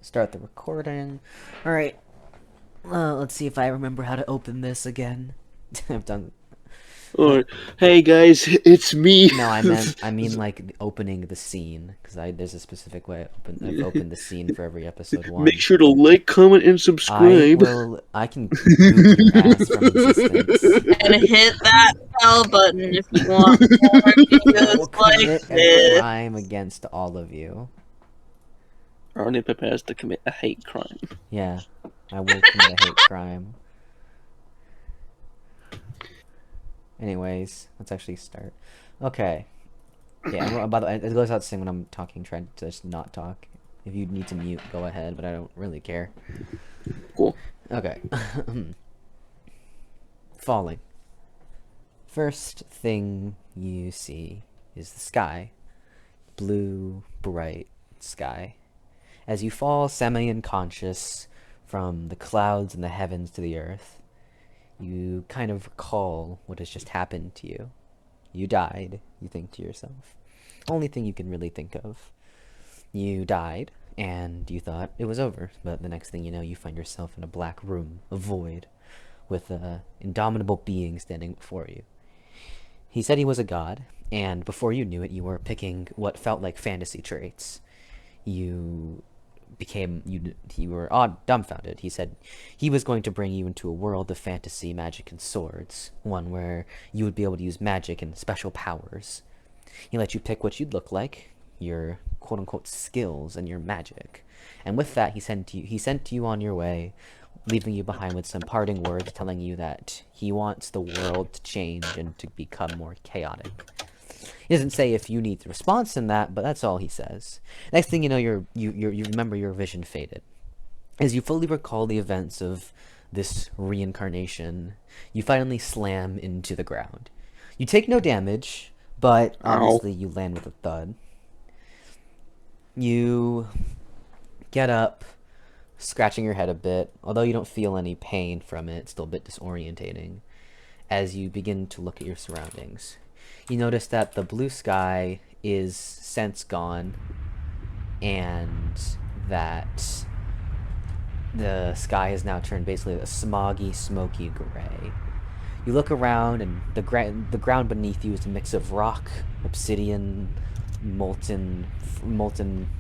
Start the recording. Alright, let's see if I remember how to open this again. I've done... Or, hey guys, it's me. No, I mean like opening the scene, because there's a specific way I've opened the scene for every episode Make one. sure to like, comment, and subscribe. I can boot your ass from existence. And hit that bell button if you want more I videos will like commit a this. crime against all of you. Ronnie prepares to commit a hate crime. Yeah, I will commit a hate crime. Anyways, let's actually start. Okay. Yeah, by the way, it goes without saying when I'm talking, try to just not talk. If you need to mute, go ahead, but I don't really care. Cool. Okay. Falling. First thing you see is the sky. Blue, bright sky. As you fall semi-unconscious from the clouds and the heavens to the earth, you kind of recall what has just happened to you. You died, you think to yourself. Only thing you can really think of. You died, and you thought it was over, but the next thing you know, you find yourself in a black room, a void, with an indomitable being standing before you. He said he was a god, and before you knew it, you were picking what felt like fantasy traits. You were dumbfounded. He said he was going to bring you into a world of fantasy, magic, and swords, one where you would be able to use magic and special powers. He let you pick what you'd look like, your quote-unquote skills and your magic, and with that he sent you on your way, leaving you behind with some parting words telling you that he wants the world to change and to become more chaotic. He doesn't say if you need a response in that, but that's all he says. Next thing you know, you remember your vision faded. As you fully recall the events of this reincarnation, you finally slam into the ground. You take no damage, but obviously you land with a thud. You get up, scratching your head a bit, although you don't feel any pain from it. It's still a bit disorientating. As you begin to look at your surroundings, you notice that the blue sky is since gone, and that the sky has now turned basically a smoggy, smoky gray. You look around, and the ground beneath you is a mix of rock, obsidian, molten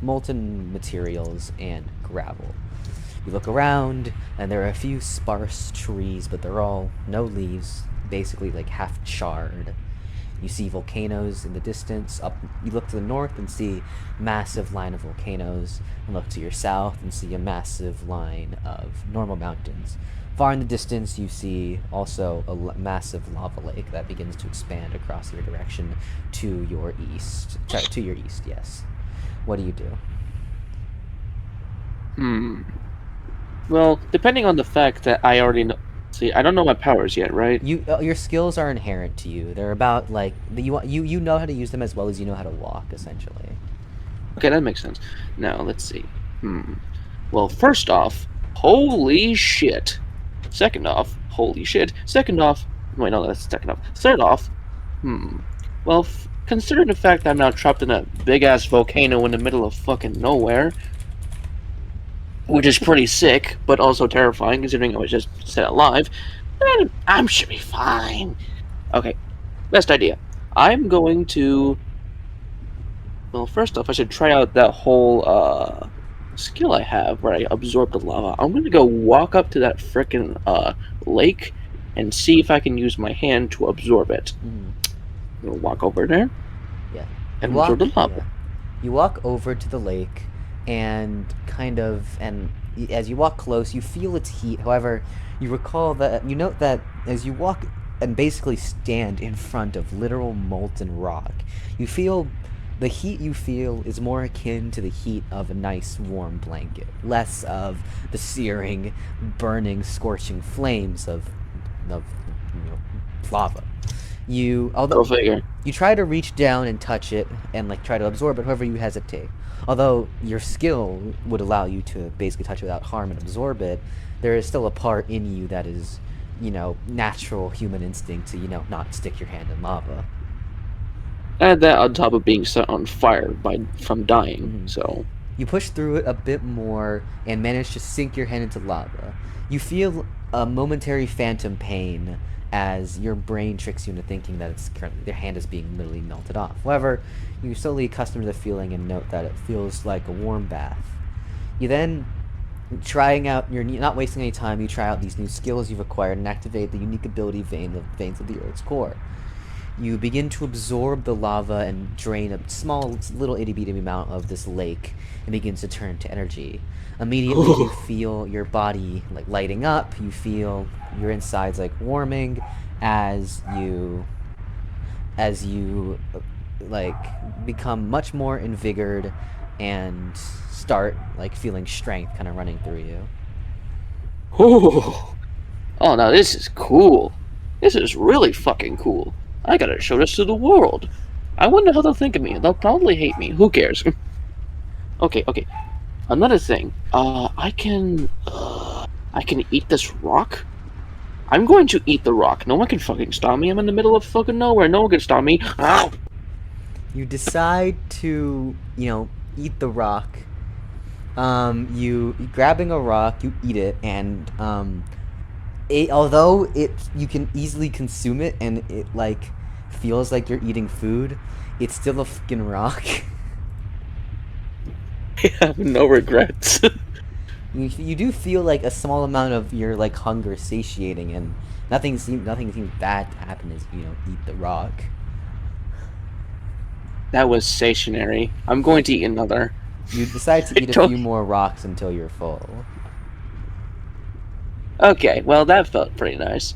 materials, and gravel. You look around, and there are a few sparse trees, but they're all no leaves, basically like half charred. You see volcanoes in the distance. You look to the north and see a massive line of volcanoes, and look to your south and see a massive line of normal mountains. Far in the distance, you see also a massive lava lake that begins to expand across your direction to your east. To your east, yes. What do you do? Well, depending on the fact that I already know. See, I don't know my powers yet, right? Your skills are inherent to you. They're about like you know how to use them as well as you know how to walk, essentially. Okay, that makes sense. Now, let's see. Well, first off, holy shit. Second off, holy shit. Second off, wait, no, that's second off. Third off, well, considering the fact that I'm now trapped in a big-ass volcano in the middle of fucking nowhere, which is pretty sick, but also terrifying, considering I was just set alive, then I should be fine. Okay, best idea. I'm going to... Well, first off, I should try out that whole, skill I have where I absorb the lava. I'm going to go walk up to that frickin', lake and see if I can use my hand to absorb it. I'm going to walk over there. Yeah. And absorb the lava. Yeah. You walk over to the lake, and as you walk close, you feel its heat. However, you note that as you walk and basically stand in front of literal molten rock, you feel the heat you feel is more akin to the heat of a nice warm blanket, less of the searing, burning, scorching flames of lava. Although you try to reach down and touch it and like try to absorb it, however you hesitate. Although your skill would allow you to basically touch it without harm and absorb it, there is still a part in you that is, natural human instinct to, not stick your hand in lava. Add that on top of being set on fire from dying, so... You push through it a bit more and manage to sink your hand into lava. You feel a momentary phantom pain as your brain tricks you into thinking that it's currently your hand is being literally melted off. However, you slowly accustom to the feeling and note that it feels like a warm bath. You then you're not wasting any time. You try out these new skills you've acquired and activate the unique ability veins of the Earth's core. You begin to absorb the lava and drain a small, little itty bitty amount of this lake, and begins to turn to energy. Immediately, you feel your body like lighting up. You feel your insides like warming as you like become much more invigorated and start like feeling strength kind of running through you. Oh, now this is cool. This is really fucking cool. I gotta show this to the world. I wonder how they'll think of me. They'll probably hate me. Who cares? Okay. Another thing. I can eat this rock. I'm going to eat the rock. No one can fucking stop me. I'm in the middle of fucking nowhere. No one can stop me. Ow! You decide to, eat the rock. You grabbing a rock, you eat it, and although you can easily consume it, and it like feels like you're eating food, it's still a fucking rock. I have no regrets. You do feel like a small amount of your like hunger satiating, and nothing seems bad to happen as you eat the rock. That was stationary. I'm going to eat another. You decide to eat a few more rocks until you're full. Okay, well that felt pretty nice.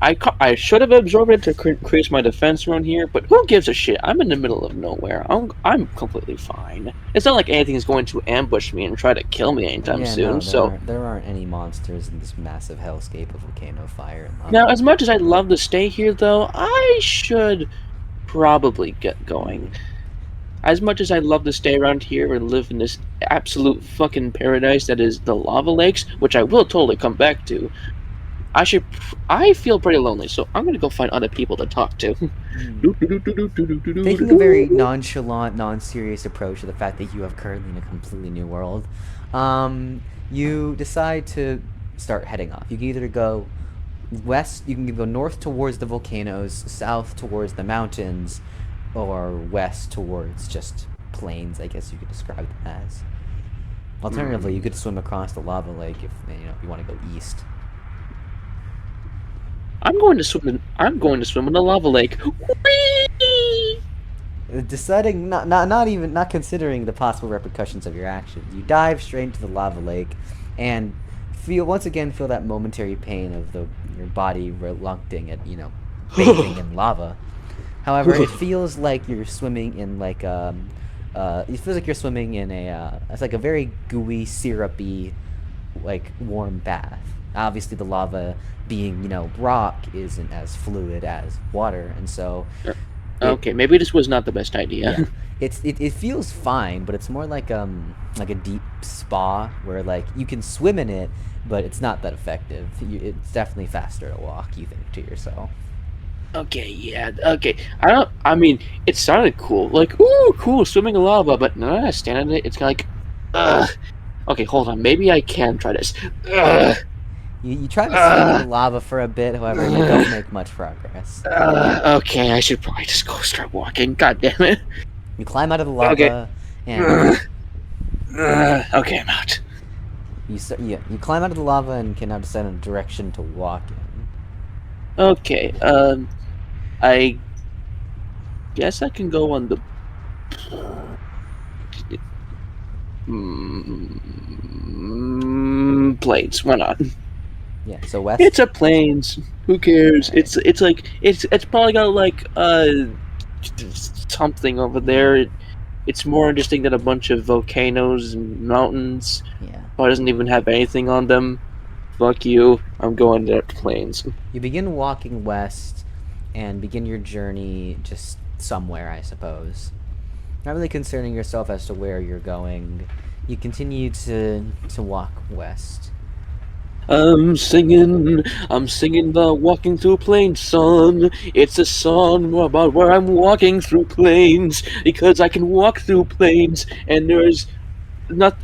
I should have absorbed it to increase my defense around here, but who gives a shit? I'm in the middle of nowhere. I'm completely fine. It's not like anything's going to ambush me and try to kill me anytime soon. There aren't any monsters in this massive hellscape of volcano fire and lava. Now, as much as I'd love to stay here, though, I should probably get going. As much as I'd love to stay around here and live in this absolute fucking paradise that is the lava lakes, which I will totally come back to, I feel pretty lonely, so I'm gonna go find other people to talk to. Taking a very nonchalant, non-serious approach to the fact that you are currently in a completely new world, you decide to start heading off. You can either go west, you can go north towards the volcanoes, south towards the mountains, or west towards just plains, I guess you could describe them as. Alternatively, you could swim across the lava lake if you want to go east. I'm going to swim in the lava lake. Whee! Deciding not considering the possible repercussions of your actions, you dive straight into the lava lake, and once again feel that momentary pain of your body relucting at bathing in lava. However, it feels like you're swimming in it's like a very gooey, syrupy, like warm bath. Obviously, the lava being rock isn't as fluid as water, and so. Okay, maybe this was not the best idea. Yeah. It feels fine, but it's more like a deep spa where like you can swim in it, but it's not that effective. It's definitely faster to walk, you think to yourself. Okay, yeah, okay. I mean, it sounded cool. Like, ooh, cool, swimming in lava, but now that I stand in it, it's kind of like, ugh. Okay, hold on, maybe I can try this. Ugh. You try to swim in the lava for a bit, however, you don't make much progress. Okay, I should probably just go start walking. God damn it. You climb out of the lava, and... okay, I'm out. You climb out of the lava and can now decide on a direction to walk in. Okay, I guess I can go on the... plains, why not? Yeah, so west. It's a plains. Who cares? Right. It's probably got like something over there. It's more interesting than a bunch of volcanoes and mountains. Yeah. But it doesn't even have anything on them. Fuck you. I'm going to plains. You begin walking west and begin your journey just somewhere, I suppose. Not really concerning yourself as to where you're going. You continue to walk west. I'm singing the Walking Through Plains song. It's a song about where I'm walking through plains, because I can walk through plains, and there's not.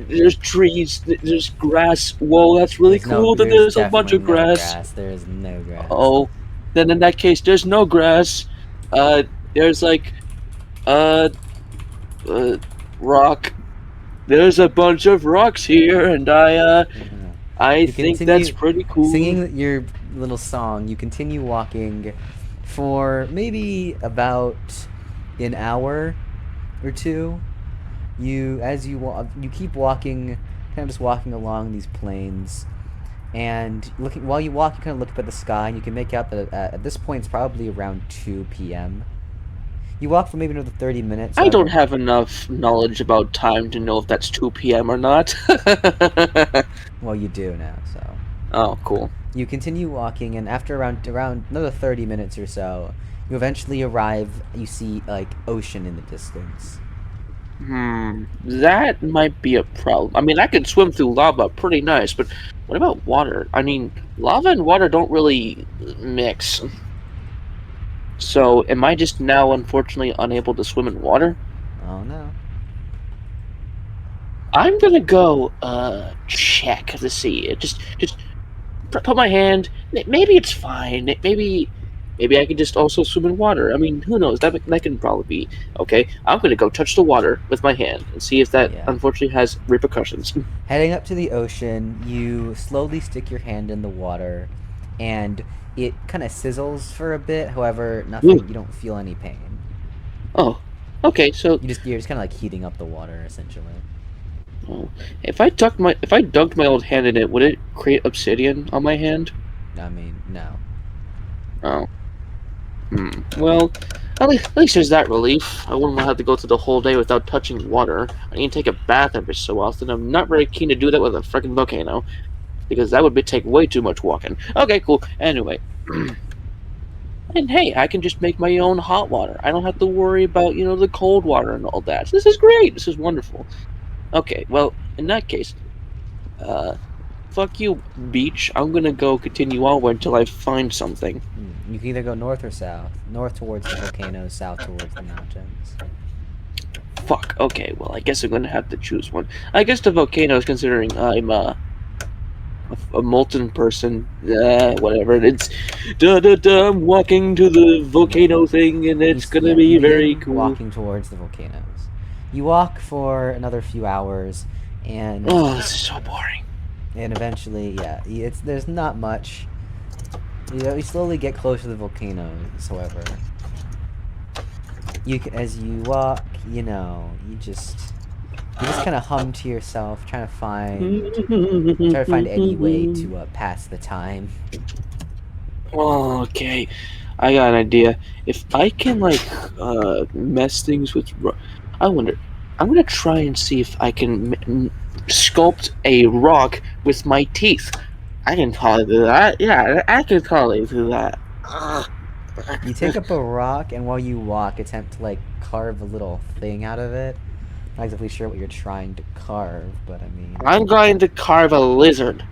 There's trees. There's grass. Whoa, that's really cool. That There's there's a bunch definitely of no grass. grass. There is no grass. Oh, then in that case, there's no grass. There's like uh, uh rock. There's a bunch of rocks here, and I You think that's continue pretty cool. singing your little song. You continue walking for maybe about an hour or two. As you walk, you keep walking, kind of just walking along these plains, and looking while you walk, you kind of look up at the sky, and you can make out that at this point it's probably around 2 p.m. You walk for maybe another 30 minutes. I don't however- have enough knowledge about time to know if that's 2 p.m. or not. Well, you do now, so. Oh, cool. You continue walking, and after around another 30 minutes or so, you eventually arrive. You see like ocean in the distance. That might be a problem. I mean, I could swim through lava pretty nice, but what about water? I mean, lava and water don't really mix. So, am I just now unfortunately unable to swim in water? Oh no. I'm gonna go check to see. Just put my hand. Maybe it's fine. Maybe I can just also swim in water. I mean, who knows? That can probably be okay. I'm gonna go touch the water with my hand and see if that Yeah. unfortunately has repercussions. Heading up to the ocean, you slowly stick your hand in the water, and it kind of sizzles for a bit. However, nothing. Ooh. You don't feel any pain. Oh, okay. So You're just kind of like heating up the water essentially. if I dunked my old hand in it, would it create obsidian on my hand? I mean, no. Oh. Well, at least there's that relief. I wouldn't have to go through the whole day without touching water. I need to take a bath every so often. I'm not very keen to do that with a freaking volcano, because that would take way too much walking. Okay, cool. Anyway. And hey, I can just make my own hot water. I don't have to worry about, the cold water and all that. This is great. This is wonderful. Okay, well, in that case, fuck you, beach. I'm gonna go continue onward until I find something. You can either go north or south. North towards the volcanoes, south towards the mountains. Fuck. Okay, well, I guess I'm gonna have to choose one. I guess the volcanoes, considering I'm a molten person. Whatever. It's I'm walking to the volcano thing, and it's gonna be you very begin cool. walking towards the volcanoes. You walk for another few hours, and Oh, this is so boring. and eventually, there's not much. You slowly get close to the volcanoes. However, as you walk, you just kind of hum to yourself, trying to find any way to pass the time. Okay, I got an idea. If I can mess things with, I wonder. I'm gonna try and see if I can sculpt a rock with my teeth. I can probably do that. Yeah, I can probably do that. You take up a rock, and while you walk, attempt to carve a little thing out of it. Not exactly sure what you're trying to carve, but I mean. I'm going to carve a lizard.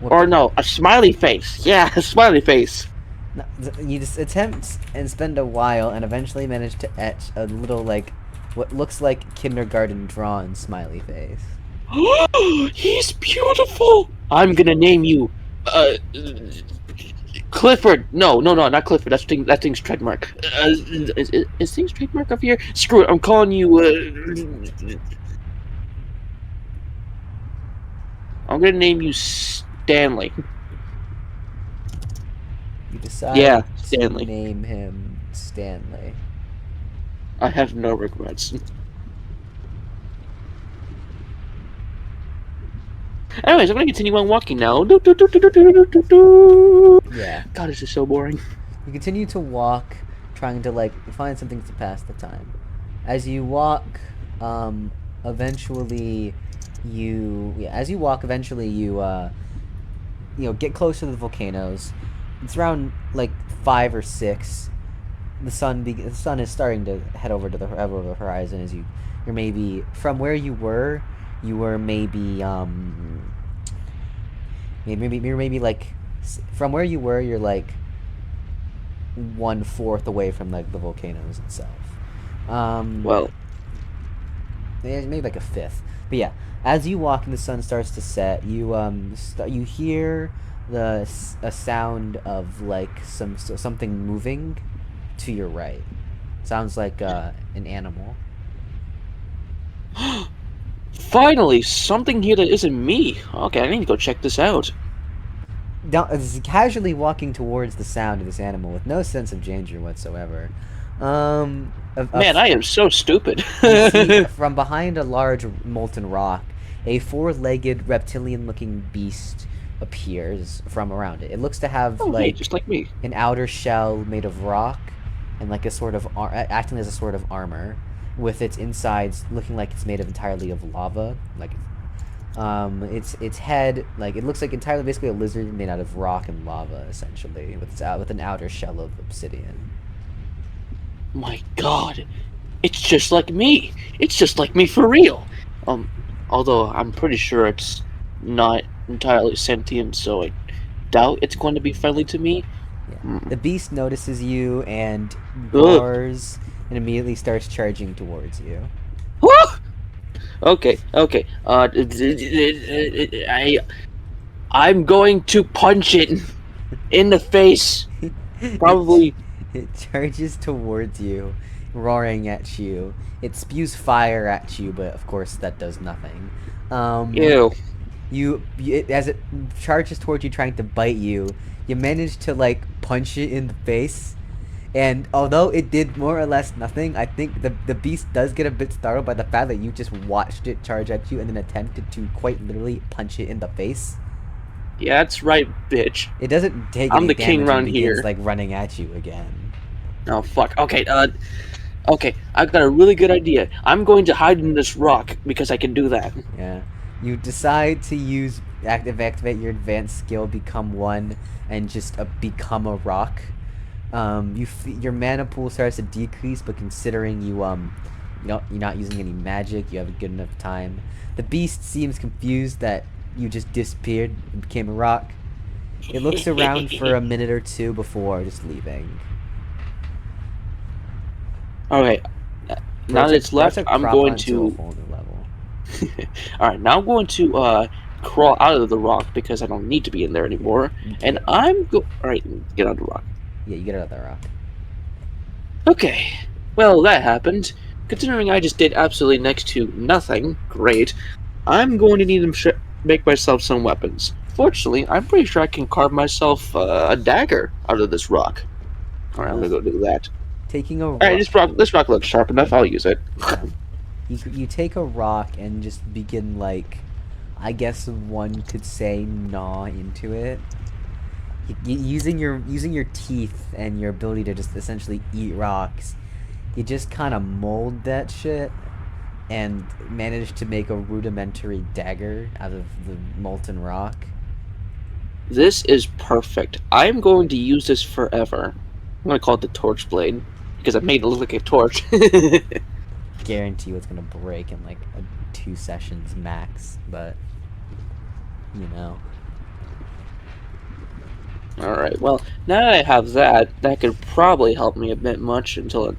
Or no, a smiley face. Yeah, a smiley face. No, you just attempt and spend a while, and eventually manage to etch a little what looks like kindergarten drawn smiley face. He's beautiful. I'm gonna name you, Clifford. No, not Clifford. That thing's trademark. Is thing's trademark up here? Screw it. I'm calling you. I'm gonna name you Stanley. You decide Yeah, to Stanley. name him Stanley. I have no regrets. Anyways, I'm gonna continue on walking now. Yeah. God, this is so boring. You continue to walk, trying to find something to pass the time. As you walk, eventually you get close to the volcanoes. It's around 5 or 6. The sun is starting to head over the horizon as you're maybe from where you were maybe from where you were you're 1/4 away from the volcanoes itself. Well, maybe like a fifth. But yeah, as you walk and the sun starts to set, you you hear a sound of like something moving to your right. Sounds like an animal. Finally, something here that isn't me. Okay, I need to go check this out. Casually walking towards the sound of this animal with no sense of danger whatsoever. Man, I am so stupid. You see from behind a large molten rock, a four-legged reptilian-looking beast appears from around it. It looks to have Oh, hey, just like me. an outer shell made of rock and like a sort of acting as a sort of armor, with its insides looking like it's made of entirely of lava. Like, its head, like it looks like entirely basically a lizard made out of rock and lava, essentially, with an outer shell of obsidian. My God, it's just like me. It's just like me for real. Although I'm pretty sure it's not entirely sentient, so I doubt it's going to be friendly to me. Yeah. The beast notices you and Ugh. roars and immediately starts charging towards you. Okay. I'm going to punch it in the face. Probably. It charges towards you, roaring at you. It spews fire at you, but of course that does nothing. Ew. As it charges towards you, trying to bite you, you manage to like punch it in the face. And although it did more or less nothing, I think the beast does get a bit startled by the fact that you just watched it charge at you and then attempted to quite literally punch it in the face. Yeah, that's right, bitch. It doesn't take I'm any the damage king and around begins here. like running at you again. Oh fuck. Okay. Okay. I've got a really good idea. I'm going to hide in this rock because I can do that. Yeah. You decide to use activate your advanced skill, become one, and just become a rock. Your mana pool starts to decrease, but considering you're not using any magic, you have a good enough time. The beast seems confused that you just disappeared and became a rock. It looks around for a minute or two before just leaving. Okay. Now that it's left, I'm going to. A whole new level. Alright, now I'm going to crawl out of the rock because I don't need to be in there anymore. And Alright, get on the rock. Yeah, you get out of that rock. Okay. Well, that happened. Considering I just did absolutely next to nothing, great. I'm going to need to make myself some weapons. Fortunately, I'm pretty sure I can carve myself a dagger out of this rock. Alright, I'm gonna go do that. Taking a rock. Alright, this rock looks sharp enough, I'll use it. You take a rock and just begin, like, I guess one could say, gnaw into it. Using your teeth and your ability to just essentially eat rocks, you just kind of mold that shit and manage to make a rudimentary dagger out of the molten rock. This is perfect. I'm going to use this forever. I'm going to call it the torch blade because I made it look like a torch. Guarantee you it's gonna break in like 2 sessions max, but you know. Alright, well, now that I have that could probably help me a bit much until it,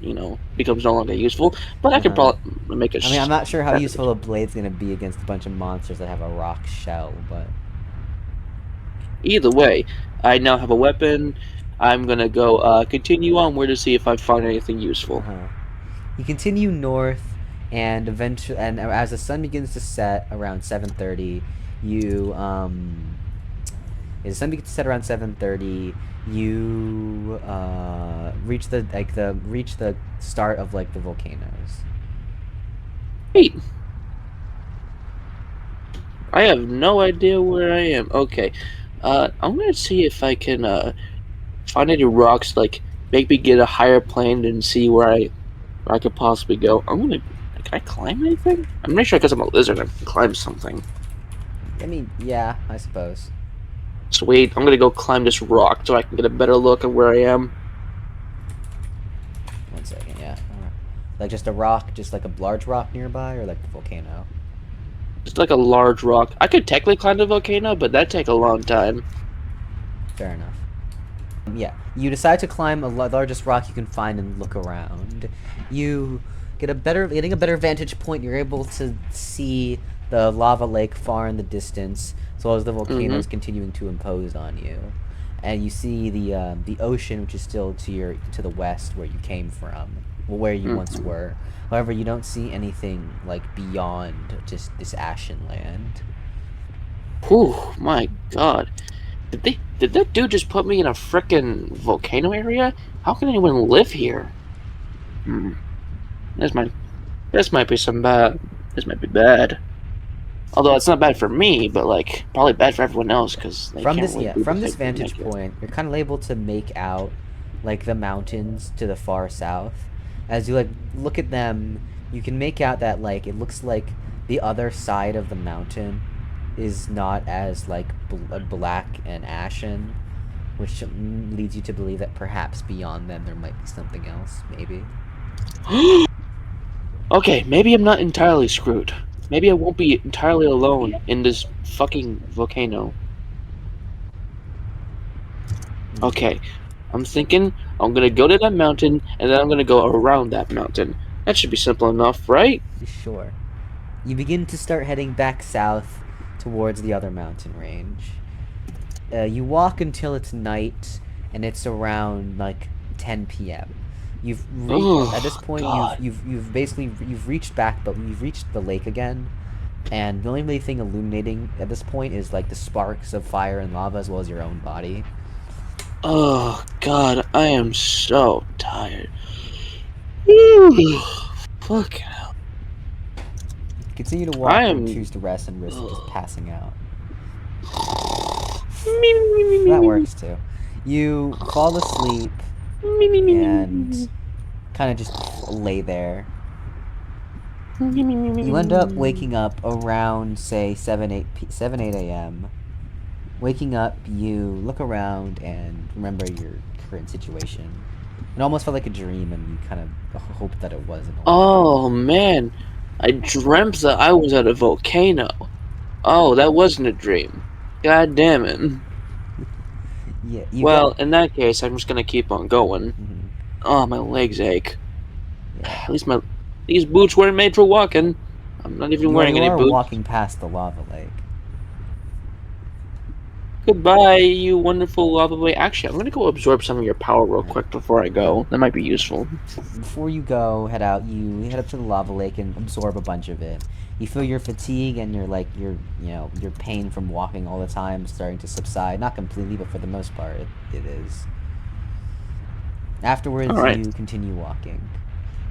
becomes no longer useful. But I could probably make a I mean, I'm not sure how useful a blade's gonna be against a bunch of monsters that have a rock shell, but either way, I now have a weapon. I'm gonna go continue onward to see if I find anything useful. You continue north, and eventually, and as the sun begins to set around 7:30, you as the sun begins to set around 7:30, you reach the start of like the volcanoes. Wait, I have no idea where I am. Okay, I'm gonna see if I can find any rocks, like maybe get a higher plane and see where I could possibly go. Can I climb anything? I'm not sure because I'm a lizard I can climb something. I mean, yeah, I suppose. Sweet, I'm gonna go climb this rock so I can get a better look at where I am. 1 second, yeah. Like just a rock, just like a large rock nearby, or like the volcano? It's like a large rock. I could technically climb the volcano, but that'd take a long time. Fair enough. Yeah, you decide to climb the largest rock you can find and look around. You getting a better vantage point. You're able to see the lava lake far in the distance, as well as the volcanoes continuing to impose on you, and you see the ocean, which is still to the west where you came from, where you once were. However, you don't see anything like beyond just this ashen land. Whew, my god. Did that dude just put me in a frickin' volcano area? How can anyone live here? This might be some bad. This might be bad. Although it's not bad for me, but like probably bad for everyone else because From this vantage point, you're kind of able to make out like the mountains to the far south. As you like look at them, you can make out that like it looks like the other side of the mountain is not as like black and ashen, which leads you to believe that perhaps beyond them there might be something else, maybe. Okay, maybe I'm not entirely screwed. Maybe I won't be entirely alone in this fucking volcano. Okay, I'm thinking I'm gonna go to that mountain and then I'm gonna go around that mountain. That should be simple enough, right? Sure. You begin to start heading back south towards the other mountain range. You walk until it's night, and it's around like 10 p.m. You've reached, at this point you've reached back, but you've reached the lake again, and the only really thing illuminating at this point is like the sparks of fire and lava, as well as your own body. Oh god, I am so tired. Fuck hell. Continue to walk and choose to rest and risk just passing out. That works too. You fall asleep and kind of just lay there. You end up waking up around, say, 8 a.m. Waking up, you look around and remember your current situation. It almost felt like a dream, and you kind of hope that it wasn't. Oh man, I dreamt that I was at a volcano. Oh, that wasn't a dream. God damn it. Yeah. Well, in that case, I'm just gonna keep on going. Oh, my legs ache. Yeah. At least these boots weren't made for walking. I'm not even wearing any boots. You are walking past the lava lake. Goodbye, you wonderful lava lake. Actually, I'm gonna go absorb some of your power real quick before I go. That might be useful. Before you go, head out. You head up to the lava lake and absorb a bunch of it. You feel your fatigue and your pain from walking all the time starting to subside. Not completely, but for the most part, it is. Afterwards, you continue walking.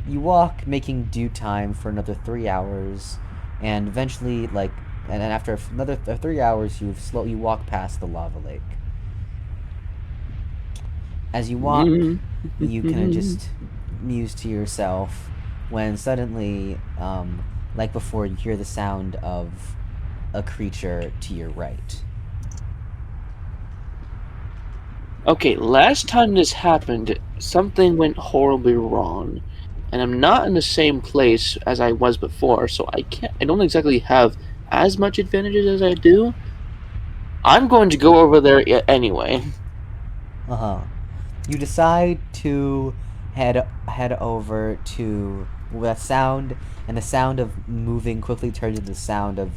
You walk, making due time for another 3 hours, and eventually, and then after another 3 hours, you walk past the lava lake. As you walk, you kind of just muse to yourself when suddenly, like before, you hear the sound of a creature to your right. Okay, last time this happened, something went horribly wrong. And I'm not in the same place as I was before, so I don't exactly have as much advantages as I do. I'm going to go over there anyway. You decide to head over to that sound, and the sound of moving quickly turns into the sound of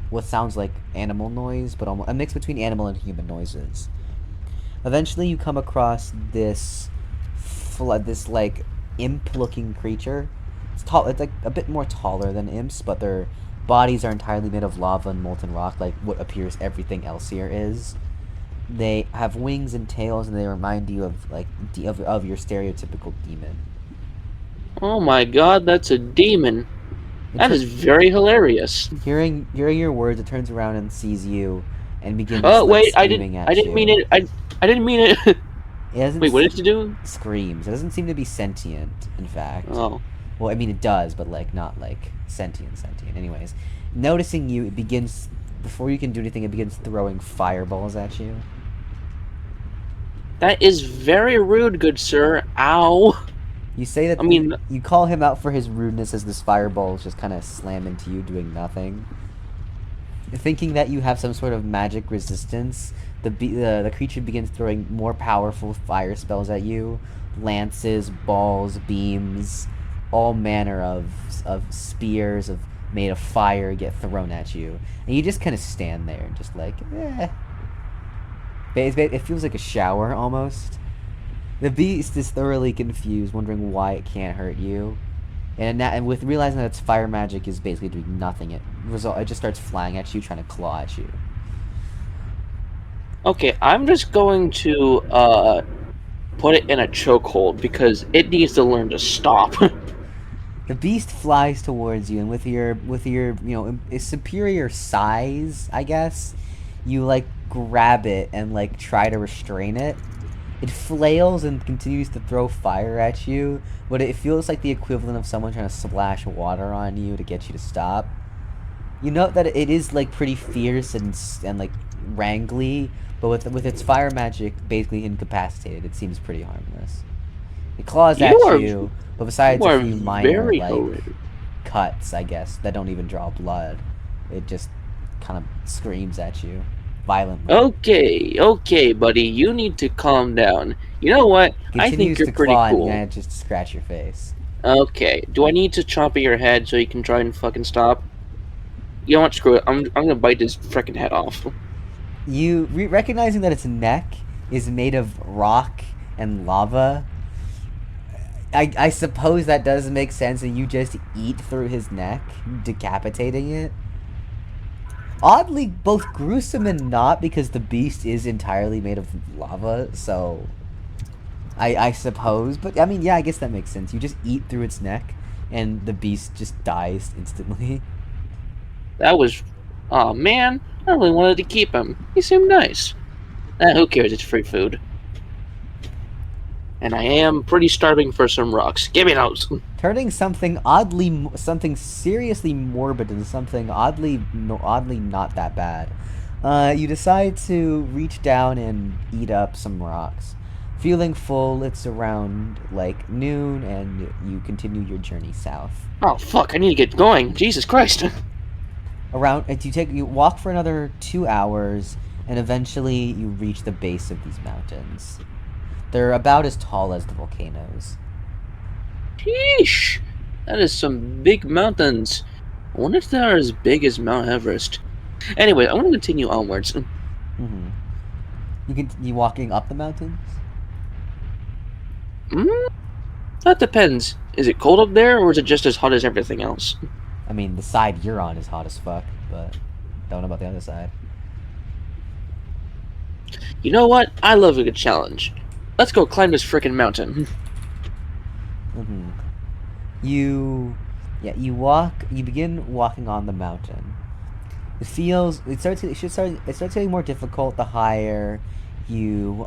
what sounds like animal noise, but almost a mix between animal and human noises. Eventually, you come across this like imp-looking creature. It's tall. It's like a bit more taller than imps, but their bodies are entirely made of lava and molten rock, like what appears everything else here is. They have wings and tails, and they remind you of of your stereotypical demon. Oh my god, that's a demon. That is very hilarious. Hearing your words, it turns around and sees you, and begins. Oh wait, I screaming at you. didn't mean it. I didn't mean it. Wait, what did it do? Screams. It doesn't seem to be sentient, in fact. Oh. Well, I mean, it does, but not sentient. Anyways, noticing you, it begins, before you can do anything, it begins throwing fireballs at you. That is very rude, good sir. Ow. You say that. You call him out for his rudeness as this fireballs just kind of slam into you, doing nothing. Thinking that you have some sort of magic resistance, the creature begins throwing more powerful fire spells at you, lances, balls, beams, all manner of spears made of fire get thrown at you, and you just kind of stand there and just like, eh. It feels like a shower almost. The beast is thoroughly confused, wondering why it can't hurt you, and with realizing that its fire magic is basically doing nothing, it just starts flying at you, trying to claw at you. Okay, I'm just going to put it in a chokehold because it needs to learn to stop. The beast flies towards you, and with your superior size, I guess, you like grab it and like try to restrain it. It flails and continues to throw fire at you, but it feels like the equivalent of someone trying to splash water on you to get you to stop. You note that it is like pretty fierce and like wrangly, but with its fire magic basically incapacitated, it seems pretty harmless. It claws at you, but besides a few minor like cuts, I guess, that don't even draw blood, it just kind of screams at you violently. Okay, buddy, you need to calm down. You know what? I think you're pretty cool. And just scratch your face. Okay, do I need to chomp at your head so you can try and fucking stop? You know what? Screw it. I'm gonna bite this freaking head off. You recognizing that its neck is made of rock and lava. I suppose that does make sense, and you just eat through his neck, decapitating it. Oddly, both gruesome and not, because the beast is entirely made of lava, so I suppose. But, I mean, yeah, I guess that makes sense. You just eat through its neck, and the beast just dies instantly. That was... Aw, man. I really wanted to keep him. He seemed nice. Who cares? It's free food. And I am pretty starving for some rocks. Give me those! Turning something seriously morbid into something oddly not that bad. You decide to reach down and eat up some rocks. Feeling full, it's around like noon, and you continue your journey south. Oh fuck! I need to get going. Jesus Christ! You walk for another 2 hours, and eventually you reach the base of these mountains. They're about as tall as the volcanoes. Sheesh! That is some big mountains. I wonder if they're as big as Mount Everest. Anyway, I want to continue onwards. Mm-hmm. You walking up the mountains? That depends. Is it cold up there, or is it just as hot as everything else? I mean, the side you're on is hot as fuck, but don't know about the other side. You know what? I love a good challenge. Let's go climb this frickin' mountain. Mm-hmm. You begin walking on the mountain. It starts getting more difficult the higher you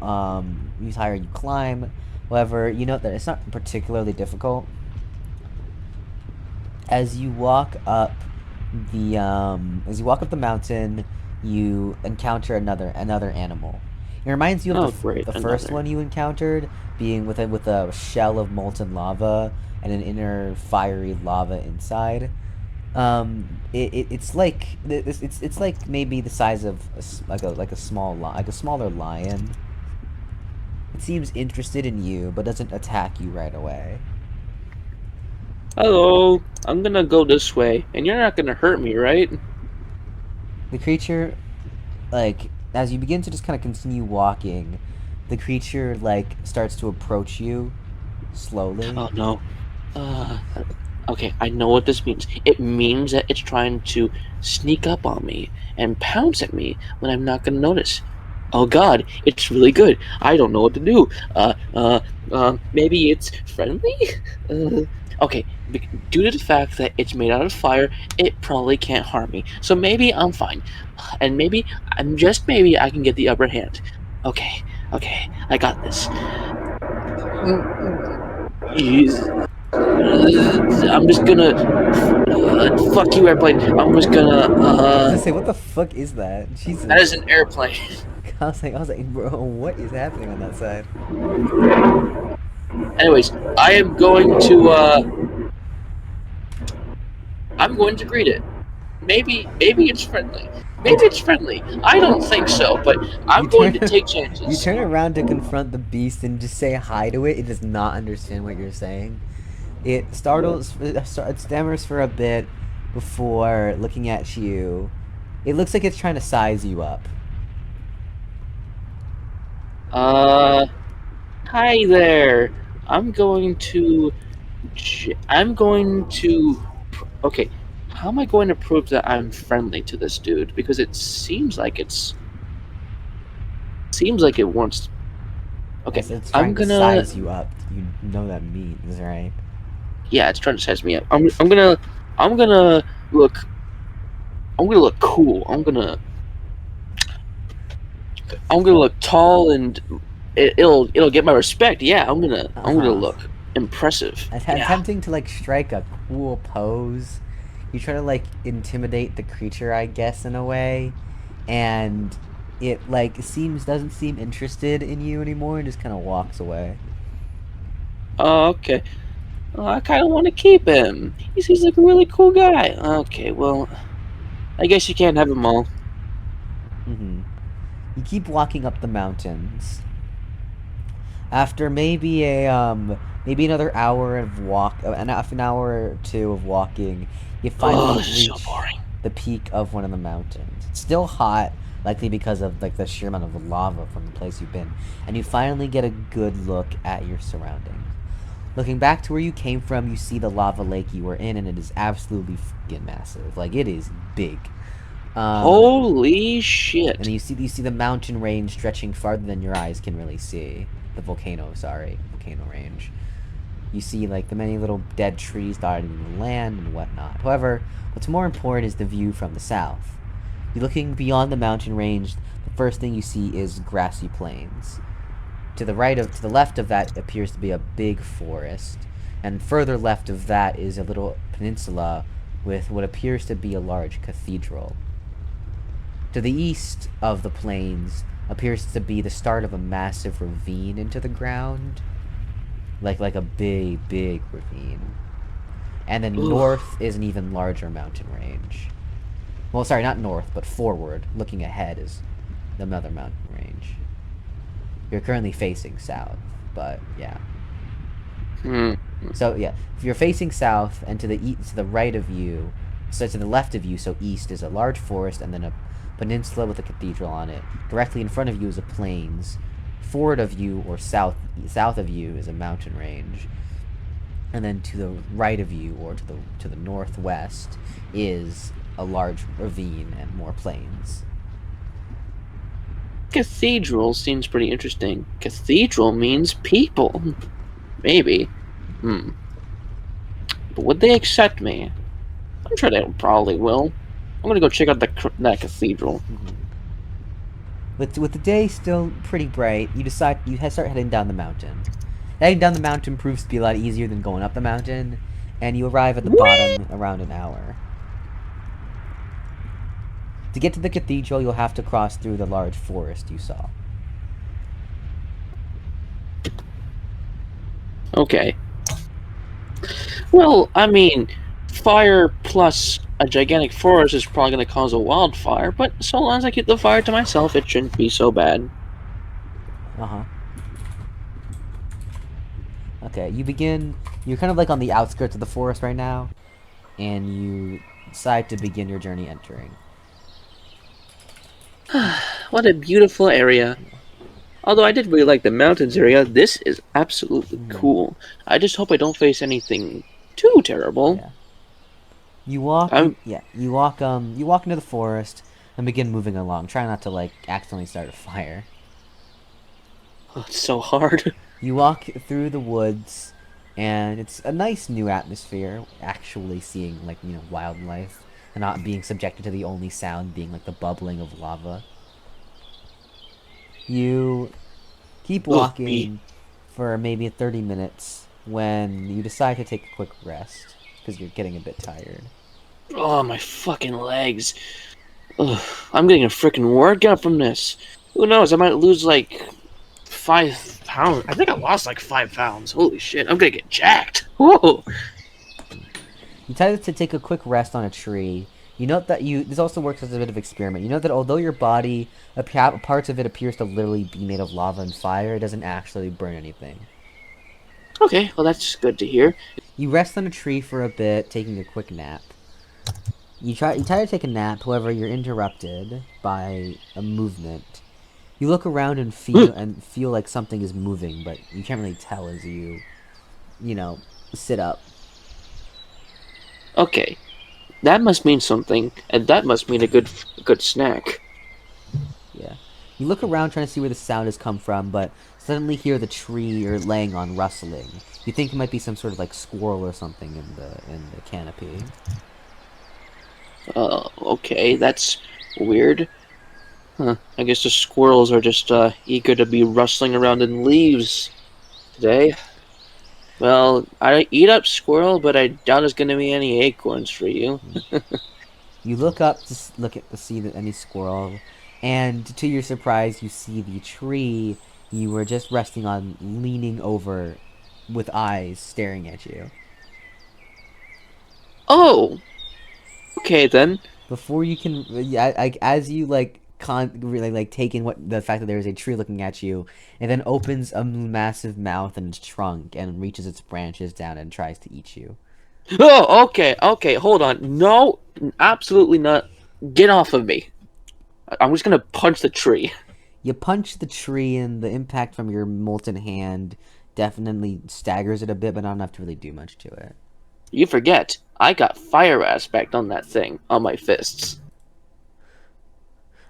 climb. However, you note that it's not particularly difficult. As you walk up the mountain, you encounter another animal. It reminds you of the first one you encountered, being with a shell of molten lava and an inner fiery lava inside. It's like maybe the size of a smaller lion. It seems interested in you, but doesn't attack you right away. Hello, I'm gonna go this way, and you're not gonna hurt me, right? The creature, like, as you begin to just kind of continue walking, the creature, like, starts to approach you slowly. Oh no. Okay, I know what this means. It means that it's trying to sneak up on me and pounce at me when I'm not gonna notice. Oh god, it's really good. I don't know what to do. Maybe it's friendly? Okay, due to the fact that it's made out of fire, it probably can't harm me. So maybe I'm fine. And maybe, just maybe, I can get the upper hand. Okay, I got this. I'm just gonna... fuck you, airplane. I'm just gonna... I was gonna say, what the fuck is that? Jesus. That is an airplane. I was like, bro, what is happening on that side? Anyways, I am going to, I'm going to greet it. Maybe it's friendly. Maybe it's friendly. I don't think so, but I'm going to take chances. You turn around to confront the beast and just say hi to it. It does not understand what you're saying. It startles, it stammers for a bit before looking at you. It looks like it's trying to size you up. Hi there. I'm going to. I'm going to. Okay, how am I going to prove that I'm friendly to this dude? Because it seems like it wants. Okay, Yes, it's I'm trying to gonna. size you up. You know what that means, right? Yeah, it's trying to size me up. I'm gonna look. I'm gonna look cool. I'm gonna look tall and it'll get my respect. Yeah, I'm gonna Uh-huh. look impressive. Yeah. Attempting to like strike a cool pose. You try to like intimidate the creature, I guess, in a way, and it like doesn't seem interested in you anymore and just kind of walks away. Oh, okay. Oh, I kind of want to keep him. He seems like a really cool guy. Okay, well, I guess you can't have them all. Mm-hmm. You keep walking up the mountains. After maybe another hour of walk, an hour or two of walking, you finally This is so reach boring. the peak of one of the mountains. It's still hot, likely because of like the sheer amount of lava from the place you've been, and you finally get a good look at your surroundings. Looking back to where you came from, you see the lava lake you were in, and it is absolutely fucking massive. Like it is big. Holy And shit. then you see the mountain range stretching farther than your eyes can really see. The volcano range. You see like the many little dead trees dotted in the land and whatnot. However, what's more important is the view from the south. You're looking beyond the mountain range. The first thing you see is grassy plains. To the left of that appears to be a big forest, and further left of that is a little peninsula with what appears to be a large cathedral. To the east of the plains appears to be the start of a massive ravine into the ground, like a big ravine. And then north is an even larger mountain range. Well, sorry, not north, but forward, looking ahead is another mountain range. You're currently facing south, but yeah. So yeah, if you're facing south and to the right of you, so to the left of you, so east is a large forest and then a peninsula with a cathedral on it. Directly in front of you is a plains. Forward of you or south of you is a mountain range. And then to the right of you or to the northwest is a large ravine and more plains. Cathedral seems pretty interesting. Cathedral means people. Maybe. But would they accept me? I'm sure they probably will. I'm gonna go check out that cathedral. With the day still pretty bright, you decide you start heading down the mountain. Heading down the mountain proves to be a lot easier than going up the mountain, and you arrive at the bottom around an hour. To get to the cathedral, you'll have to cross through the large forest you saw. Okay. Well, I mean, fire plus a gigantic forest is probably going to cause a wildfire, but so long as I keep the fire to myself, it shouldn't be so bad. Uh-huh. Okay, you're kind of like on the outskirts of the forest right now, and you decide to begin your journey entering. What a beautiful area. Although I did really like the mountains area, this is absolutely cool. I just hope I don't face anything too terrible. Yeah. You walk into the forest and begin moving along. Try not to like accidentally start a fire. Oh, it's so hard. You walk through the woods, and it's a nice new atmosphere, actually seeing, like, wildlife, and not being subjected to the only sound being, like, the bubbling of lava. You keep walking for maybe 30 minutes when you decide to take a quick rest, because you're getting a bit tired. Oh, my fucking legs. Ugh, I'm getting a freaking workout from this. Who knows, I might lose, like, 5 pounds. I think I lost, like, 5 pounds. Holy shit, I'm gonna get jacked. Whoa. You decided to take a quick rest on a tree. You note that this also works as a bit of experiment. You know that although your body, parts of it appears to literally be made of lava and fire, it doesn't actually burn anything. Okay, well that's good to hear. You rest on a tree for a bit, taking a quick nap. You try to take a nap, however, you're interrupted by a movement. You look around and feel like something is moving, but you can't really tell as you know, sit up. Okay, that must mean something, and that must mean a good snack. Yeah. You look around trying to see where the sound has come from, but suddenly hear the tree you're laying on rustling. You think it might be some sort of like squirrel or something in the canopy. Okay, that's weird. Huh. I guess the squirrels are just eager to be rustling around in leaves today. Well, I eat up squirrel, but I doubt there's gonna be any acorns for you. You look up to look at to see any squirrel, and to your surprise, you see the tree you were just resting on, leaning over, with eyes staring at you. Oh, okay then. Before you can, yeah, like as you like can't really like take in what the fact that there is a tree looking at you, it then opens a massive mouth and its trunk and reaches its branches down and tries to eat you. Oh, okay, hold on. No, absolutely not. Get off of me. I'm just gonna punch the tree. You punch the tree, and the impact from your molten hand definitely staggers it a bit, but not enough to really do much to it. You forget, I got fire aspect on that thing, on my fists.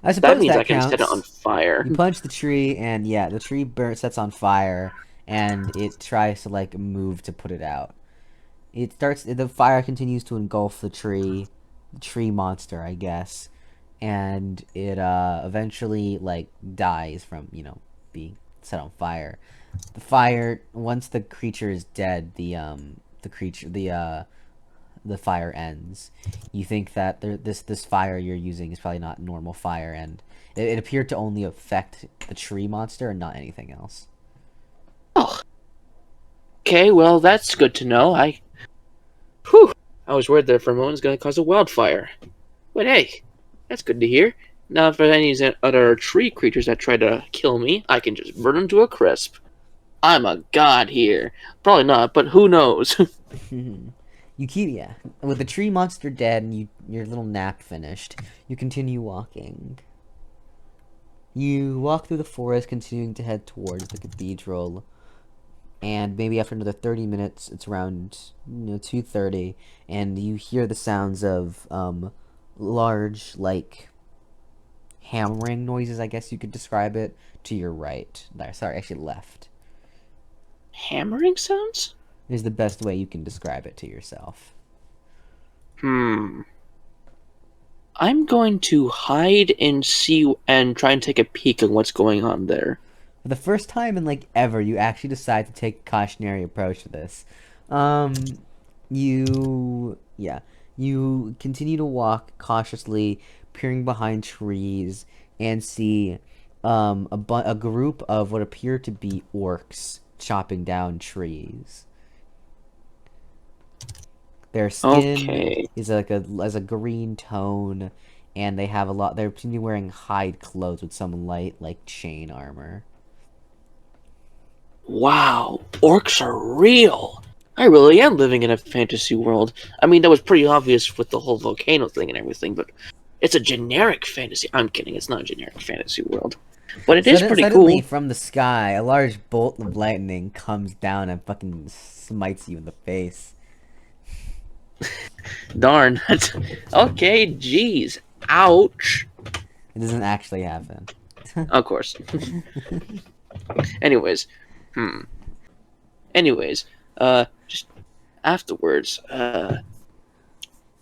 I That suppose means that I can set it on counts. fire. You punch the tree, and yeah, the tree sets on fire, and it tries to like move to put it out. It starts. The fire continues to engulf the tree monster, I guess, and it eventually like dies from being set on fire. The fire, once the creature is dead, the fire ends. You think that this fire you're using is probably not normal fire, and it appeared to only affect the tree monster and not anything else. Oh, okay, well that's good to know. Whew, I was worried there for a moment it was gonna cause a wildfire. But hey, that's good to hear. Now, if any other tree creatures that try to kill me, I can just burn them to a crisp. I'm a god here. Probably not, but who knows? You keep yeah. With the tree monster dead and your little nap finished, you continue walking. You walk through the forest, continuing to head towards the cathedral. And maybe after another 30 minutes, it's around 2:30, and you hear the sounds of large like hammering noises, I guess you could describe it, to your right. Sorry, actually left. Hammering sounds? Is the best way you can describe it to yourself. Hmm. I'm going to hide and see and try and take a peek at what's going on there. For the first time in like ever, you actually decide to take a cautionary approach to this. Um, you continue to walk cautiously, peering behind trees, and see a group of what appear to be orcs chopping down trees. Their skin Okay. is like a green tone, and they have a lot. They're wearing hide clothes with some light like chain armor. Wow, orcs are real. I really am living in a fantasy world. I mean, that was pretty obvious with the whole volcano thing and everything, but it's a generic fantasy. I'm kidding, it's not a generic fantasy world. But it is pretty Suddenly, cool. from the sky, a large bolt of lightning comes down and fucking smites you in the face. Darn. Okay, jeez. Ouch. It doesn't actually happen. Of course. Anyways. Hmm. Anyways. Just afterwards.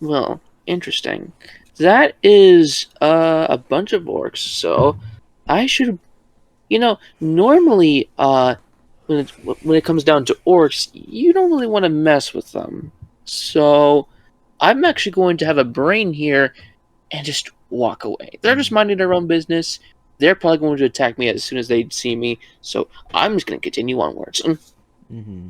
Well, interesting. That is, a bunch of orcs, so I should, normally, when it comes down to orcs, you don't really want to mess with them. So, I'm actually going to have a brain here and just walk away. They're just minding their own business. They're probably going to attack me as soon as they see me, so I'm just going to continue onwards. Mm-hmm.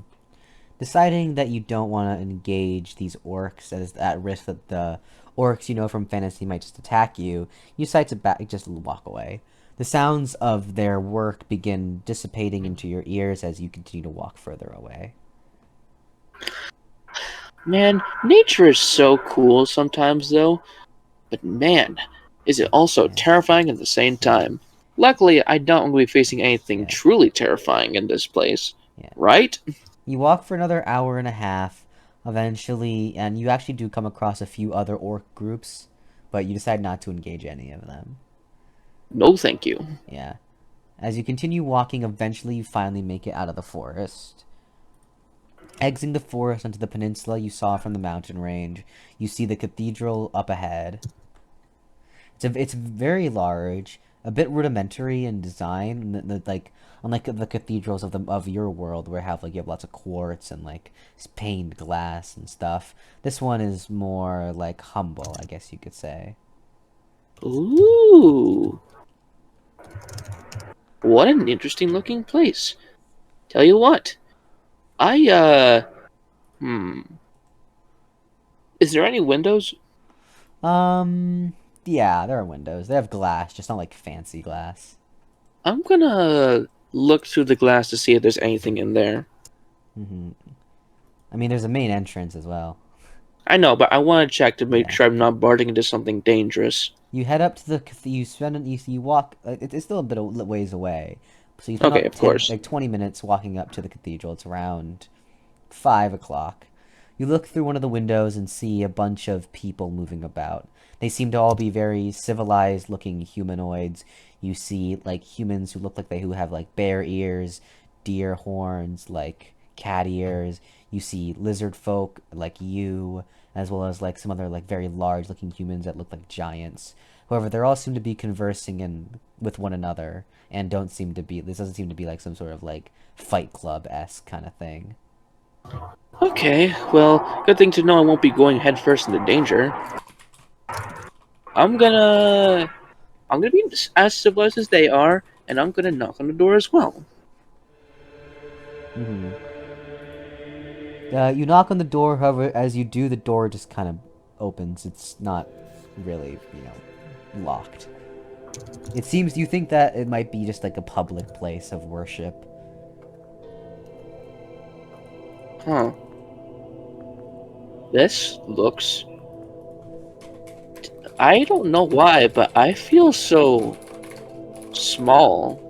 Deciding that you don't want to engage these orcs as at risk that the orcs from fantasy might just attack you, you decide to just walk away. The sounds of their work begin dissipating into your ears as you continue to walk further away. Man, nature is so cool sometimes, though. But man, is it also terrifying at the same time. Luckily, I don't want to be facing anything Yeah. truly terrifying in this place. Yeah. Right? You walk for another hour and a half, eventually, and you actually do come across a few other orc groups, but you decide not to engage any of them. No, thank you. Yeah. As you continue walking, eventually you finally make it out of the forest. Exiting the forest onto the peninsula you saw from the mountain range, you see the cathedral up ahead. It's very large, a bit rudimentary in design, like unlike the cathedrals of your world where you have lots of quartz and like stained glass and stuff. This one is more like humble, I guess you could say. Ooh. What an interesting looking place. Tell you what. Hmm. Is there any windows? Yeah, there are windows. They have glass, just not like fancy glass. I'm gonna look through the glass to see if there's anything in there. I mean, there's a main entrance as well. I know, but I want to check to make Yeah. sure I'm not barging into something dangerous. You head up to you walk. It's still a bit of ways away, so you spend Okay, about of course. 20 minutes walking up to the cathedral. It's around 5 o'clock. You look through one of the windows and see a bunch of people moving about. They seem to all be very civilized looking humanoids. You see like humans who have like bear ears, deer horns, like cat ears. You see lizard folk like you, as well as like some other like very large looking humans that look like giants. However, they all seem to be conversing with one another and this doesn't seem to be like some sort of like Fight Club-esque kind of thing. Okay, well, good thing to know I won't be going headfirst into danger. I'm gonna be as civilized as they are, and I'm gonna knock on the door as well. You knock on the door, however, as you do, the door just kind of opens. It's not really, locked. It seems you think that it might be just like a public place of worship. Huh. This looks... I don't know why, but I feel so... small.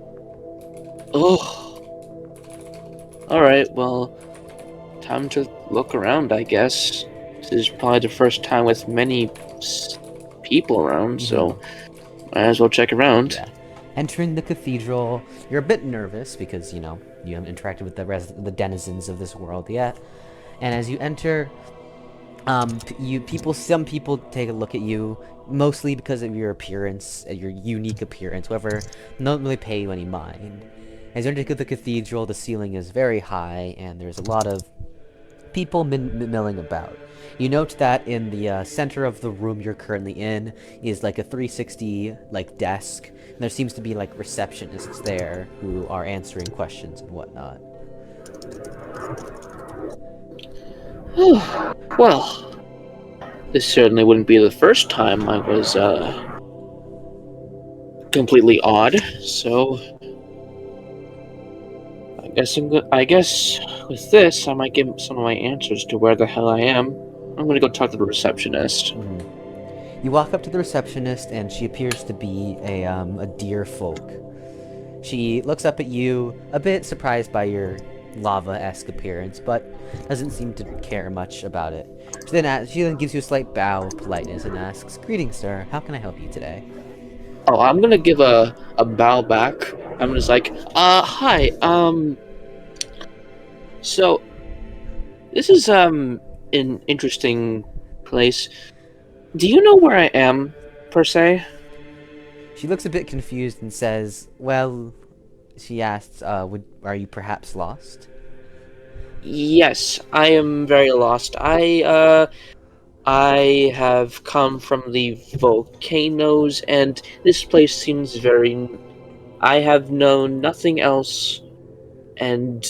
Ugh. Alright, well... time to look around, I guess. This is probably the first time with many people around, so... might as well check around. Yeah. Entering the cathedral, you're a bit nervous because, you haven't interacted with the denizens of this world yet. And as you enter, some people take a look at you, mostly because of your appearance, your unique appearance. However, don't really pay you any mind. As you enter the cathedral, the ceiling is very high, and there's a lot of people milling about. You note that in the center of the room you're currently in is like a 360 like desk, and there seems to be like receptionists there who are answering questions and whatnot. Well, this certainly wouldn't be the first time I was completely odd, so I guess with this I might get some of my answers to where the hell I am. I'm gonna go talk to the receptionist. You walk up to the receptionist, and she appears to be a deer folk. She looks up at you, a bit surprised by your lava-esque appearance, but doesn't seem to care much about it. She then gives you a slight bow of politeness and asks, "Greetings, sir. How can I help you today?" Oh, I'm gonna give a bow back. I'm just like, hi, so this is an interesting place. Do you know where I am, per se? She looks a bit confused and says, "Well," she asks, "are you perhaps lost?" Yes, I am very lost. I have come from the volcanoes, and this place seems very... I have known nothing else, and...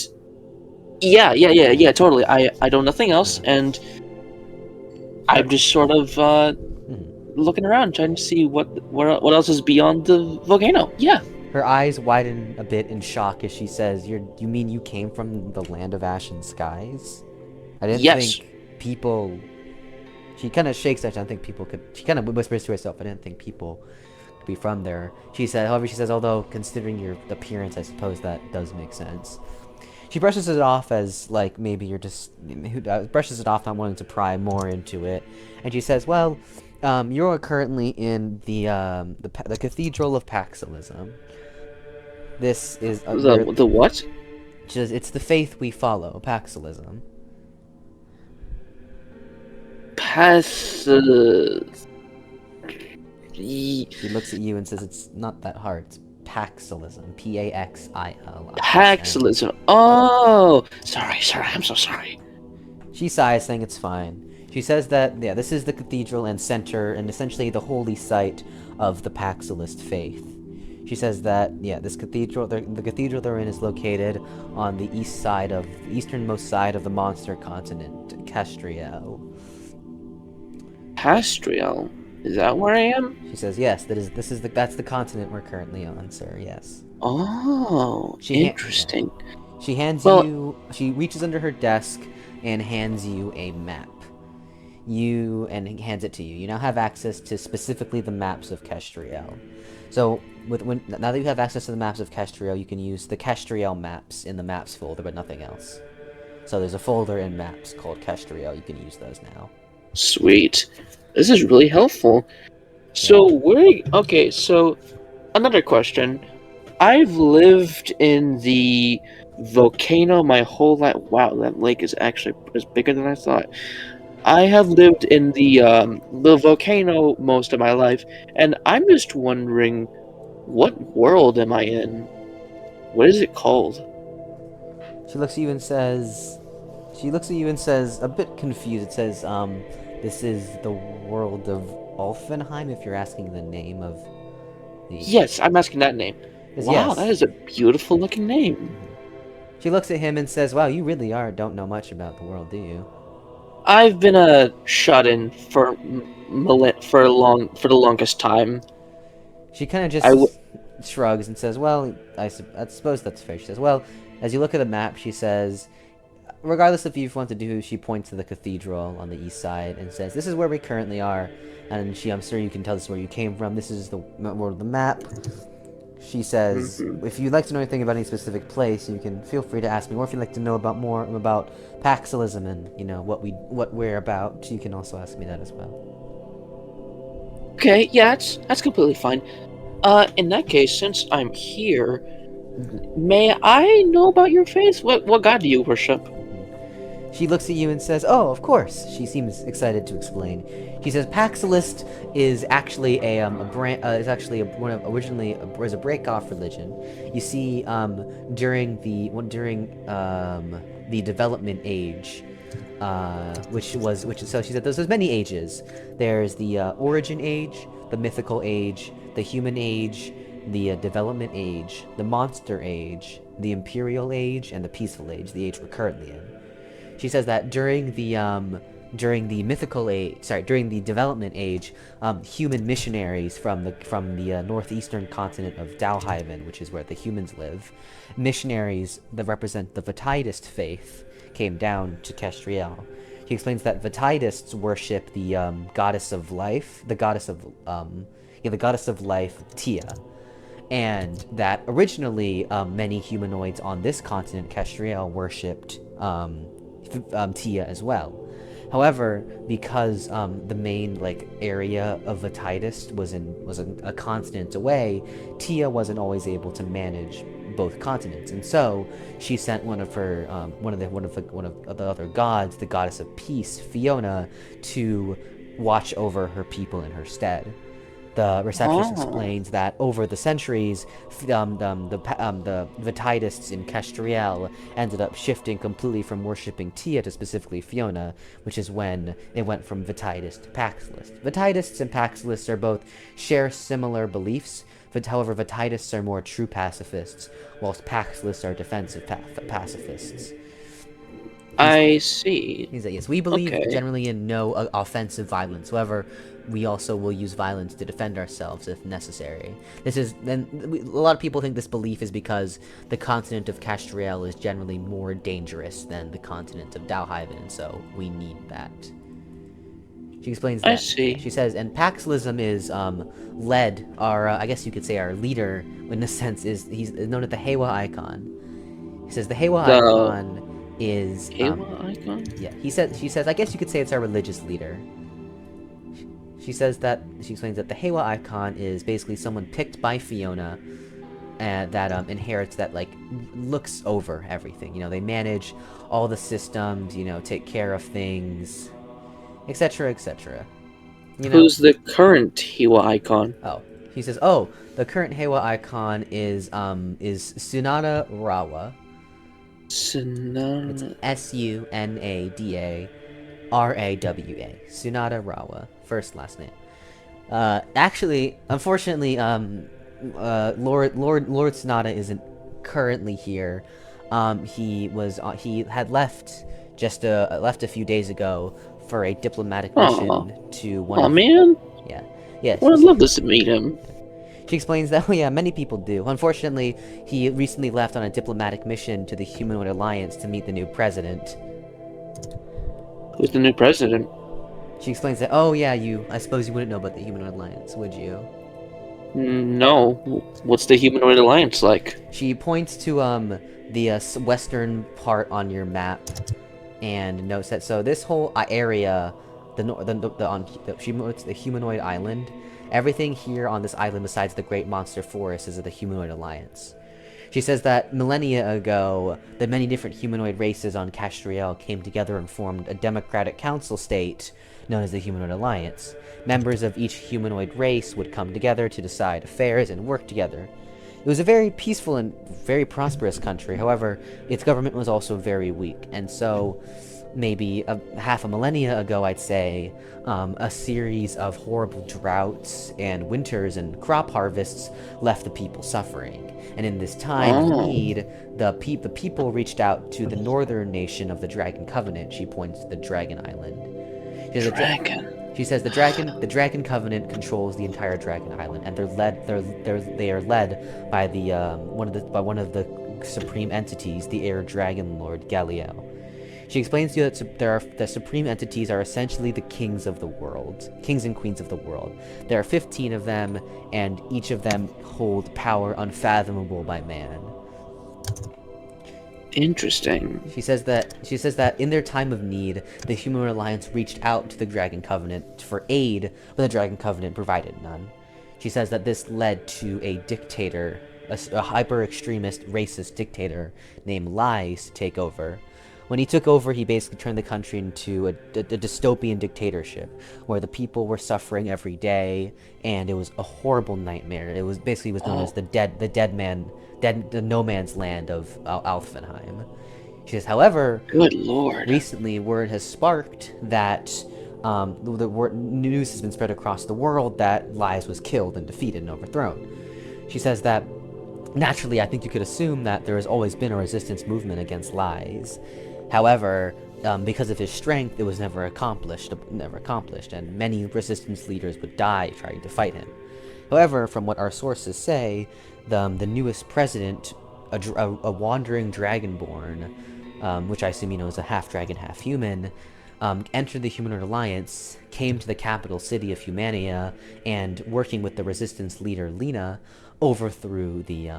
Yeah, totally. I know nothing else, and I'm just sort of, looking around, trying to see what else is beyond the volcano. Yeah. Her eyes widen a bit in shock as she says, You mean you came from the land of ash and skies? I didn't Yes. think people. She kind of shakes her head. I don't think people could. She kind of whispers to herself, I didn't think people could be from there. However, she says, although considering your appearance, I suppose that does make sense. She brushes it off as like maybe you're just brushes it off, not wanting to pry more into it, and she says, "Well, you're currently in the Cathedral of Paxilism. This is The what? She says, it's the faith we follow, Paxilism." She looks at you and says, "It's not that hard. It's Paxilism. Paxil. Paxilism. Oh, sorry. I'm so sorry. She sighs, saying it's fine. She says that, yeah, this is the cathedral and center, and essentially the holy site of the Paxilist faith. She says that, yeah, this cathedral, the cathedral they're in is located on the easternmost side of the monster continent, Castriel. Castriel? Is that where I am? She says, yes, that's the continent we're currently on, sir, yes. Oh, interesting. Yeah. She reaches under her desk and hands you a map. And hands it to you. You now have access to specifically the maps of Castriel. So, now that you have access to the maps of Castriel, you can use the Castriel maps in the maps folder, but nothing else. So there's a folder in maps called Castriel. You can use those now. Sweet. This is really helpful. So, okay, so another question. I've lived in the Volcano my whole life. Wow, that lake is actually bigger than I thought. I have lived in the Volcano most of my life, and I'm just wondering, what world am I in? What is it called? She looks at you and says, a bit confused, it says, this is the world of Althvinhaim, if you're asking the name of the... Yes, I'm asking that name. Wow, yes. That is a beautiful looking name. She looks at him and says, wow, you really don't know much about the world, do you? I've been a shut-in for the longest time. She kind of just shrugs and says, well, I suppose that's fair. She says, well, as you look at the map, she says, regardless if you want to do, she points to the cathedral on the east side and says, this is where we currently are. And I'm sure you can tell us where you came from. This is the world of the map. She says, if you'd like to know anything about any specific place, you can feel free to ask me. Or if you'd like to know more about Paxilism and, you know, what we're about, you can also ask me that as well. Okay, yeah, that's completely fine. In that case, since I'm here, may I know about your faith? What god do you worship? She looks at you and says, oh, of course. She seems excited to explain. She says, Paxilist is actually originally a break-off religion. You see, during the development age, so she said there's many ages. There's the origin age, the mythical age, the human age, the development age, the monster age, the imperial age, and the peaceful age, the age we're currently in. She says that during the development age, human missionaries from the northeastern continent of Dalhaven, which is where the humans live, missionaries that represent the Vitidist faith, came down to Castriel. He explains that Vitidists worship the goddess of life, the goddess of life, Tia, and that originally many humanoids on this continent, Castriel, worshipped Tia as well. However, because the main area of Vitidist was a continent away, Tia wasn't always able to manage both continents, and so she sent one of the other gods, the goddess of peace, Fiona, to watch over her people in her stead. The receptionist explains that over the centuries, the Vitidists in Castriel ended up shifting completely from worshipping Tia to specifically Fiona, which is when it went from Vitidist to Paxilist. Vitidists and Paxilists share similar beliefs, but however, Vitidists are more true pacifists, whilst Paxilists are defensive pacifists. I see. He said, yes, we believe generally in no offensive violence. However, we also will use violence to defend ourselves if necessary. A lot of people think this belief is because the continent of Castriel is generally more dangerous than the continent of Dalhaven, and so we need that. She explains that. I see. She says, and Paxillism is led, I guess you could say our leader, in a sense, he's known as the Hewa Icon. He says the Hewa Icon is... Hewa Icon? Yeah, she says, I guess you could say it's our religious leader. She explains that the Hewa Icon is basically someone picked by Fiona that inherits that, like, looks over everything. You know, they manage all the systems, you know, take care of things, etc., etc. You know? Who's the current Hewa Icon? Oh, he says, the current Hewa Icon is Sunada Rawa. Sunada. It's Sunada-Rawa. Sunada Rawa. First, last name. Actually, unfortunately, Lord Sunada isn't currently here. He had left left a few days ago for a diplomatic mission to one. Oh man. Yeah. Yes. Well, I'd love to meet him. She explains that, many people do. Unfortunately, he recently left on a diplomatic mission to the Humanoid Alliance to meet the new president. Who's the new president? She explains that, I suppose you wouldn't know about the Humanoid Alliance, would you? No. What's the Humanoid Alliance like? She points to, the western part on your map, and notes that, so this whole area, she notes the Humanoid Island. Everything here on this island besides the Great Monster Forest is of the Humanoid Alliance. She says that millennia ago, the many different humanoid races on Castriel came together and formed a democratic council state known as the Humanoid Alliance. Members of each humanoid race would come together to decide affairs and work together. It was a very peaceful and very prosperous country, however, its government was also very weak, and so maybe half a millennia ago, I'd say, a series of horrible droughts and winters and crop harvests left the people suffering. And in this time of need, the people reached out to the northern nation of the Dragon Covenant. She points to the Dragon Island. She says the Dragon Covenant controls the entire Dragon Island, and they are led by one of the supreme entities, the Air Dragon Lord Galileo. She explains to you that the supreme entities are essentially the kings of the world, kings and queens of the world. There are 15 of them, and each of them hold power unfathomable by man. Interesting. She says that in their time of need, the Human Alliance reached out to the Dragon Covenant for aid, but the Dragon Covenant provided none. She says that this led to a dictator, a hyper-extremist, racist dictator named Lies to take over. When he took over, he basically turned the country into a dystopian dictatorship, where the people were suffering every day, and it was a horrible nightmare. It was known as the no man's land of Althvinhaim. She says, however, good lord, recently word has sparked that news has been spread across the world that Lies was killed and defeated and overthrown. She says that naturally, I think you could assume that there has always been a resistance movement against Lies. However, because of his strength, it was never accomplished, and many resistance leaders would die trying to fight him. However, from what our sources say, the newest president, a wandering dragonborn, which I assume is a half-dragon, half-human, entered the Humanoid Alliance, came to the capital city of Humania, and working with the resistance leader Lena, overthrew the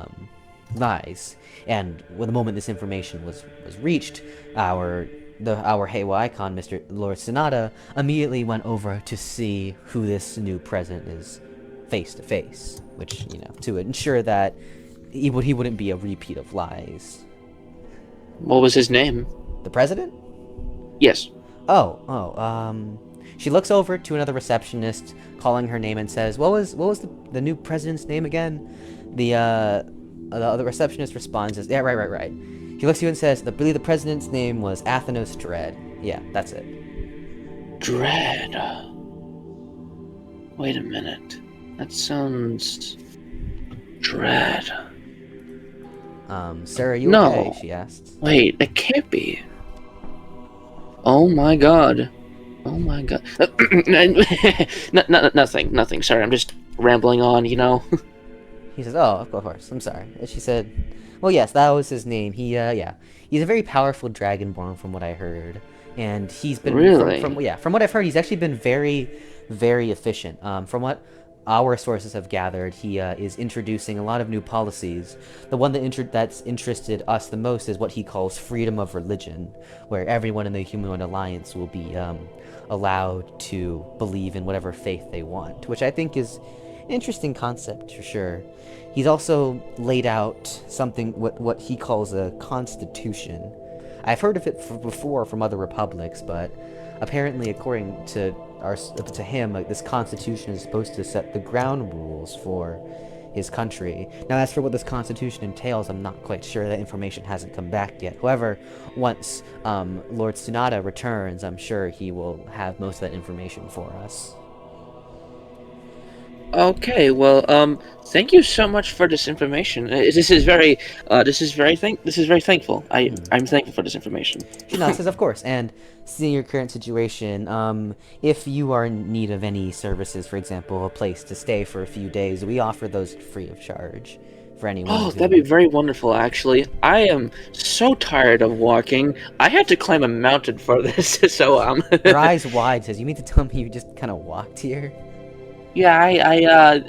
Lies. And the moment this information was reached, our Hewa Icon, Mr. Lord Sonata, immediately went over to see who this new president is face to face, which, to ensure that he wouldn't be a repeat of Lies. What was his name? The president? Yes. She looks over to another receptionist, calling her name, and says, "What was the new president's name again?" The receptionist responds as, "Yeah, right. She looks at you and says, "I believe the president's name was Athenos Dread." Yeah, that's it. Dread. Wait a minute. That sounds... Dread. Sir, are you No. okay? She asked. Wait, it can't be. Oh my god. Oh my god. Nothing. Sorry, I'm just rambling on, you know. He says, "Oh, of course. I'm sorry." And she said, "Well, yes, that was his name. Yeah, he's a very powerful dragonborn, from what I heard, and he's been Really? from what I've heard, he's actually been very, very efficient. From what our sources have gathered, he is introducing a lot of new policies. The one that's interested us the most is what he calls freedom of religion, where everyone in the Humanoid Alliance will be allowed to believe in whatever faith they want, which I think is an interesting concept for sure. He's also laid out something, what he calls a constitution. I've heard of it before from other republics, but apparently, according to him, like, this constitution is supposed to set the ground rules for his country. Now, as for what this constitution entails, I'm not quite sure. That information hasn't come back yet. However, once Lord Tsunada returns, I'm sure he will have most of that information for us. Okay, well, thank you so much for this information. This is very thankful. I'm thankful for this information. She nods, says, "Of course." And seeing your current situation, if you are in need of any services, for example, a place to stay for a few days, we offer those free of charge for anyone. Oh, that'd be very wonderful, actually. I am so tired of walking. I had to climb a mountain for this, so Her eyes wide, says, "You mean to tell me you just kind of walked here?" Yeah,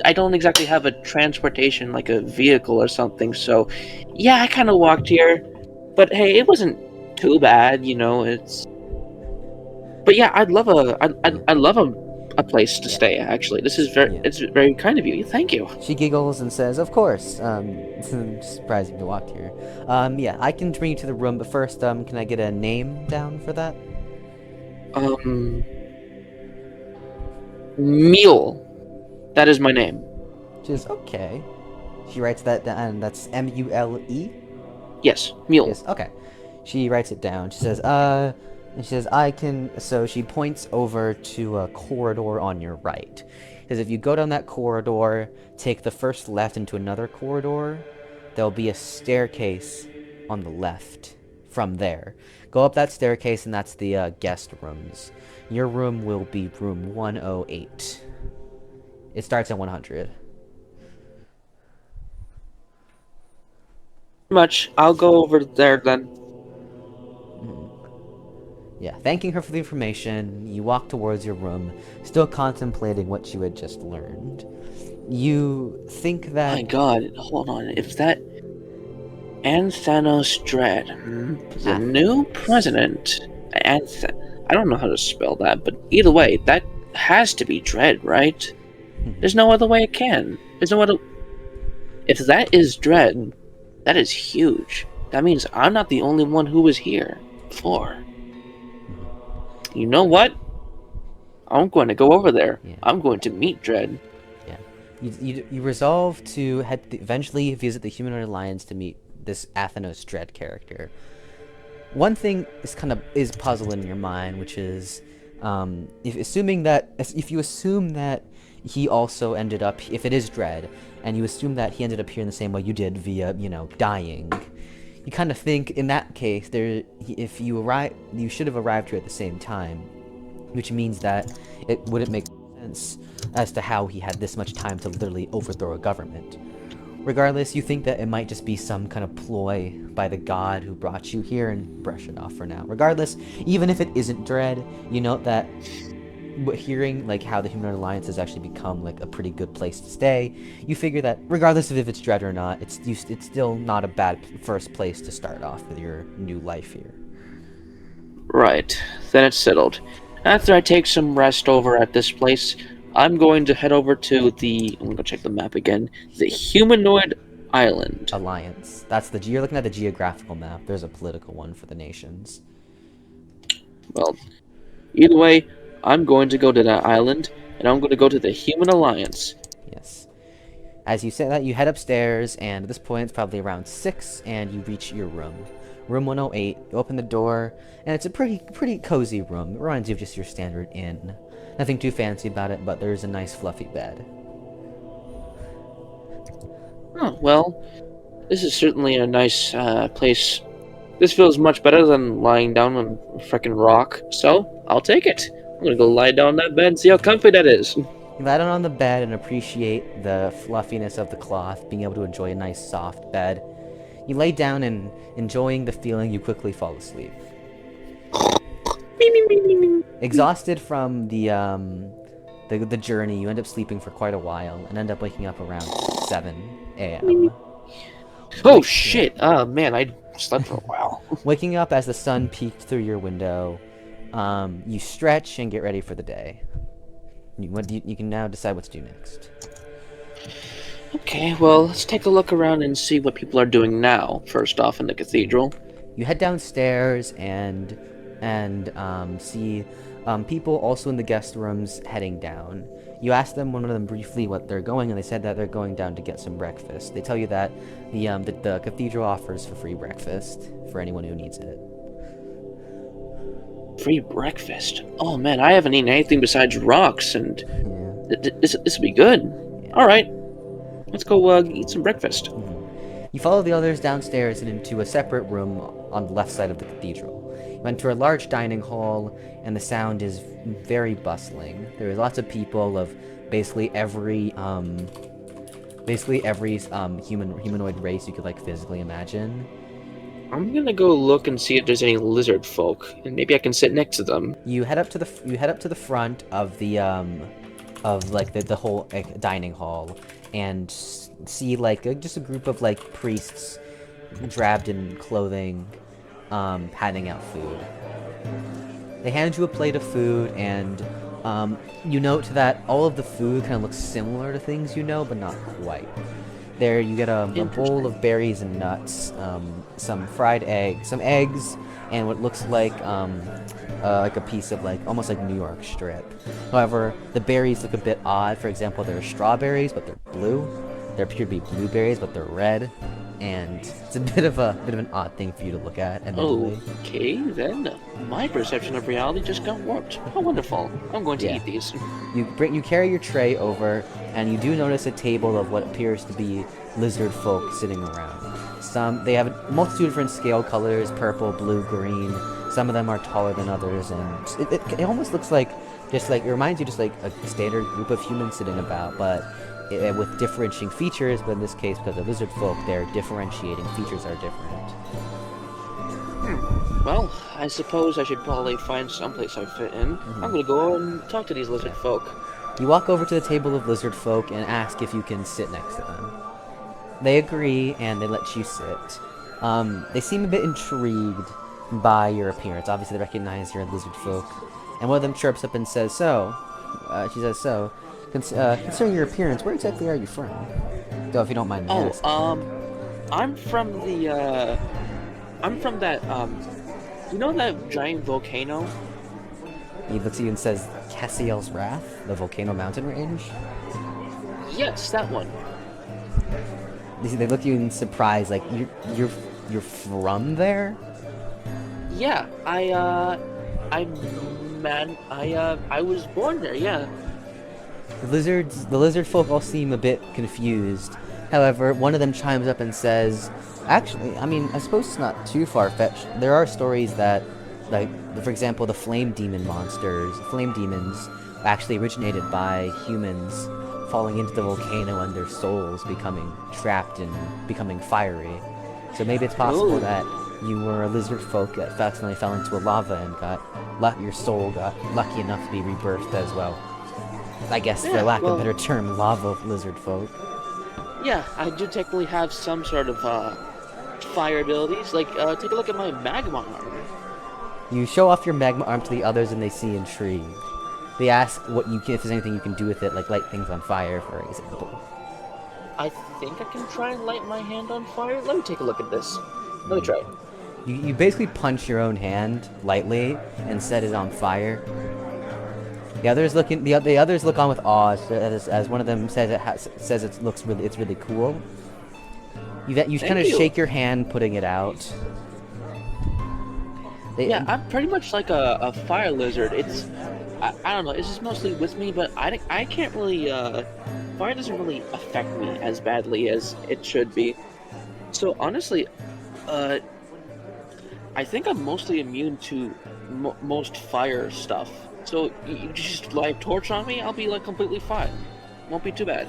I don't exactly have a transportation, like a vehicle or something, so yeah, I kind of walked here. But hey, it wasn't too bad, you know, But yeah, I'd love a place to stay, actually. This is it's very kind of you. Thank you. She giggles and says, "Of course." Surprised you walked here. Yeah, I can bring you to the room, but first, can I get a name down for that? Mule. That is my name. She says, "Okay." She writes that down. That's M-U-L-E? Yes, Mule. Yes, okay. She writes it down. She says, and she says, "I can," so she points over to a corridor on your right. She says, "If you go down that corridor, take the first left into another corridor, there'll be a staircase on the left from there. Go up that staircase, and that's the guest rooms. Your room will be room 108. It starts at 100. Much. I'll go over there then. Yeah, thanking her for the information, you walk towards your room, still contemplating what you had just learned. You think that... My god, hold on. If that... Anthanos Dread, the new president... I don't know how to spell that, but either way, that has to be Dread, right? There's no other way it can. There's no other... If that is Dread, that is huge. That means I'm not the only one who was here before. You know what? I'm going to go over there. Yeah. I'm going to meet Dread. Yeah. You resolve to eventually visit the Humanoid Alliance to meet this Athanos Dread character. One thing is puzzling in your mind, which is if you assume that he also ended up, if it is Dread, and you assume that he ended up here in the same way you did via, dying, you kind of think in that case if you should have arrived here at the same time, which means that it wouldn't make sense as to how he had this much time to literally overthrow a government. Regardless, you think that it might just be some kind of ploy by the god who brought you here and brush it off for now. Regardless, even if it isn't Dread, you note that hearing how the Humanoid Alliance has actually become a pretty good place to stay, you figure that regardless of if it's Dread or not, it's still not a bad first place to start off with your new life here. Right, then it's settled. After I take some rest over at this place, I'm going to head over to I'm going to check the map again, the Humanoid Island. Alliance. You're looking at the geographical map. There's a political one for the nations. Well, either way, I'm going to go to that island, and I'm going to go to the Human Alliance. Yes. As you say that, you head upstairs, and at this point, it's probably around 6, and you reach your room. Room 108, you open the door, and it's a pretty cozy room. It reminds you of just your standard inn. Nothing too fancy about it, but there's a nice fluffy bed. Oh, well, this is certainly a nice place. This feels much better than lying down on a frickin' rock, so I'll take it. I'm gonna go lie down on that bed and see how comfy that is. You lie down on the bed and appreciate the fluffiness of the cloth, being able to enjoy a nice soft bed. You lay down and enjoying the feeling, you quickly fall asleep. Exhausted from the journey, you end up sleeping for quite a while and end up waking up around 7 a.m. Oh shit! Oh man, I slept for a while. Waking up as the sun peeked through your window, you stretch and get ready for the day. You can now decide what to do next. Okay, well, let's take a look around and see what people are doing now. First off, in the cathedral. You head downstairs and see people also in the guest rooms heading down. You ask them, one of them briefly, what they're going, and they said that they're going down to get some breakfast. They tell you that the cathedral offers for free breakfast for anyone who needs it. Free breakfast? Oh man, I haven't eaten anything besides rocks, and Yeah. this will be good. All right, let's go eat some breakfast. You follow the others downstairs and into a separate room on the left side of the cathedral. You enter a large dining hall, and the sound is very bustling. There are lots of people of basically every humanoid race you could like physically imagine. I'm gonna go look and see if there's any lizard folk, and maybe I can sit next to them. You head up to the front of the whole dining hall and see just a group of priests draped in clothing handing out food. They hand you a plate of food, and you note that all of the food kind of looks similar to things you know, but not quite. There you get a bowl of berries and nuts, some fried eggs, some eggs, and what looks like a piece of almost like New York strip. However, the berries look a bit odd. For example, there are strawberries, but they're blue. There appear to be blueberries, but they're red. And it's a bit of an odd thing for you to look at. Okay, then my perception of reality just got warped. How wonderful! I'm going to eat these. You carry your tray over, and you do notice a table of what appears to be lizard folk sitting around. They have a multitude of different scale colors: purple, blue, green. Some of them are taller than others, and it almost looks like it reminds you just like a standard group of humans sitting about, but with differentiating features. But in this case, because of lizard folk, their differentiating features are different. Well, I suppose I should probably find someplace I fit in. I'm gonna go and talk to these lizard folk. You walk over to the table of lizard folk and ask if you can sit next to them. They agree, and they let you sit. They seem a bit intrigued by your appearance. Obviously, they recognize you're a lizard folk. And one of them chirps up and says, she says, considering your appearance, where exactly are you from? Though, if you don't mind me asking. I'm from that, you know that giant volcano? He looks at you and says, Cassiel's Wrath? The volcano mountain range? Yes, that one. They look at you in surprise, like, you're from there? Yeah, I was born there, yeah. The lizard folk all seem a bit confused. However, one of them chimes up and says, actually, I mean, I suppose it's not too far-fetched. There are stories that, for example, the flame demons, actually originated by humans falling into the volcano and their souls becoming trapped and becoming fiery. So maybe it's possible that you were a lizard folk that accidentally fell into a lava and your soul got lucky enough to be rebirthed as well. I guess, for lack of a better term, lava lizard folk. Yeah, I do technically have some sort of fire abilities. Take a look at my magma armor. You show off your magma arm to the others, and they seem intrigued. They ask if there's anything you can do with it, like light things on fire, for example. I think I can try and light my hand on fire. Let me take a look at this. Let me try. You basically punch your own hand lightly and set it on fire. The others look on with awe as one of them says it's really cool. You kind of shake your hand, putting it out. I'm pretty much like a fire lizard. I don't know. It's just mostly with me, but I can't really. Fire doesn't really affect me as badly as it should be. So honestly, I think I'm mostly immune to most fire stuff. So you just live torch on me? I'll be like completely fine. Won't be too bad.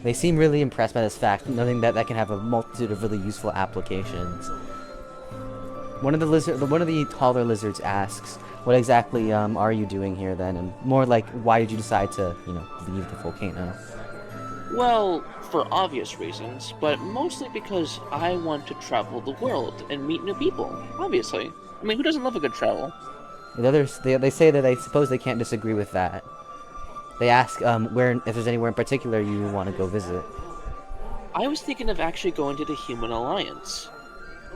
They seem really impressed by this fact, noting that that can have a multitude of really useful applications. One of the taller lizards asks, "What exactly are you doing here then?" And more like, "Why did you decide to, leave the volcano?" Well, for obvious reasons, but mostly because I want to travel the world and meet new people. Obviously, I mean, who doesn't love a good travel? The others, they say that they suppose they can't disagree with that. They ask, if there's anywhere in particular you want to go visit. I was thinking of actually going to the Human Alliance.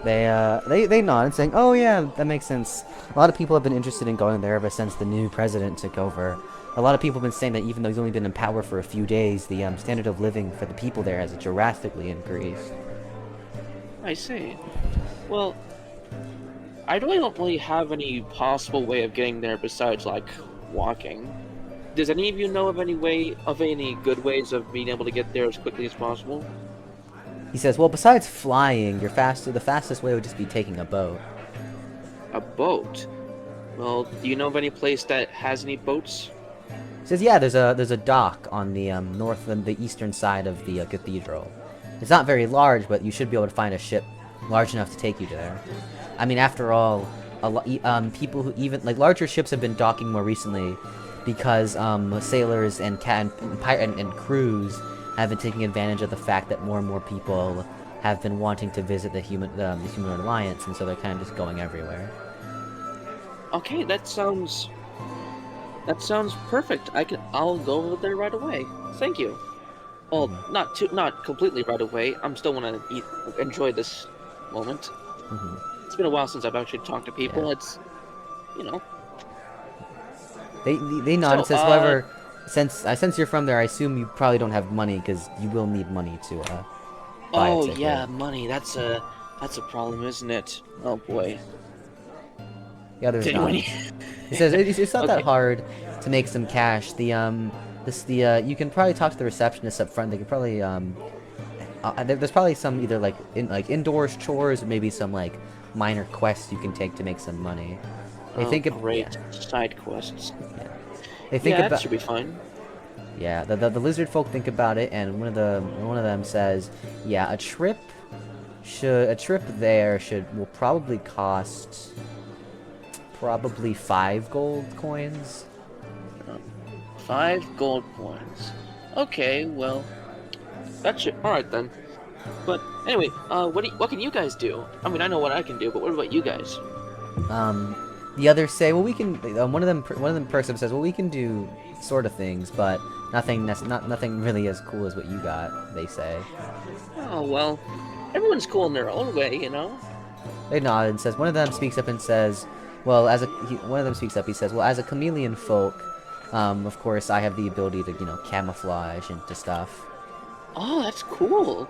They nod, saying, "Oh yeah, that makes sense." A lot of people have been interested in going there ever since the new president took over. A lot of people have been saying that even though he's only been in power for a few days, the standard of living for the people there has drastically increased. I see. Well, I really don't really have any possible way of getting there besides, like, walking. Does any of you know of any good ways of being able to get there as quickly as possible? He says, "Well, besides flying, the fastest way would just be taking a boat." A boat? Well, do you know of any place that has any boats? He says, "Yeah, there's a dock on the north and the eastern side of the cathedral. It's not very large, but you should be able to find a ship large enough to take you there. I mean, after all, people who even like larger ships have been docking more recently because sailors and crews have been taking advantage of the fact that more and more people have been wanting to visit the Human Alliance, and so they're kind of just going everywhere." Okay, that sounds perfect. I'll go over there right away. Thank you. Well, not completely right away. I'm still want to enjoy this moment. It's been a while since I've actually talked to people. Yeah. It's, you know. They nod and says, "However, since you're from there, I assume you probably don't have money because you will need money to buy a ticket." Yeah, money. That's a problem, isn't it? Oh boy. The others Did nod. we- He says, "It's not that Okay. hard to make some cash. You can probably talk to the receptionist up front. They could probably there's probably some either like indoors chores or maybe some like minor quests you can take to make some money. They think of great side quests. They think Yeah, about that should be fine. Yeah, the lizard folk think about it, and one of them says, "Yeah, a trip there will probably cost probably 5 gold coins." 5 gold coins. Okay, well, that should. All right then. But anyway, what can you guys do? I mean, I know what I can do, but what about you guys? The others say, "Well, we can." One of them perks up and says, "Well, we can do sort of things, but nothing really as cool as what you got." They say. Oh well, everyone's cool in their own way, you know. They nod and says. One of them speaks up and says, "Well, one of them speaks up. He says, well, as a chameleon folk, of course, I have the ability to camouflage into stuff." Oh, that's cool.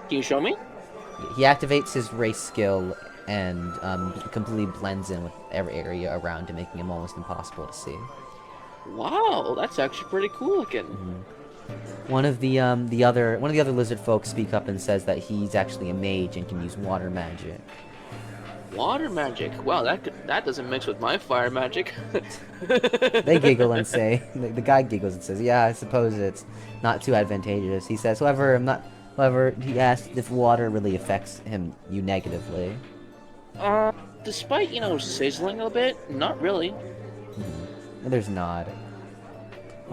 Can you show me? He activates his race skill and completely blends in with every area around him, making him almost impossible to see. Wow, that's actually pretty cool looking. One of the other lizard folk speak up and says that he's actually a mage and can use water magic. Water magic. Wow, that doesn't mix with my fire magic. They giggle and say, the guy giggles and says, "Yeah, I suppose it's not too advantageous." He says, however, he asks if water really affects you negatively. Despite sizzling a bit, not really. Others nod.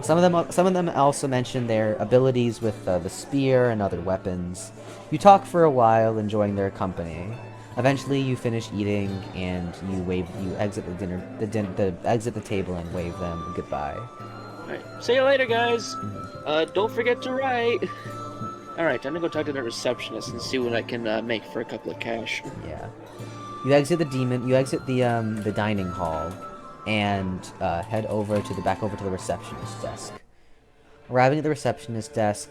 Some of them also mention their abilities with the spear and other weapons. You talk for a while, enjoying their company. Eventually, you finish eating and you exit exit the table and wave them goodbye. Alright, see you later, guys. Don't forget to write. Alright, I'm gonna go talk to the receptionist and see what I can make for a couple of cash. Yeah. You exit the dining hall and head back over to the receptionist's desk. Arriving at the receptionist's desk,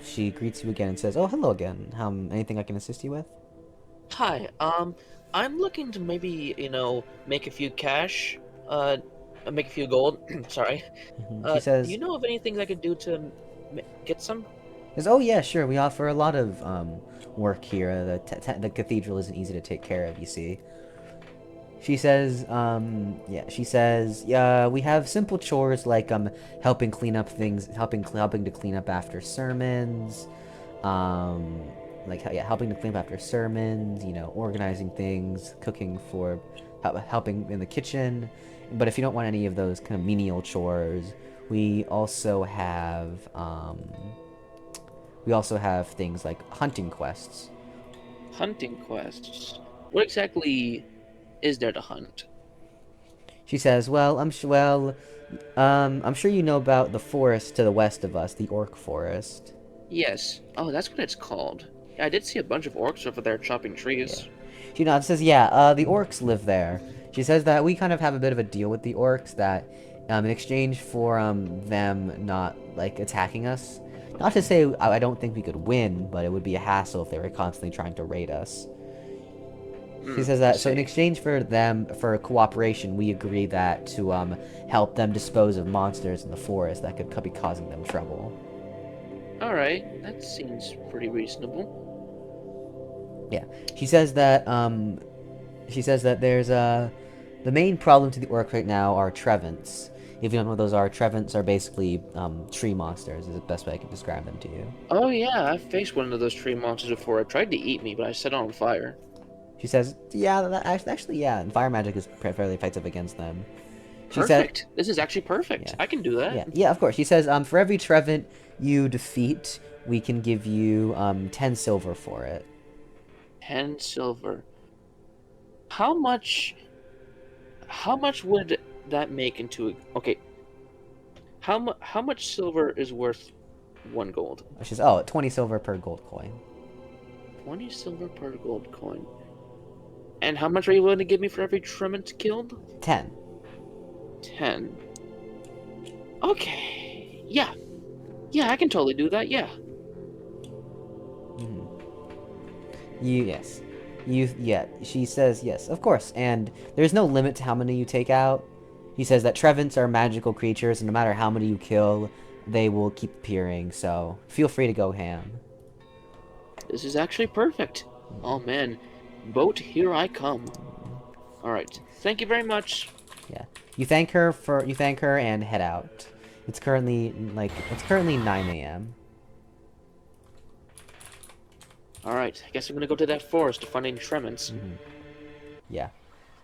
she greets you again and says, "Oh, hello again. Anything I can assist you with?" Hi, I'm looking to maybe, make a few cash, make a few gold, sorry. She says, Do you know of anything I could do to get some? says, "Oh yeah, sure. We offer a lot of work here. The cathedral isn't easy to take care of, you see." She says, we have simple chores like helping clean up things, helping to clean up after sermons, helping to clean up after sermons, organizing things, cooking for, helping in the kitchen. But if you don't want any of those kind of menial chores, we also have things like hunting quests. Hunting quests. What exactly is there to hunt? She says, I'm sure you know about the forest to the west of us, the Orc Forest. Yes. Oh, that's what it's called. Yeah, I did see a bunch of orcs over there chopping trees. Yeah. She nods and says, the orcs live there. She says that we kind of have a bit of a deal with the orcs that, in exchange for them not, attacking us, not to say I don't think we could win, but it would be a hassle if they were constantly trying to raid us. She says that, so in exchange for cooperation, we agree that to help them dispose of monsters in the forest that could be causing them trouble. Alright, that seems pretty reasonable. Yeah. She says that there's the main problem to the orc right now are Trevants. If you don't know what those are, Trevants are basically tree monsters, is the best way I can describe them to you. Oh yeah, I've faced one of those tree monsters before. It tried to eat me, but I set it on fire. She says, and fire magic is fairly effective against them. Perfect. This is actually perfect. Yeah. I can do that. Yeah, of course. She says, for every Trevant you defeat, we can give you 10 silver for it. 10 silver. How much would that make into okay? How much silver is worth 1 gold? She says, 20 silver per gold coin. 20 silver per gold coin. And how much are you willing to give me for every Trevant killed? 10. 10. Okay. Yeah. Yeah, I can totally do that. Yeah. Yes. She says yes, of course, and there's no limit to how many you take out. He says that Trevants are magical creatures, and no matter how many you kill, they will keep appearing, so feel free to go ham. This is actually perfect. Oh man. Boat, here I come. Alright. Thank you very much. Yeah. You thank her and head out. It's currently 9 a.m. Alright, I guess I'm gonna go to that forest to find any Trevants. Yeah.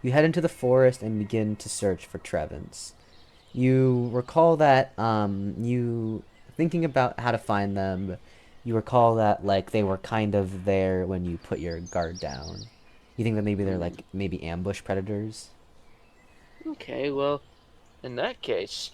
You head into the forest and begin to search for Trevants. You recall that, thinking about how to find them, you recall that, they were kind of there when you put your guard down. You think that maybe they're, maybe ambush predators? Okay, well, in that case,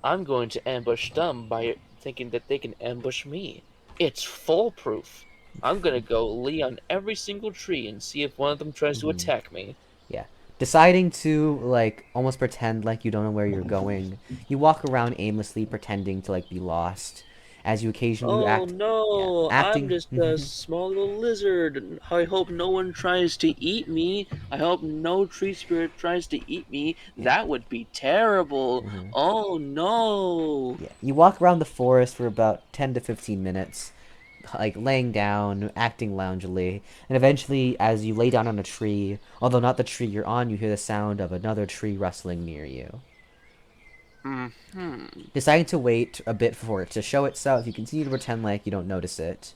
I'm going to ambush them by thinking that they can ambush me. It's foolproof. I'm gonna go lay on every single tree and see if one of them tries to attack me. Yeah. Deciding to, almost pretend like you don't know where you're going, you walk around aimlessly pretending to, be lost. As you occasionally act... no, yeah, acting... I'm just a small little lizard. I hope no one tries to eat me. I hope no tree spirit tries to eat me. That would be terrible. Oh no. Yeah. You walk around the forest for about 10 to 15 minutes, laying down, acting loungily, and eventually, as you lay down on a tree, although not the tree you're on, you hear the sound of another tree rustling near you. Deciding to wait a bit for it to show itself, you continue to pretend like you don't notice it.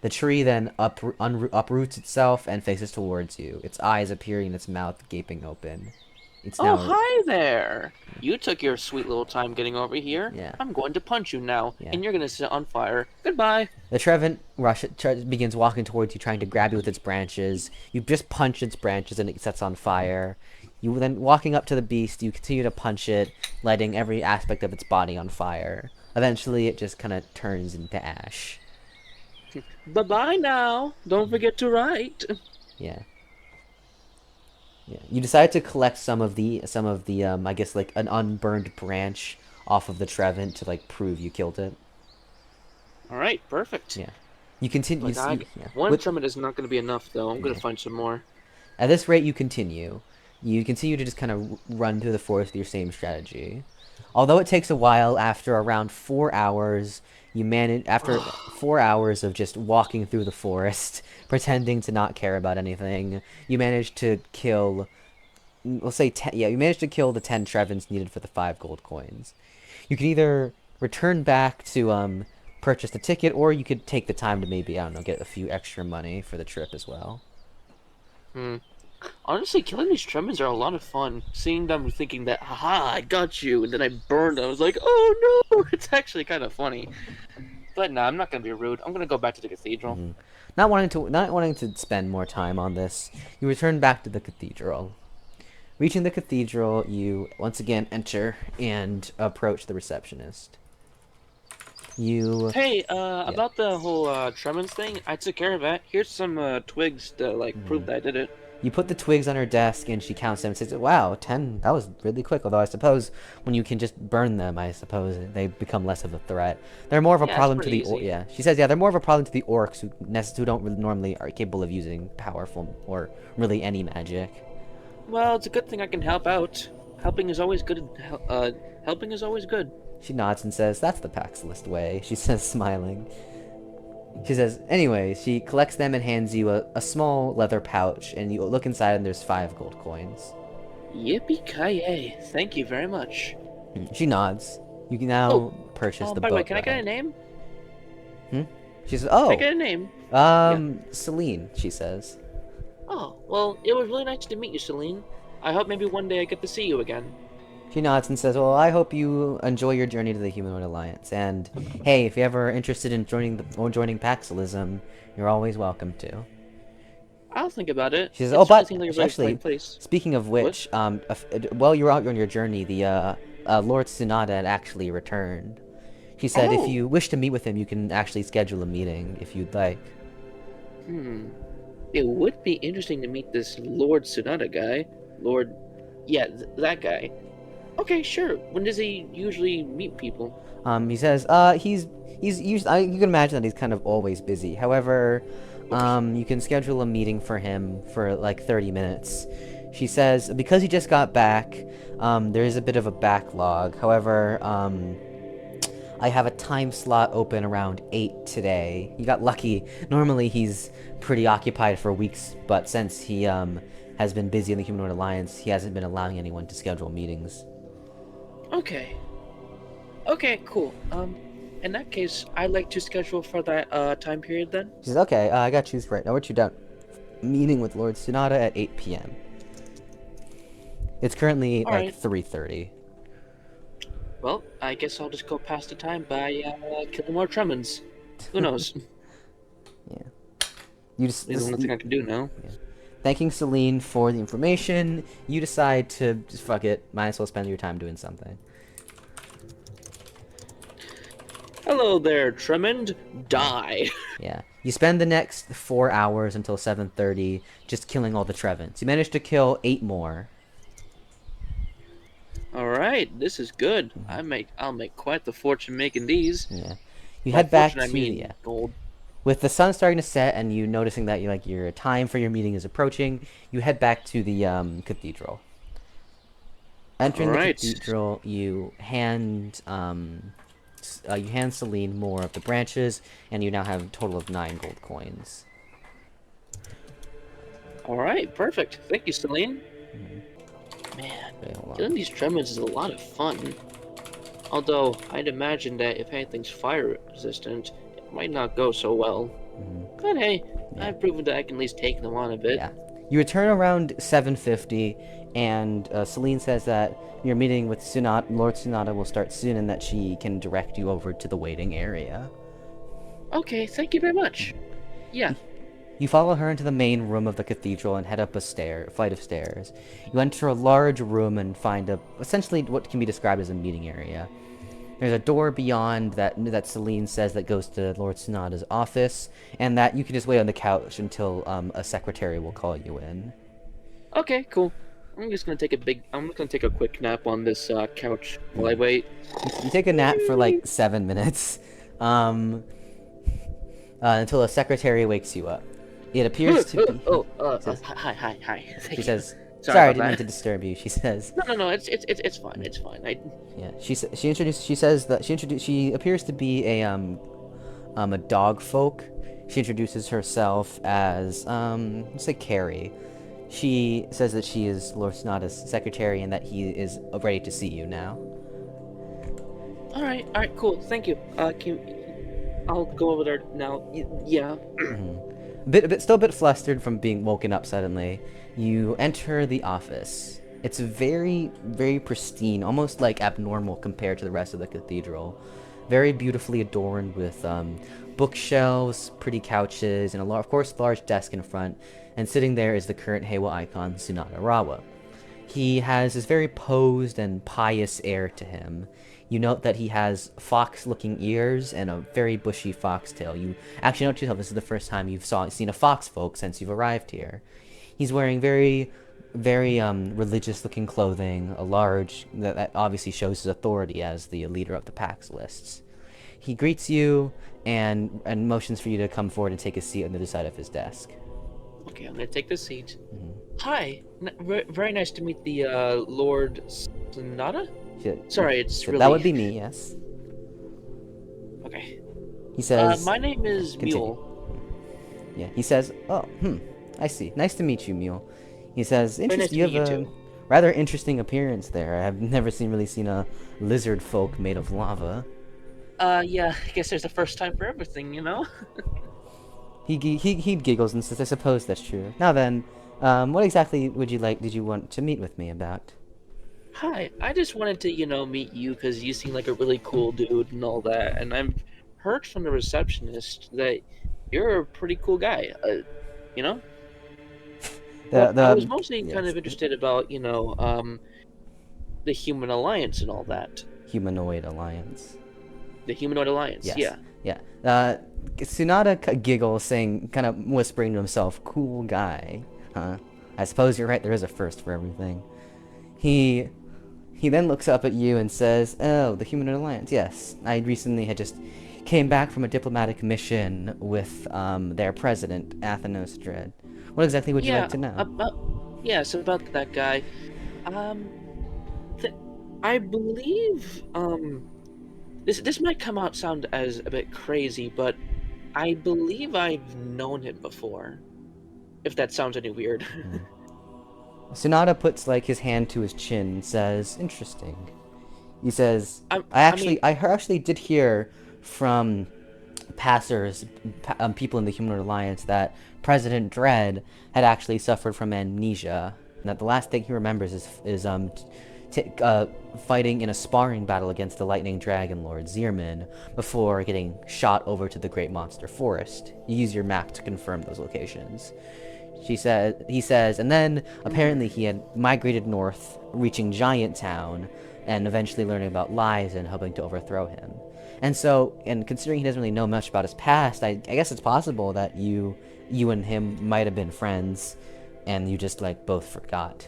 The tree then uproots itself and faces towards you, its eyes appearing in its mouth gaping open. Oh, hi there! You took your sweet little time getting over here. Yeah. I'm going to punch you now, Yeah. and you're gonna sit on fire. Goodbye! The Trevant begins walking towards you, trying to grab you with its branches. You just punch its branches and it sets on fire. You then, walking up to the beast, you continue to punch it, lighting every aspect of its body on fire. Eventually, it just kind of turns into ash. Bye-bye now! Don't forget to write! Yeah. Yeah. You decide to collect some of the I guess, an unburned branch off of the Trevant to, prove you killed it. Alright, perfect. Yeah. You continue... One Trevant is not going to be enough, though. I'm going to find some more. At this rate, you continue. You continue to just kind of run through the forest with your same strategy. Although it takes a while, after around 4 hours, after 4 hours of just walking through the forest, pretending to not care about anything, you manage to kill let's say 10, yeah, you managed to kill the 10 Trevins needed for the 5 gold coins. You can either return back to purchase the ticket, or you could take the time to maybe, I don't know, get a few extra money for the trip as well. Hmm. Honestly, killing these tremors are a lot of fun. Seeing them thinking that, haha, I got you, and then I burned them. I was like, oh no! It's actually kind of funny. But nah, I'm not gonna be rude. I'm gonna go back to the cathedral. Not wanting to spend more time on this, you return back to the cathedral. Reaching the cathedral, you once again enter and approach the receptionist. Hey, about the whole tremens thing, I took care of that. Here's some twigs to like prove that I did it. You put the twigs on her desk, and she counts them and says, "Wow, 10. That was really quick." Although I suppose when you can just burn them, I suppose they become less of a threat. They're more of a Yeah, it's problem to pretty the easy. yeah. She says, "Yeah, they're more of a problem to the orcs who don't really normally are capable of using powerful or really any magic." Well, it's a good thing I can help out. Helping is always good. Helping is always good. She nods and says, "That's the Paxilist way." She says, smiling. She says, anyway, she collects them and hands you a small leather pouch, and you look inside and there's 5 gold coins. Yippee-ki-yay! Thank you very much. She nods. You can now purchase the By the book. way, can I get a name? She says, Can I "Oh, get a name? Celine," she says. Oh, well, it was really nice to meet you, Celine. I hope maybe one day I get to see you again. She nods and says, "Well, I hope you enjoy your journey to the Humanoid Alliance. And hey, if you're ever interested in joining Paxilism, you're always welcome to." I'll think about it. She says, It "Oh, certainly but seems like a very actually, fine place. speaking of which, while you're out on your journey, the Lord Tsunade had actually returned. He said if Oh. you wish to meet with him, you can actually schedule a meeting if you'd like." It would be interesting to meet this Lord Sonata guy. That guy. Okay, sure. When does he usually meet people? He says, he's usually, you can imagine that he's kind of always busy. However, you can schedule a meeting for him for like 30 minutes. She says, because he just got back, there is a bit of a backlog. However, I have a time slot open around 8 today. He got lucky. Normally he's pretty occupied for weeks, but since he, has been busy in the Humanoid Alliance, he hasn't been allowing anyone to schedule meetings. Okay. Okay, cool. In that case, I'd like to schedule for that time period then. She says, "Okay, I got you right now. What you down? Meeting with Lord Sonata at 8 p.m. It's currently like Alright. 3:30. Well, I guess I'll just go past the time by killing more tremens. Who knows? Yeah. You just It's the only thing I can do now. thanking Celine for the information. You decide to just fuck it. Might as well spend your time doing something. Hello there, Tremend. Die. Yeah. You spend the next 4 hours until 7:30 just killing all the Trevins. You managed to kill 8 more. Alright, this is good. I'll make quite the fortune making these. Yeah. You By head back fortune, to I mean yeah. gold. With the sun starting to set and you noticing that your time for your meeting is approaching, you head back to the cathedral. Entering Alright. the cathedral, you hand Celine more of the branches, and you now have a total of 9 gold coins. Alright, perfect. Thank you, Celine. Man, Wait, hold on. killing these tremens is a lot of fun. Although, I'd imagine that if anything's fire resistant, it might not go so well. But hey, I've proven that I can at least take them on a bit. Yeah. You return around 7:50, and Celine says that your meeting with Lord Sonata will start soon, and that she can direct you over to the waiting area. Okay, thank you very much. Yeah. You follow her into the main room of the cathedral and head up a flight of stairs. You enter a large room and find essentially what can be described as a meeting area. There's a door beyond that Celine says that goes to Lord Sonata's office, and that you can just wait on the couch until a secretary will call you in. Okay, cool. I'm just gonna take a quick nap on this couch while I wait. You take a nap for like 7 minutes, until a secretary wakes you up. It appears to be. Hi. Thank She you. says, Sorry "Sorry, I about didn't mean that. to disturb you." She says, No, it's fine. It's fine. "Yeah." She appears to be a dog folk. She introduces herself as let's say Carrie. She says that she is Lord Sonata's secretary and that he is ready to see you now. All right, cool. Thank you. I'll go over there now. Yeah. Still a bit flustered from being woken up suddenly. You enter the office. It's very, very pristine, almost like abnormal compared to the rest of the cathedral. Very beautifully adorned with bookshelves, pretty couches, and of course, large desk in front. And sitting there is the current Heiwa icon, Tsunade Rawa. He has this very posed and pious air to him. You note that he has fox-looking ears and a very bushy foxtail. You actually note to yourself this is the first time you've seen a fox folk since you've arrived here. He's wearing very, very religious-looking clothing, a large that obviously shows his authority as the leader of the Pax lists. He greets you and motions for you to come forward and take a seat on the other side of his desk. Okay, I'm gonna take the seat. Hi, very nice to meet the Lord Sonata. Sorry, it's really... That would be me, yes. Okay. He says... my name is continue. Mule. Yeah, he says, I see. Nice to meet you, Mule. He says, Nice you have a rather interesting appearance there. I have never really seen a lizard folk made of lava. Yeah, I guess there's a first time for everything, you know? He giggles and says, I suppose that's true. Now then, what exactly did you want to meet with me about? Hi, I just wanted to, meet you because you seem like a really cool dude and all that, and I've heard from the receptionist that you're a pretty cool guy, you know? I was mostly kind of interested about, the Human Alliance and all that. Humanoid Alliance. The Humanoid Alliance, yes. Yeah. Tsunade giggles, saying, kind of whispering to himself, cool guy, huh? I suppose you're right, there is a first for everything. He then looks up at you and says, oh, the Humanoid Alliance, yes. I recently had just came back from a diplomatic mission with their president, Athenos Dread. What exactly would you like to know? Yes, about that guy. I believe, this might sound as a bit crazy, but I believe I've known him before. If that sounds any weird. Tsunade puts his hand to his chin and says, interesting. He says, I actually did hear from people in the Humanoid Alliance that President Dread had actually suffered from amnesia, and that the last thing he remembers is fighting in a sparring battle against the Lightning Dragon Lord Zierman before getting shot over to the Great Monster Forest. You use your map to confirm those locations. He says, and then apparently he had migrated north, reaching Giant Town, and eventually learning about lies and hoping to overthrow him. And considering he doesn't really know much about his past, I guess it's possible that you and him might have been friends, and you just both forgot.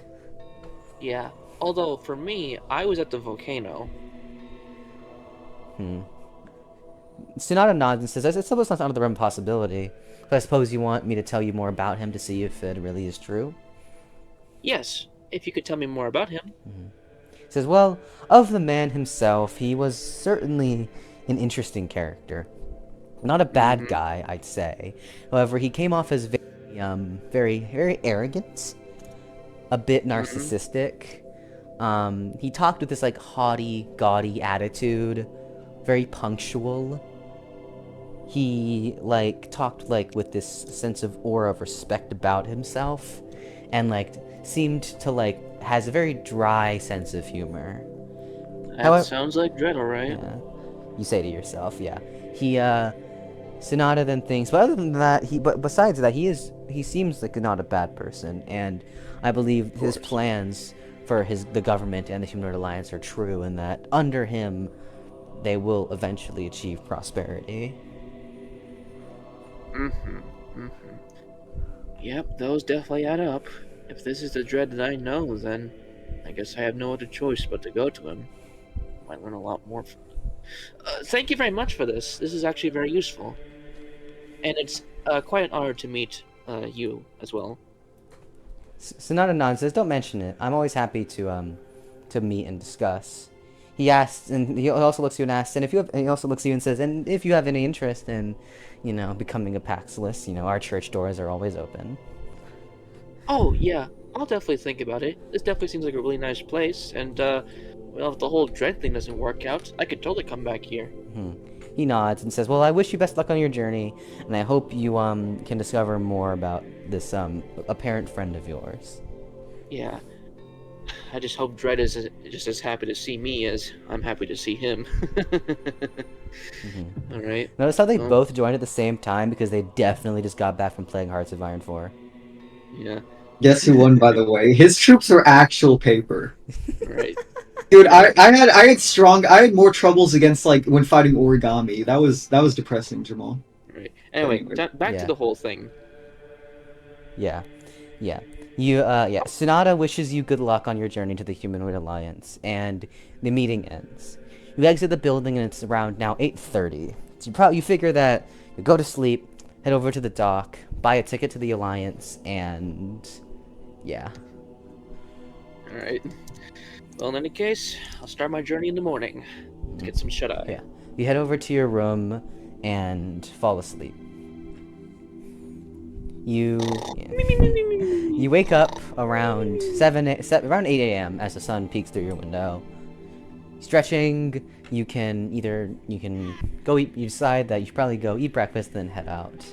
Yeah. Although for me, I was at the Volcano. Tsunade nods and says, I suppose it's not out of the realm of possibility. But I suppose you want me to tell you more about him to see if it really is true? Yes, if you could tell me more about him. He says, well, of the man himself, he was certainly an interesting character. Not a bad guy, I'd say. However, he came off as very, very arrogant. A bit narcissistic. He talked with this haughty, gaudy attitude. Very punctual. He talked with this sense of aura of respect about himself, and seemed to has a very dry sense of humor. That sounds like Dread, alright. Yeah, you say to yourself, yeah. Tsunade then thinks, but other than that, besides that, he seems like not a bad person, and I believe his plans for the government and the Humanoid Alliance are true, and that under him, they will eventually achieve prosperity. Yep, those definitely add up. If this is the Dread that I know, then I guess I have no other choice but to go to him. Might learn a lot more from him. Thank you very much for this. This is actually very useful. And it's quite an honor to meet you as well. Tsunade nods, says, don't mention it. I'm always happy to meet and discuss. He asks, and he also looks at you and asks, and he also looks at you and says, and if you have any interest in, becoming a Paxilist, our church doors are always open. Oh, yeah. I'll definitely think about it. This definitely seems like a really nice place, and, well, if the whole dread thing doesn't work out, I could totally come back here. He nods and says, "Well, I wish you best luck on your journey, and I hope you can discover more about this apparent friend of yours." Yeah. I just hope Dread is just as happy to see me as I'm happy to see him. Alright. Notice how they Well, both joined at the same time because they definitely just got back from playing Hearts of Iron 4. yeah. Guess who won, by the way? His troops were actual paper. Right. Dude, I had more troubles against like when fighting origami. That was depressing, Jamal. Right. Anyway, Anyway. back Yeah. to the whole thing. Yeah. Yeah. Sonata wishes you good luck on your journey to the Humanoid Alliance, and the meeting ends. You exit the building, and it's around now 8:30. So you figure that you go to sleep, head over to the dock, buy a ticket to the Alliance, and yeah. Alright. Well, in any case, I'll start my journey in the morning to get some shut-eye. Yeah. You head over to your room and fall asleep. You wake up around around 8 a.m. as the sun peeks through your window. Stretching, you can go eat. You decide that you should probably go eat breakfast, then head out.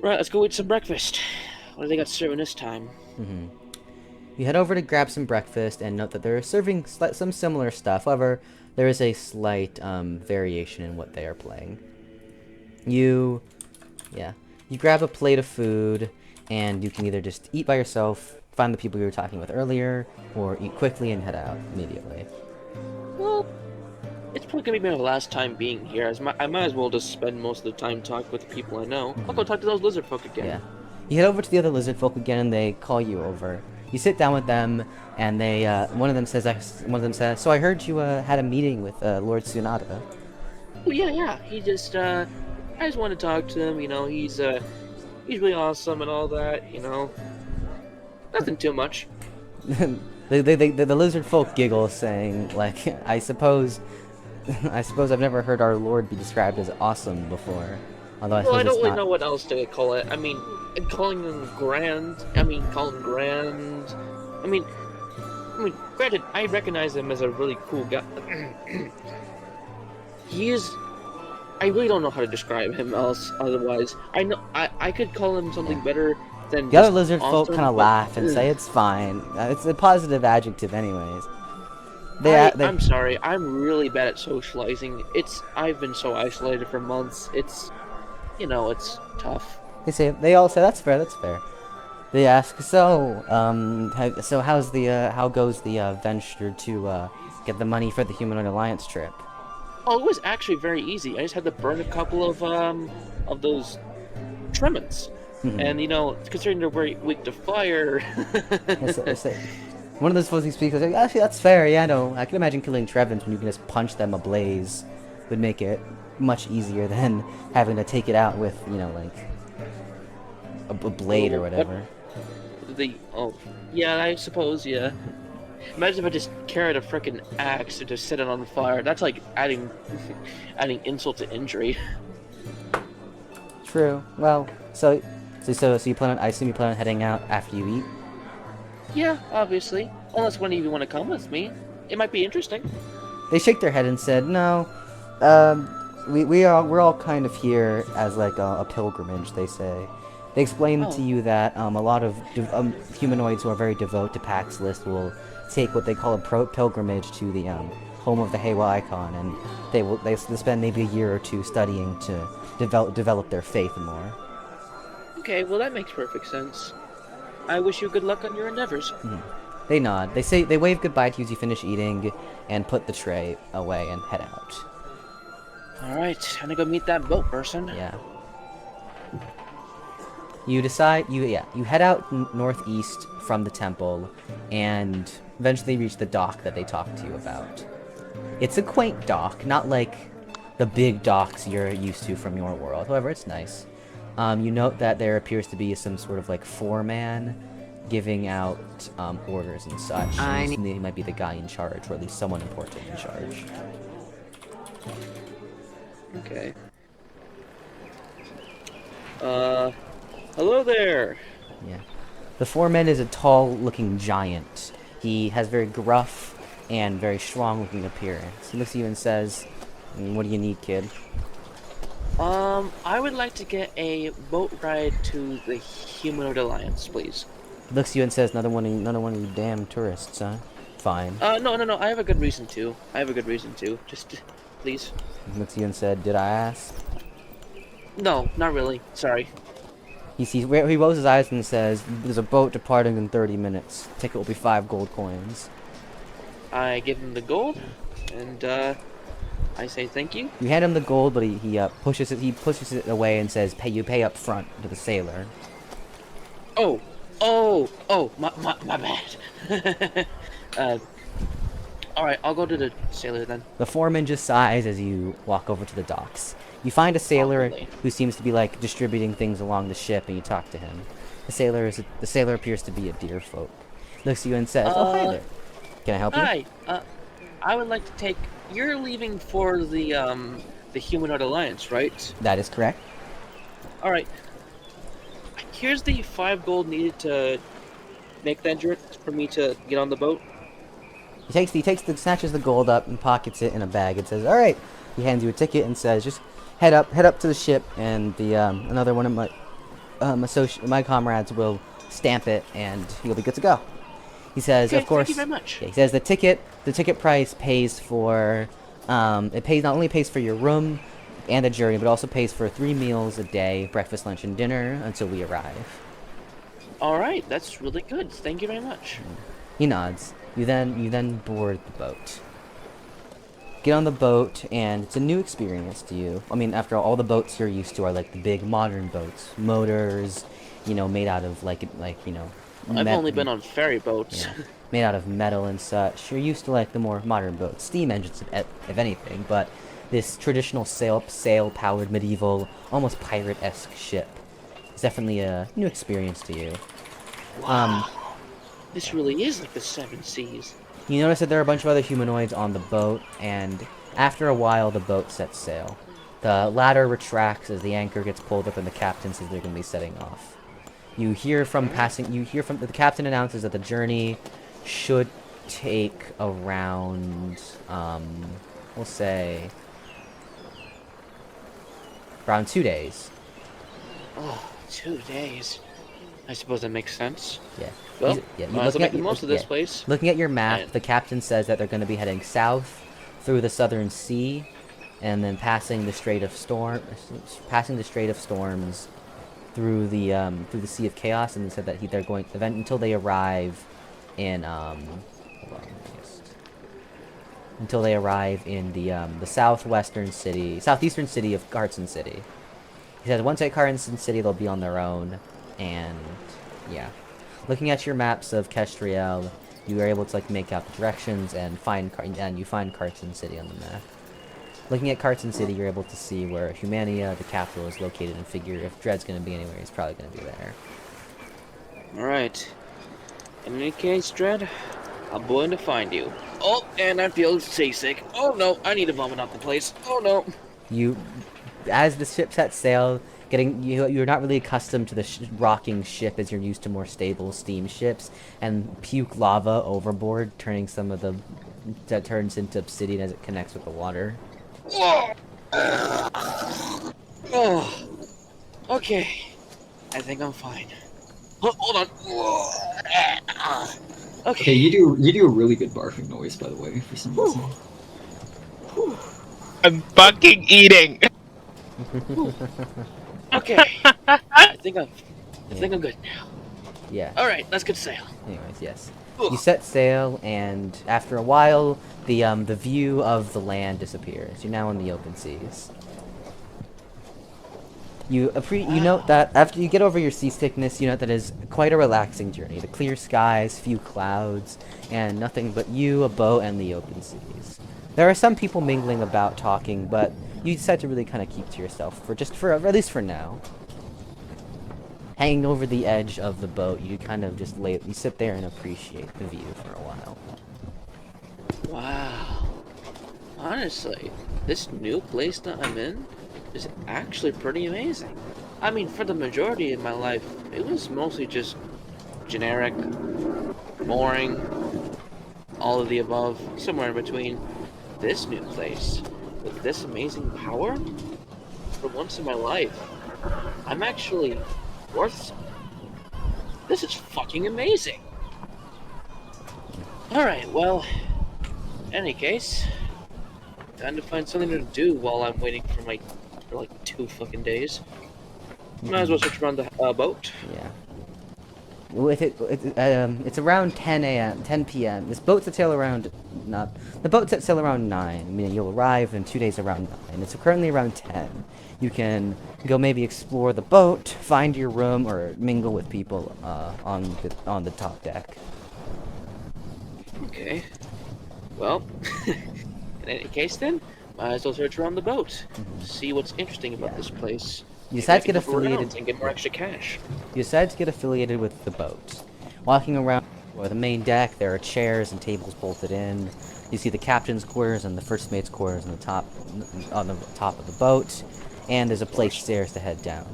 Right, let's go eat some breakfast. What do they got serving this time? You head over to grab some breakfast and note that they're serving some similar stuff. However, there is a slight variation in what they are playing. You grab a plate of food, and you can either just eat by yourself, find the people you were talking with earlier, or eat quickly and head out immediately. Well, it's probably gonna be my last time being here. I might as well just spend most of the time talking with the people I know. I'll go talk to those lizard folk again. Yeah. You head over to the other lizard folk again, and they call you over. You sit down with them, and they one of them says, "So I heard you had a meeting with Lord Tsunada." Oh yeah. He just I just want to talk to him. You know, he's really awesome and all that. You know, nothing too much. The lizard folk giggle, saying, like, I suppose I've never heard our lord be described as awesome before. Although I Well, suppose I don't it's really not. know what else to call it. I mean, calling him grand. I mean, grand. I mean, granted, I recognize him as a really cool guy. He is. I really don't know how to describe him otherwise. I know I could call him something better than The other just lizard folk awesome, kind of but- laugh and say it's fine. It's a positive adjuective, anyways. I'm sorry. I'm really bad at socializing. I've been so isolated for months. It's tough. They all say that's fair. That's fair. They ask, so how goes the venture to get the money for the Humanoid Alliance trip? Oh, it was actually very easy. I just had to burn a couple of those tremens. And considering they're very weak to fire. One of those folks who speaks like, actually, that's fair. Yeah, no, I can imagine killing Trevins when you can just punch them ablaze would make it much easier than having to take it out with, like a blade or whatever. Yeah, I suppose, yeah. Imagine if I just carried a frickin' axe and just set it on fire. That's like adding insult to injury. True. Well, so you plan on? I assume you plan on heading out after you eat. Yeah, obviously. Unless one of you want to come with me. It might be interesting. They shake their head and said, "No, we're all kind of here as like a pilgrimage." They say. They explain to you that a lot of humanoids who are very devout to Pax List will take what they call a pilgrimage to the home of the Heiwa icon, and they spend maybe a year or two studying to develop their faith more. Okay, well that makes perfect sense. I wish you good luck on your endeavors. They nod. They wave goodbye to you as you finish eating, and put the tray away and head out. Alright, time to go meet that boat person. Yeah. You decide, you head out northeast from the temple, and eventually reach the dock that they talked to you about. It's a quaint dock, not like the big docks you're used to from your world. However, it's nice. You note that there appears to be some sort of like foreman giving out orders and such. He might be the guy in charge, or at least someone important in charge. Okay. Hello there. Yeah. The foreman is a tall-looking giant. He has very gruff and very strong-looking appearance. He looks at you and says, "What do you need, kid?" I would like to get a boat ride to the Humanoid Alliance, please. He looks at you and says, another one of you damn tourists, huh? Fine. No. I have a good reason to. Just, please. He looks at you and said, "Did I ask?" No, not really. Sorry. He rolls his eyes and says, "There's a boat departing in 30 minutes. Ticket will be 5 gold coins." I give him the gold, and I say thank you. You hand him the gold, but he pushes it away and says, "You pay up front to the sailor." My bad. Alright, I'll go to the sailor then. The foreman just sighs as you walk over to the docks. You find a sailor Lovely. who seems to be like distributing things along the ship, and you talk to him. The sailor appears to be a deer folk. Looks at you and says, "Oh, hi there. Can I help you?" Hi, I would like to take. You're leaving for the Humanoid Alliance, right? That is correct. All right. Here's the 5 gold needed to make the entrance for me to get on the boat. Snatches the gold up and pockets it in a bag and says, "All right." He hands you a ticket and says, "Just head up to the ship, and the another one of my comrades will stamp it, and you'll be good to go." He says, Okay, "Of course." thank you very much. Yeah, he says the ticket price pays for not only pays for your room and the journey, but also pays for 3 meals a day, breakfast, lunch, and dinner until we arrive. All right, that's really good. Thank you very much. He nods. You then board the boat. Get on the boat, and it's a new experience to you. I mean, after all the boats you're used to are like the big modern boats, motors, made out of I've only been on ferry boats. Yeah, made out of metal and such. You're used to like the more modern boats, steam engines if anything, but this traditional sail-powered medieval, almost pirate-esque ship is definitely a new experience to you. Wow. This really is like the 7 Seas. You notice that there are a bunch of other humanoids on the boat, and after a while the boat sets sail. The ladder retracts as the anchor gets pulled up and the captain says they're going to be setting off. You hear from the captain announces that the journey should take around, we'll say, around 2 days. Oh, 2 days. I suppose that makes sense. Yeah. Well, you might as well make the most of this place. Looking at your map, And- the captain says that they're going to be heading south through the southern sea, and then passing the Strait of Storms through the Sea of Chaos, and they said that they're going until they arrive in the southeastern city of Carson City. He says once at Carson City they'll be on their own, and yeah. Looking at your maps of Kestriel, you are able to make out the directions and you find Carson City on the map. Looking at Carson City, you're able to see where Humania, the capital, is located, and figure if Dread's going to be anywhere, he's probably going to be there. Alright. In any case, Dread, I'm going to find you. Oh, and I feel seasick. Oh no, I need to vomit out the place. Oh no. As the ship sets sail, you're not really accustomed to the rocking ship as you're used to more stable steam ships, and puke lava overboard, turning that turns into obsidian as it connects with the water. Oh. Okay. I think I'm fine. Oh, hold on. Okay, Okay. you do a really good barfing noise, by the way, for some reason. I'm fucking eating. Okay. I think I'm good now. Yeah. Alright, let's get sail. Anyways, yes. Ugh. You set sail, and after a while, the view of the land disappears. You're now in the open seas. You note that after you get over your seasickness, you note that it is quite a relaxing journey. The clear skies, few clouds, and nothing but you, a boat, and the open seas. There are some people mingling about talking, but you decide to really kind of keep to yourself at least for now. Hanging over the edge of the boat, you kind of just you sit there and appreciate the view for a while. Wow. Honestly, this new place that I'm in is actually pretty amazing. I mean, for the majority of my life, it was mostly just generic, boring, all of the above, somewhere in between. This new place, with this amazing power, for once in my life, I'm actually worth something. This is fucking amazing. Alright, well, in any case, time to find something to do while I'm waiting for like 2 fucking days. Might as well switch around the boat. Yeah. It's around 10 a.m., 10 p.m. This boat sets sail around, not, the boat sets sail around 9, meaning you'll arrive in 2 days around 9. It's currently around 10. You can go maybe explore the boat, find your room, or mingle with people on the top deck. Okay. Well, in any case then, might as well search around the boat. See what's interesting about this place. You decide to get Maybe look around affiliated. and get more extra cash. You decide to get affiliated with the boat. Walking around or the main deck, there are chairs and tables bolted in. You see the captain's quarters and the first mate's quarters on the top of the boat, and there's a place stairs to head down.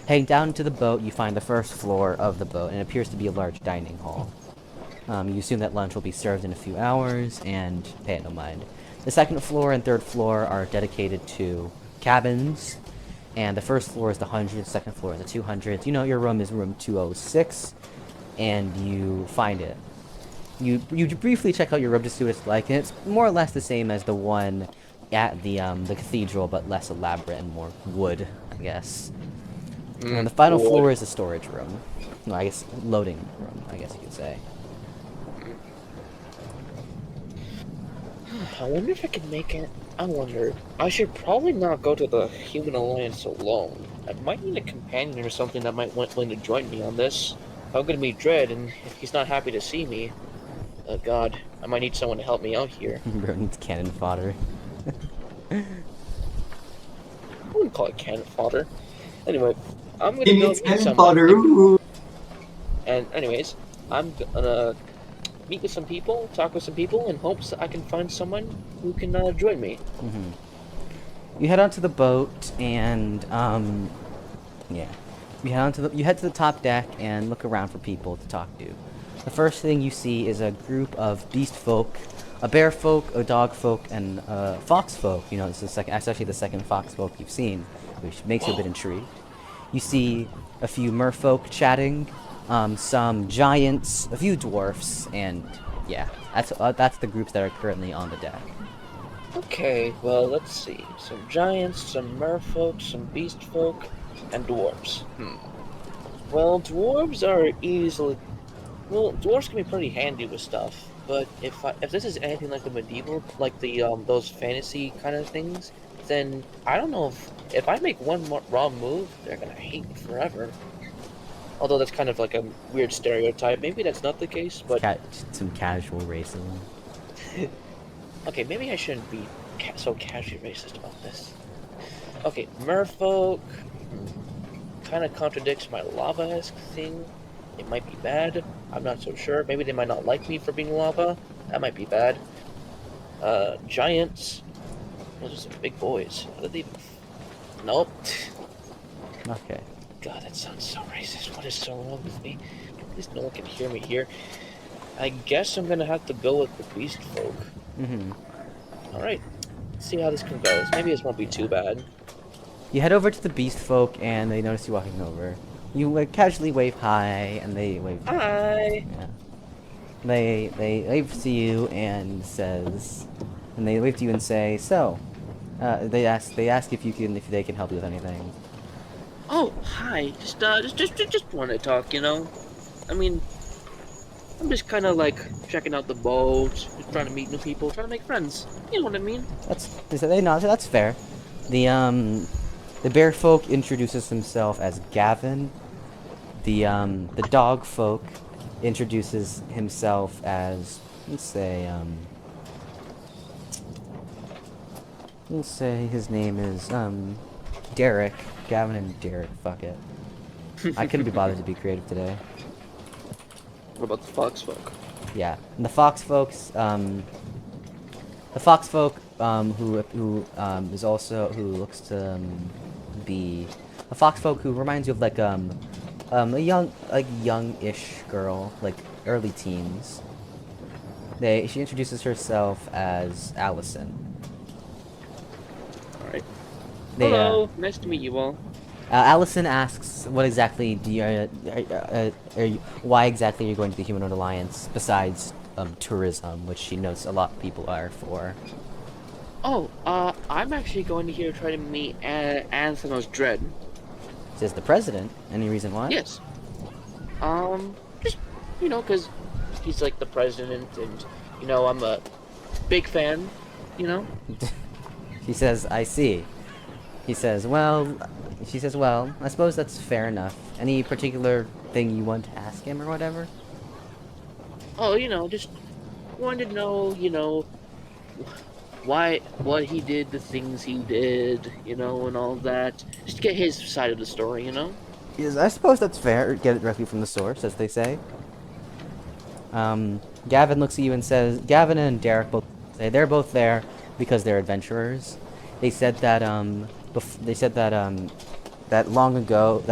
Heading down to the boat, you find the first floor of the boat, and it appears to be a large dining hall. You assume that lunch will be served in a few hours, and pay it no mind. The second floor and third floor are dedicated to cabins, and the first floor is the 100, second floor is the 200. You know your room is room 206, and you find it. You briefly check out your room to see what it's like, and it's more or less the same as the one at the cathedral, but less elaborate and more wood, I guess. And the final floor is the storage room. No, I guess loading room, I guess you could say. I wonder if I can make it. I wonder. I should probably not go to the Human Alliance alone. I might need a companion or something that might want willing to join me on this. I'm gonna meet Dread, and if he's not happy to see me, oh god, I might need someone to help me out here. Bro needs cannon fodder. I wouldn't call it cannon fodder. Anyway, I'm gonna He go needs meet cannon someone. fodder. Ooh. And anyways, I'm gonna meet with some people, talk with some people, in hopes that I can find someone who can join me. You head onto the boat, and yeah, you head to the top deck and look around for people to talk to. The first thing you see is a group of beast folk, a bear folk, a dog folk, and a fox folk. You know, this is that's actually the second fox folk you've seen, which makes you a bit intrigued. You see a few merfolk chatting, some giants, a few dwarfs, and yeah, that's the groups that are currently on the deck. Okay, well, let's see. Some giants, some merfolk, some beast folk, and dwarves. Well, dwarves are easily... Well, dwarves can be pretty handy with stuff, but if this is anything like the medieval, like the, those fantasy kind of things, then I don't know if I make one wrong move, they're gonna hate me forever. Although that's kind of like a weird stereotype. Maybe that's not the case, but... Some casual racism. Okay, maybe I shouldn't be so casually racist about this. Okay, merfolk kind of contradicts my lava-esque thing. It might be bad. I'm not so sure. Maybe they might not like me for being lava. That might be bad. Giants. Those are some big boys. How did they even... Nope. Okay. God, that sounds so racist. What is so wrong with me? At least no one can hear me here. I guess I'm gonna have to go with the beast folk. Alright. Let's see how this can go. Maybe this won't be too bad. You head over to the beast folk, and they notice you walking over. You casually wave hi, and they wave. Hi! Yeah. They wave to you and they wave to you and say, so. They ask if they can help you with anything. Oh, hi. Just want to talk, you know? I mean, I'm just kind of like checking out the boat, just trying to meet new people, trying to make friends. You know what I mean? That's fair. The bear folk introduces himself as Gavin. The dog folk introduces himself as, let's say his name is Derek. Gavin and Derek. Fuck it. I couldn't be bothered to be creative today. What about the fox folk? Yeah, and the fox folks, who looks to be a foxfolk who reminds you of like a young-ish girl, like early teens. She introduces herself as Allison. All right. They, Hello. Nice to meet you all. Allison asks, "What exactly do you, why exactly are you going to the Humanoid Alliance besides tourism, which she knows a lot of people are for?" Oh, I'm actually going to here try to meet Anthemos Dread. Says the president. Any reason why? Yes. Just, because he's like the president, and, I'm a big fan, She says, "I see." She says, "Well," I suppose that's fair enough. Any particular thing you want to ask him or whatever?" Oh, just wanted to know, what he did, the things he did, and all that. Just get his side of the story, Yes, I suppose that's fair. Get it directly from the source, as they say. Gavin looks at you and says, Gavin and Derek both say they're both there because they're adventurers. They said that that long ago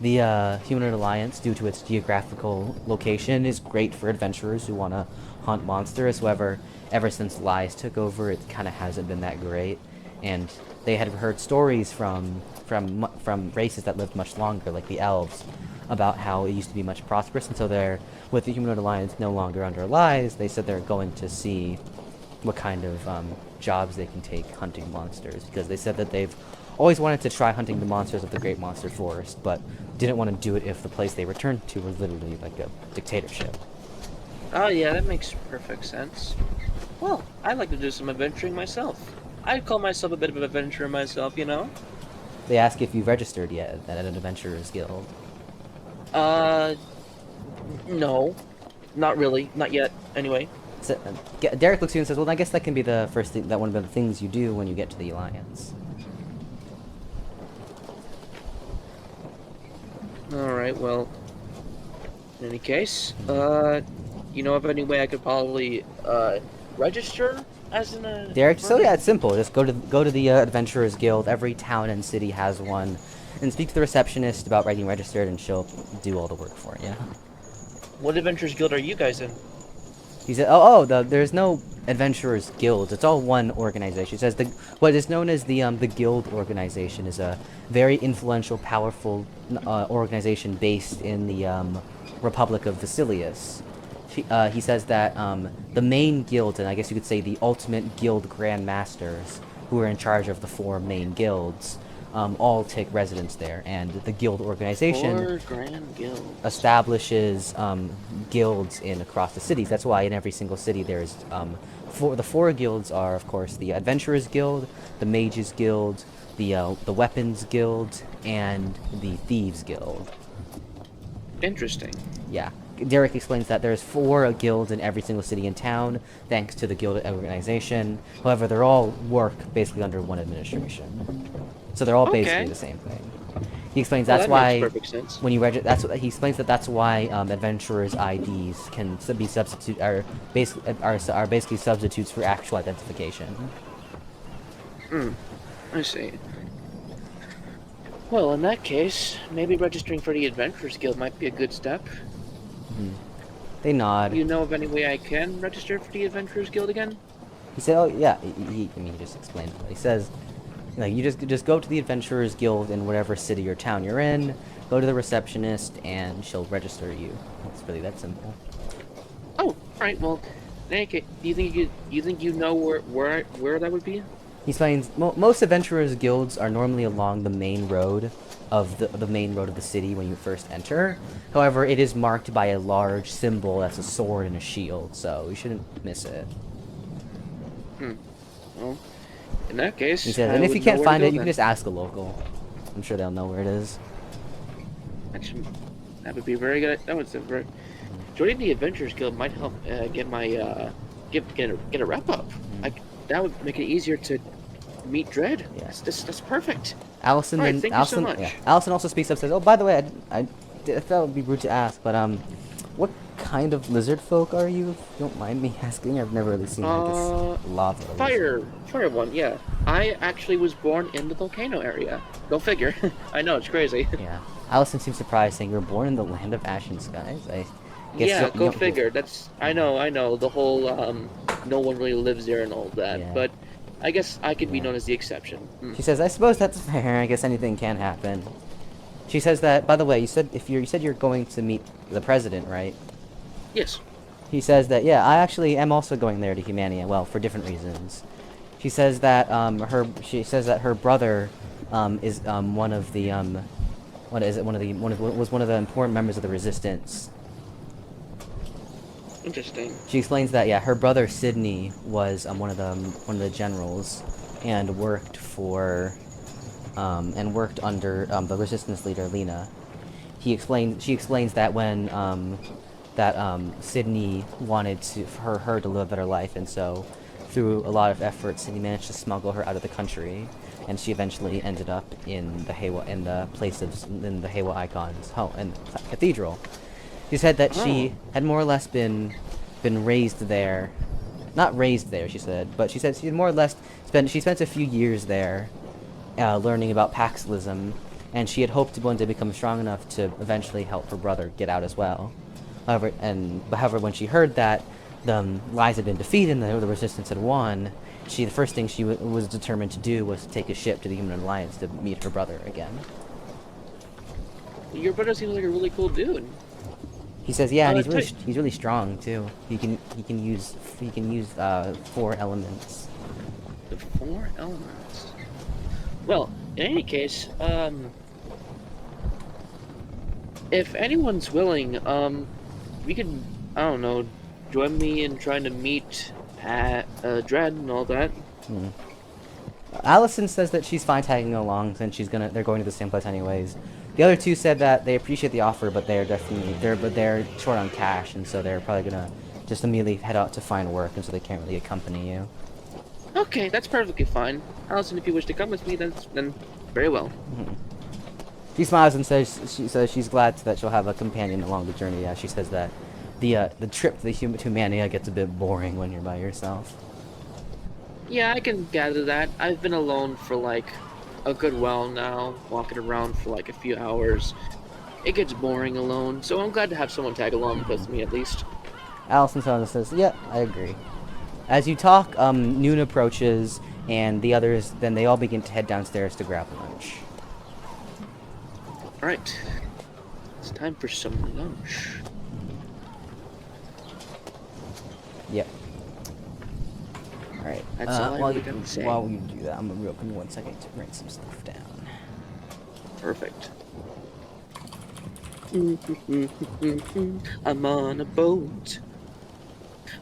the Humanoid Alliance, due to its geographical location, is great for adventurers who want to hunt monsters. However, ever since Lies took over, it kind of hasn't been that great, and they had heard stories from races that lived much longer, like the elves, about how it used to be much prosperous. And so they're, with the Humanoid Alliance no longer under Lies, they said they're going to see what kind of jobs they can take hunting monsters, because they said that they've always wanted to try hunting the monsters of the Great Monster Forest, but didn't want to do it if the place they returned to was literally like a dictatorship. Oh, yeah, that makes perfect sense. Well, I'd like to do some adventuring myself. I'd call myself a bit of an adventurer myself, They ask if you've registered yet at an adventurers guild. No. Not really. Not yet, anyway. So, Derek looks at you and says, "Well, I guess that can be the first thing, that one of the things you do when you get to the Alliance." Alright, well, in any case, you know of any way I could probably, register as an, Derek, so yeah, it's simple. Just go to the Adventurers Guild. Every town and city has one, and speak to the receptionist about getting registered, and she'll do all the work for you. What Adventurers Guild are you guys in? He said, there's no Adventurers Guild. It's all one organization." He says what is known as the Guild organization is a very influential, powerful organization based in the Republic of Vasilius. He says that the main guild, and I guess you could say the ultimate guild grandmasters, who are in charge of the 4 main guilds, all take residence there, and the guild organization 4 grand guilds. establishes guilds across the cities. That's why in every single city there's the 4 guilds are, of course, the Adventurers Guild, the Mages Guild, the Weapons Guild, and the Thieves Guild. Interesting. Yeah. Derek explains that there's 4 guilds in every single city and town, thanks to the guild organization. However, they're all work basically under one administration, so they're all basically the same thing. He explains that's that why makes perfect sense. when you he explains that's why adventurers' IDs can be are basically substitutes for actual identification. I see. Well, in that case, maybe registering for the Adventurers Guild might be a good step. They nod. Do you know of any way I can register for the Adventurers Guild again? He said, "Oh yeah." He just explained it. He says, you just go to the Adventurers Guild in whatever city or town you're in. Go to the receptionist, and she'll register you. It's really that simple. Oh, alright. Well, in any case, do you think you know where that would be? He explains most adventurers guilds are normally along the main road of the main road of the city when you first enter. However, it is marked by a large symbol that's a sword and a shield, so you shouldn't miss it. Well, in that case, He says, I and if would you can't know where to find go it, you can then. just ask a local. I'm sure they'll know where it is. Actually, that would be very good. That would be very. Joining the Adventurers Guild might help get my get a wrap up. That would make it easier to meet Dread. Yeah. That's perfect. Allison Alright, then thank you so much. Allison also speaks up, says, "Oh, by the way, I thought it would be rude to ask, but what kind of lizard folk are you, if you don't mind me asking? I've never really seen like this lava lizard. Fire one, yeah. I actually was born in the Volcano area. Go figure. I know, it's crazy. Yeah. Allison seems surprised, saying you were born in the land of ash and skies. I guess Yeah, you go don't- figure. That's I know. The whole no one really lives there and all that. Yeah. But I guess I could be Yeah. known as the exception. She says, "I suppose that's fair. I guess anything can happen." She says that. By the way, you said you're going to meet the president, right? Yes. He says that. Yeah, I actually am also going there to Humania. Well, for different reasons. She says that her brother is one of the was one of the important members of the resistance. Interesting. She explains that her brother Sidney was one of the generals, and worked under the resistance leader Lena. She explains that when Sidney wanted her to live a better life, and so through a lot of efforts, Sidney managed to smuggle her out of the country, and she eventually ended up in the Heiwa Icon's home and cathedral. She said that she had more or less been raised there. Not raised there, she said, but she said she had more or less spent a few years there, learning about Paxillism, and she had hoped to one day become strong enough to eventually help her brother get out as well. However, when she heard that the lies had been defeated and the resistance had won, the first thing she was determined to do was to take a ship to the Human Alliance to meet her brother again. Your brother seems like a really cool dude. He says, yeah, and he's really strong too. He can use 4 elements. The 4 elements. Well, in any case, if anyone's willing, we could, I don't know, join me in trying to meet Dread and all that. Allison says that she's fine tagging along since they're going to the same place anyways. The other two said that they appreciate the offer, but they're short on cash, and so they're probably gonna just immediately head out to find work, and so they can't really accompany you. Okay, that's perfectly fine. Allison, if you wish to come with me, then very well. She smiles and says she's glad that she'll have a companion along the journey. Yeah, she says that the trip to Humania gets a bit boring when you're by yourself. Yeah, I can gather that. I've been alone for like a good while now, walking around for like a few hours. It gets boring alone, so I'm glad to have someone tag along with me at least. Allison says, "Yeah, I agree." As you talk, noon approaches, and the others, then they all begin to head downstairs to grab lunch. Alright. It's time for some lunch. Yep. Alright. That's all I while really got to say. While you do that, I'm gonna give me 1 second to write some stuff down. Perfect. I'm on a boat.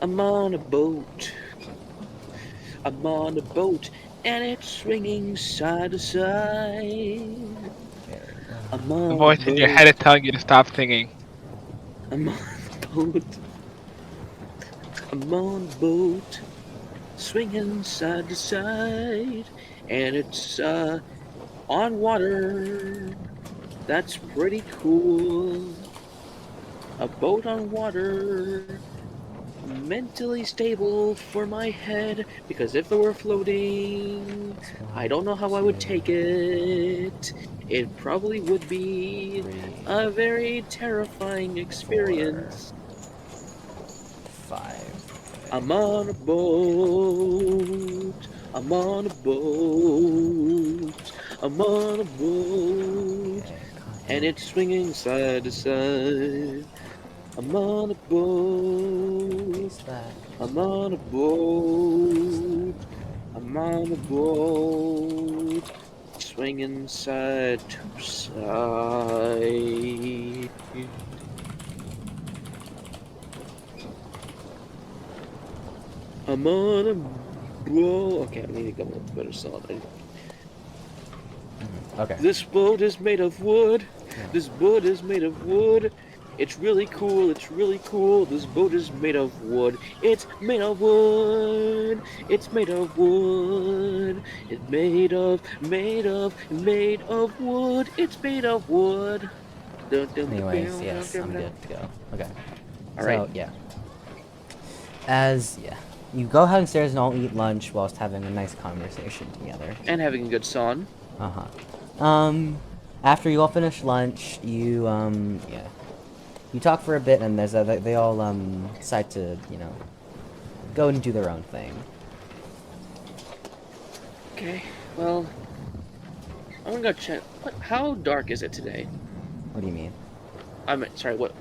I'm on a boat. I'm on a boat, and it's swinging side to side. I'm on The voice a in your boat. head is telling you to stop singing. I'm on a boat. I'm on a boat, swinging side to side, and it's on water. That's pretty cool. A boat on water, mentally stable for my head, because if it were floating, I don't know how I would take it. It probably would be a very terrifying experience. 5. I'm on a boat. I'm on a boat. I'm on a boat. And it's swinging side to side. I'm on a boat. I'm on a boat. I'm on a boat. Swinging side to side. I'm on a boat. Okay, I need to come up with a better song. Okay. This boat is made of wood. This boat is made of wood. It's really cool. It's really cool. This boat is made of wood. It's made of wood. It's made of wood. It's made of wood. It's made of wood. Anyways, yes, I'm good to go. Okay. All right. So, yeah. You go downstairs and all eat lunch whilst having a nice conversation together. And having a good son. Uh-huh. After you all finish lunch, you talk for a bit, and they all, decide to, go and do their own thing. Okay. Well, I'm gonna go check. How dark is it today? What do you mean? Sorry. What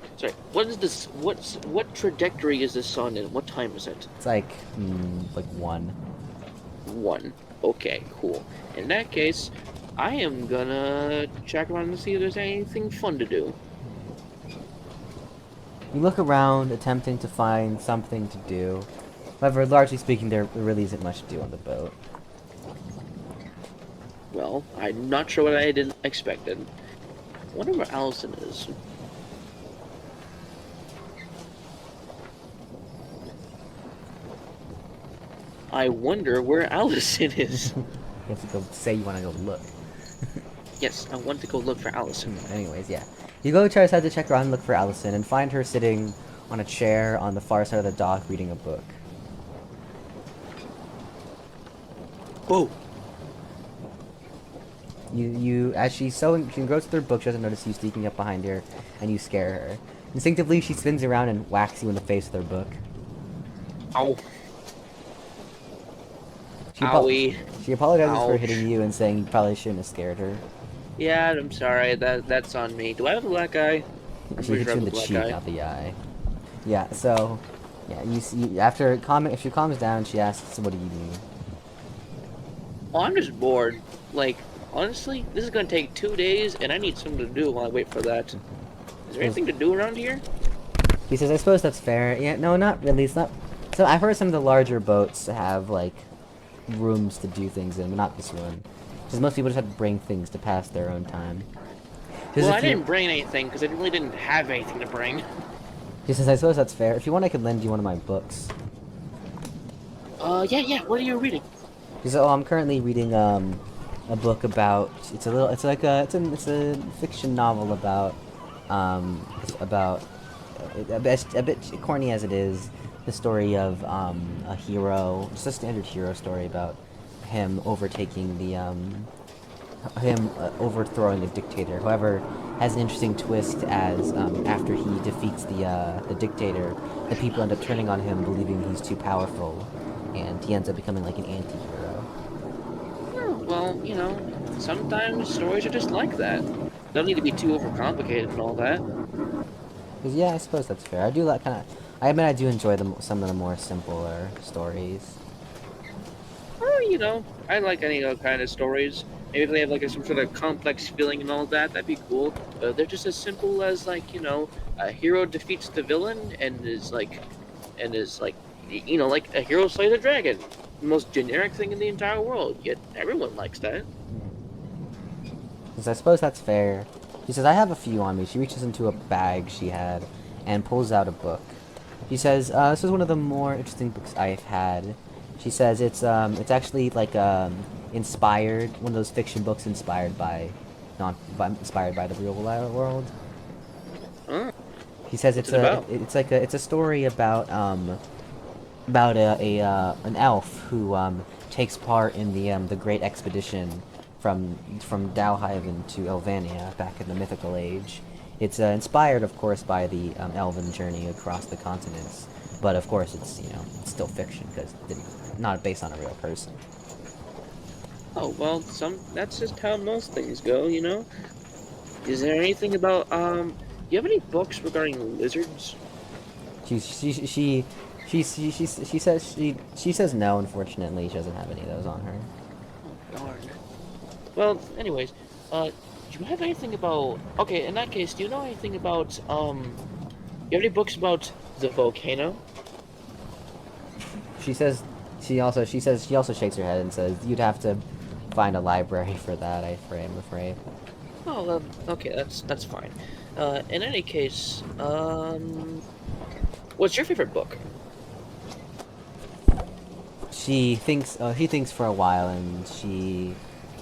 is this? What trajectory is the sun in? What time is it? It's like 1. 1. Okay, cool. In that case, I am gonna check around and see if there's anything fun to do. You look around, attempting to find something to do. However, largely speaking, there really isn't much to do on the boat. Well, I'm not sure what I didn't expected. I wonder where Allison is. I wonder where Allison is. You have to go say you want to go look. Yes, I want to go look for Allison. Anyways, yeah. You go try to check around and look for Allison, and find her sitting on a chair on the far side of the dock reading a book. Whoa! As she goes through her book, she doesn't notice you sneaking up behind her, and you scare her. Instinctively, she spins around and whacks you in the face with her book. Ow! She Owie. She apologizes for Ouch. hitting you and saying you probably shouldn't have scared her. Yeah, I'm sorry. That's on me. Do I have a black eye? I'm She pretty hit sure you I in have the a black cheek, eye. not the eye. Yeah, so... Yeah, you see... If she calms down, she asks, what do you do? Oh, I'm just bored. Like, honestly, this is gonna take 2 days, and I need something to do while I wait for that. Is there anything to do around here? He says, I suppose that's fair. Yeah, no, not really. It's not... So I've heard some of the larger boats have, like, rooms to do things in, but not this one. Because most people just have to bring things to pass their own time. Well, I didn't bring anything, because I really didn't have anything to bring. He says, I suppose that's fair. If you want, I could lend you one of my books. Yeah, what are you reading? He says, oh, I'm currently reading, a book about... It's a fiction novel about, a bit corny as it is, the story of, a hero, just a standard hero story about him overtaking the, overthrowing a dictator. However, has an interesting twist as, after he defeats the dictator, the people end up turning on him, believing he's too powerful, and he ends up becoming like an anti-hero. Oh, well, sometimes stories are just like that. They don't need to be too overcomplicated and all that. 'Cause, yeah, I suppose that's fair. I do like I admit I do enjoy some of the more simpler stories. Well, I like any kind of stories. Maybe if they have like some sort of complex feeling and all that, that'd be cool. They're just as simple as like, a hero defeats the villain and is like, like a hero slays a dragon. The most generic thing in the entire world, yet everyone likes that. Because I suppose that's fair. She says, I have a few on me. She reaches into a bag she had and pulls out a book. She says, this is one of the more interesting books I've had. She says it's actually like inspired, one of those fiction books inspired by the real world. Oh, He says What's it about? it's a story about an elf who takes part in the great expedition from Althvinhaim to Althvinhaim back in the mythical age. It's inspired, of course, by the elven journey across the continents, but of course it's it's still fiction because it's not based on a real person. oh well, that's just how most things go, Is there anything about do you have any books regarding lizards? She says no. Unfortunately, she doesn't have any of those on her. Oh, darn. Well, anyways, do you have anything about... Okay, in that case, do you know anything about, you have any books about the volcano? She also shakes her head and says you'd have to find a library for that. I'm afraid. Oh, okay, that's fine. In any case, what's your favorite book? She thinks for a while, and she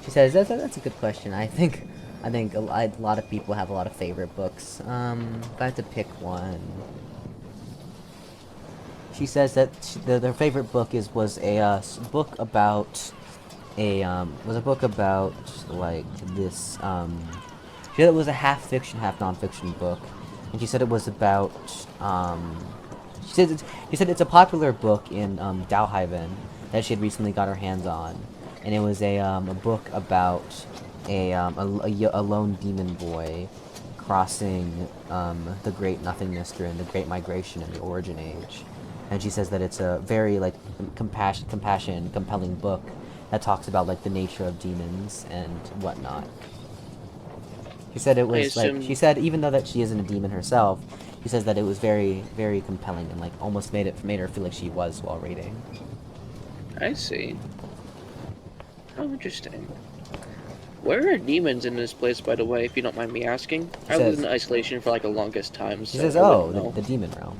says that's a good question. I think a lot of people have a lot of favorite books. If I had to pick one, She says that their favorite book was a book about like this she said it was a half fiction, half non-fiction book, and she said it was about she said it's a popular book in Dalhaven that she had recently got her hands on, and it was a book about a lone demon boy crossing the Great Nothingness during the Great Migration in the Origin Age. And she says that it's a very like compelling book that talks about like the nature of demons and whatnot. She said it was like she said even though that she isn't a demon herself, she says that it was very very compelling and like almost made her feel like she was while reading. I see. How interesting. Where are demons in this place, by the way, if you don't mind me asking? I lived in isolation for like the longest time, so she says, "Oh, the demon realm."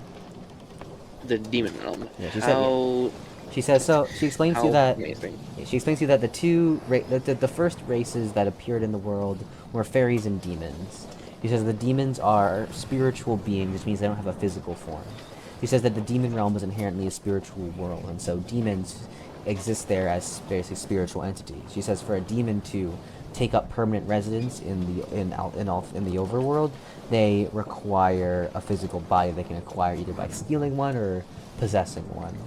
The demon realm. Yeah, she said. Yeah. She says so. She explains to you that. Amazing. She explains to you that the first races that appeared in the world were fairies and demons. She says the demons are spiritual beings, which means they don't have a physical form. She says that the demon realm is inherently a spiritual world, and so demons exist there as basically spiritual entities. She says for a demon to take up permanent residence in the overworld, they require a physical body they can acquire either by stealing one or possessing one.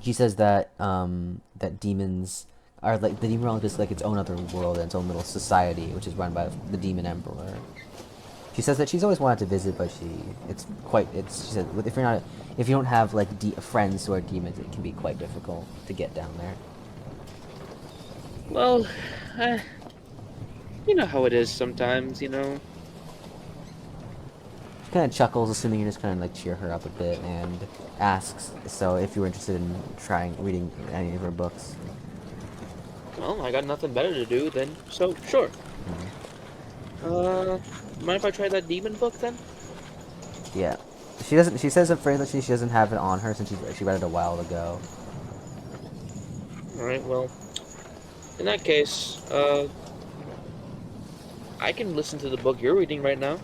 She says that that demons are like the demon realm is just like its own other world and its own little society, which is run by the demon emperor. She says that she's always wanted to visit, but she said if you don't have like friends who are demons, it can be quite difficult to get down there. Well, you know how it is sometimes, you know. She kind of chuckles, assuming you're just kind of like cheer her up a bit, and asks, so if you were interested in reading any of her books. Well, I got nothing better to do then, so sure. Mind if I try that demon book then? Yeah. She doesn't. She says afraid that she doesn't have it on her since she read it a while ago. All right. Well, in that case, I can listen to the book you're reading right now.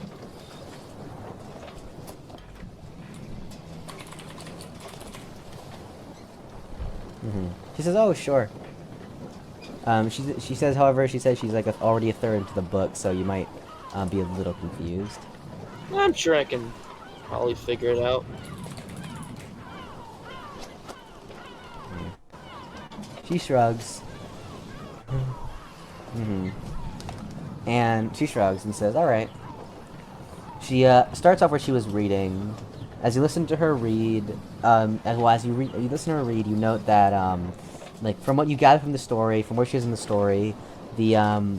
She says, "Oh, sure." She says, however, she's like already a third into the book, so you might be a little confused. I'm sure I can probably figure it out. She shrugs. And she shrugs and says, "Alright." She starts off where she was reading. As you listen to her read, as you listen to her read, you note that like from what you gather from the story, from where she is in the story, the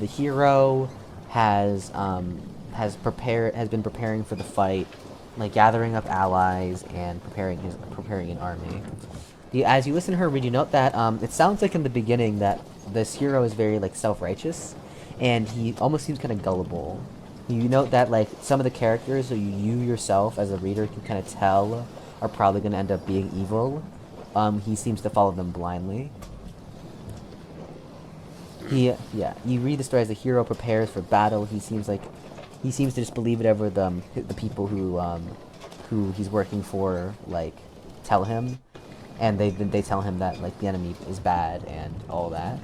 hero has been preparing for the fight, like gathering up allies and preparing an army. As you listen to her read, you note that it sounds like in the beginning that this hero is very like self-righteous, and he almost seems kind of gullible. You note that like some of the characters who you yourself as a reader can kind of tell are probably going to end up being evil. He seems to follow them blindly. You read the story as the hero prepares for battle. He seems to just believe whatever the people who he's working for like tell him, and they tell him that like the enemy is bad and all that,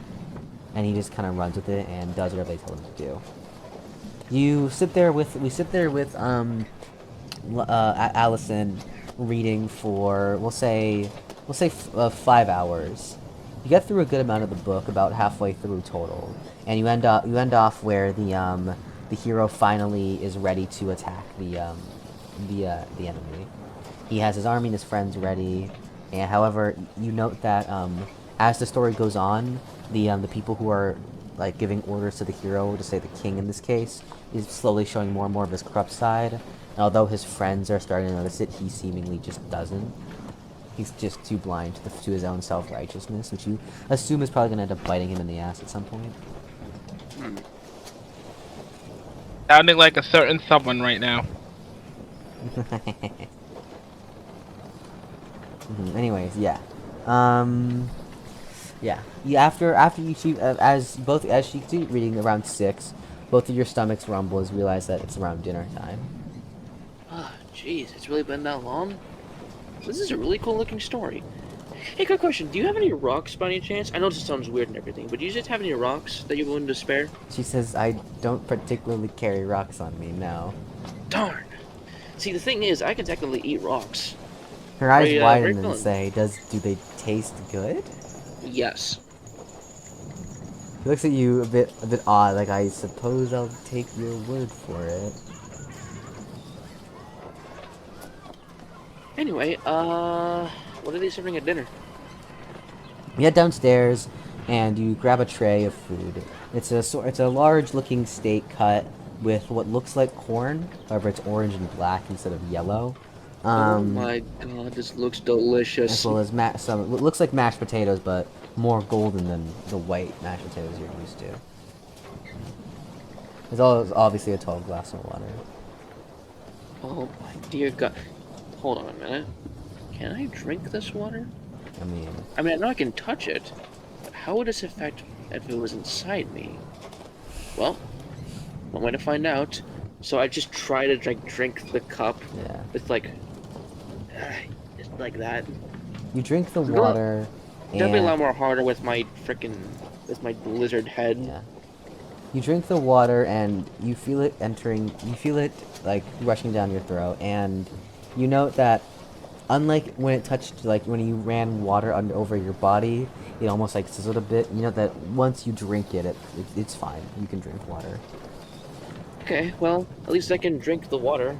and he just kind of runs with it and does whatever they tell him to do. We sit there with Allison reading for we'll say 5 hours. You get through a good amount of the book, about halfway through total, and you end off where the hero finally is ready to attack the enemy. He has his army and his friends ready, and however, you note that as the story goes on, the people who are like giving orders to the hero, to say the king in this case, is slowly showing more and more of his corrupt side. And although his friends are starting to notice it, he seemingly just doesn't. He's just too blind to his own self-righteousness, which you assume is probably going to end up biting him in the ass at some point. Sounding like a certain someone right now. Anyways, yeah. Yeah. After you two, as she keeps reading around 6, both of your stomachs rumble as you realize that it's around dinner time. Ah, jeez, it's really been that long? This is a really cool looking story. Hey, quick question. Do you have any rocks by any chance? I know this sounds weird and everything, but do you just have any rocks that you're willing to spare? She says, I don't particularly carry rocks on me, no. Darn. See, the thing is, I can technically eat rocks. Her eyes Very, widen very and fun. say, do they taste good? Yes. He looks at you a bit odd, like, I suppose I'll take your word for it. Anyway, what are they serving at dinner? You head downstairs, and you grab a tray of food. It's a large-looking steak cut with what looks like corn, however it's orange and black instead of yellow. Oh my god, this looks delicious. As well as some it looks like mashed potatoes, but more golden than the white mashed potatoes you're used to. There's obviously a tall glass of water. Oh my dear god. Hold on a minute. Can I drink this water? I mean, I know I can touch it, but how would this affect if it was inside me? Well, one way to find out. So I just try to drink the cup. yeah. It's like, just like that. You drink the It's a lot- water, Definitely a lot and more harder with my lizard head. yeah. You drink the water, and you feel it entering. You feel it like rushing down your throat, and you note that, unlike when it touched, like when you ran water over your body, it almost like sizzled a bit. You know that once you drink it, it's fine. You can drink water. Okay, well, at least I can drink the water.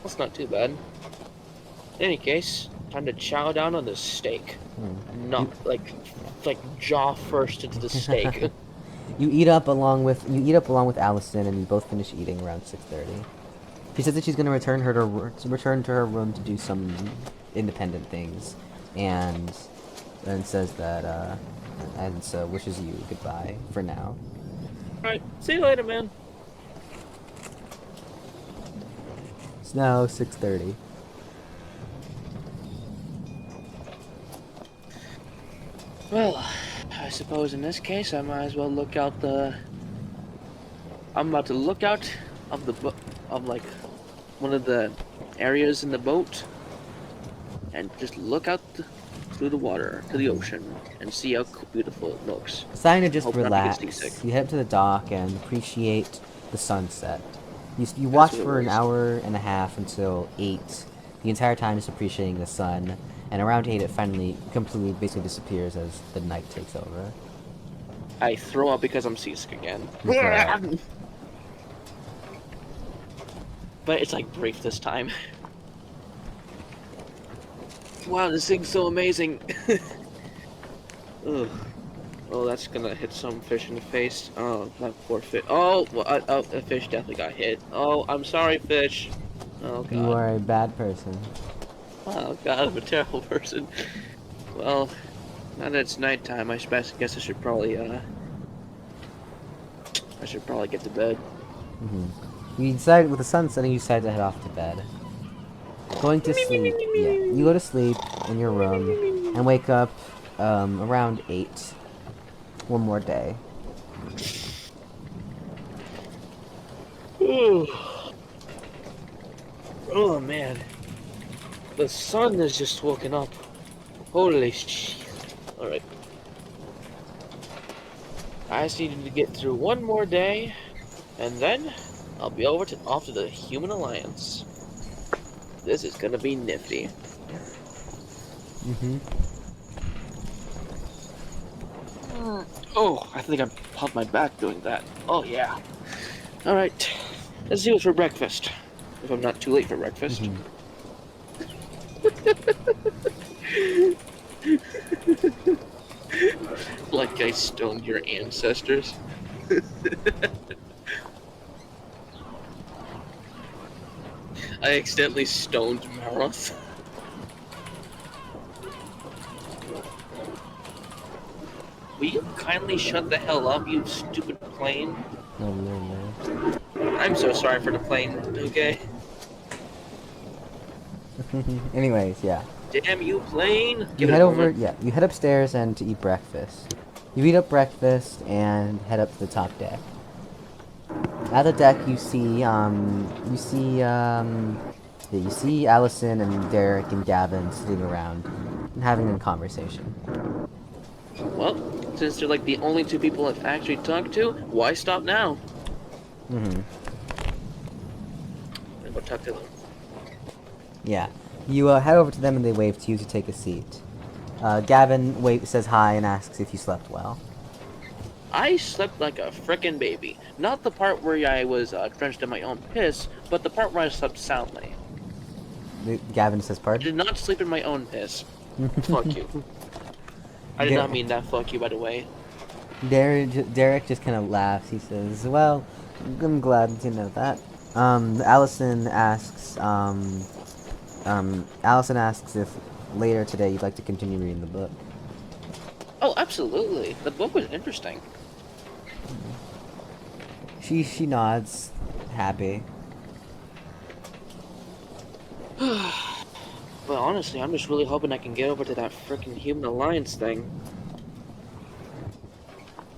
That's not too bad. In any case, time to chow down on the steak. Not like jaw first into the steak. You eat up along with Allison, and you both finish eating around 6:30. She says that she's going to return to her room to do some independent things, and says that and so wishes you goodbye for now. Alright, see you later, man. It's now 6:30. Well, I suppose in this case I might as well look out the. I'm about to look out of the like one of the areas in the boat, and just look out through the water to the ocean and see how beautiful it looks. Deciding to just Hope not to get relax, seasick. you head up to the dock and appreciate the sunset. You watch what it for an was. hour and a half until 8. The entire time just appreciating the sun, and around 8 it finally completely basically disappears as the night takes over. I throw up because I'm seasick again. You throw up. But it's like brief this time. Wow, this thing's so amazing. Ugh. Oh, that's gonna hit some fish in the face. Oh, that poor fish. Oh, well, a fish definitely got hit. Oh, I'm sorry, fish. Oh, God. You are a bad person. Oh, God, I'm a terrible person. Well, now that it's nighttime, I guess I should probably, get to bed. You decide, with the sun setting, you decide to head off to bed. Going to sleep. Yeah, you go to sleep in your room and wake up around 8. One more day. Oh, man. The sun has just woken up. Holy shit. Alright. I just need to get through one more day, and then I'll be off to the Human Alliance. This is gonna be nifty. Oh, I think I popped my back doing that. Oh, yeah. Alright. Let's see what's for breakfast. If I'm not too late for breakfast. Like I stoned your ancestors. I accidentally stoned Maroth. Will you kindly shut the hell up, you stupid plane? No. I'm so sorry for the plane, okay? Anyways, yeah. Damn you, plane! You head you head upstairs and to eat breakfast. You eat up breakfast and head up to the top deck. At the deck, you see Yeah, you see Allison and Derek and Gavin sitting around and having a conversation. Well, since they're like the only two people I've actually talked to, why stop now? Mm-hmm. I'm gonna go talk to them. Yeah. You head over to them and they wave to you to take a seat. Gavin says hi and asks if you slept well. I slept like a frickin' baby. Not the part where I was drenched in my own piss, but the part where I slept soundly. Gavin says I pardon? did not sleep in my own piss. Fuck you. I did not mean that fuck you, by the way. Derek just kind of laughs. He says, well, I'm glad to know that. Allison asks if later today you'd like to continue reading the book. Oh, absolutely. The book was interesting. She nods, happy. But honestly, I'm just really hoping I can get over to that frickin' Human Alliance thing.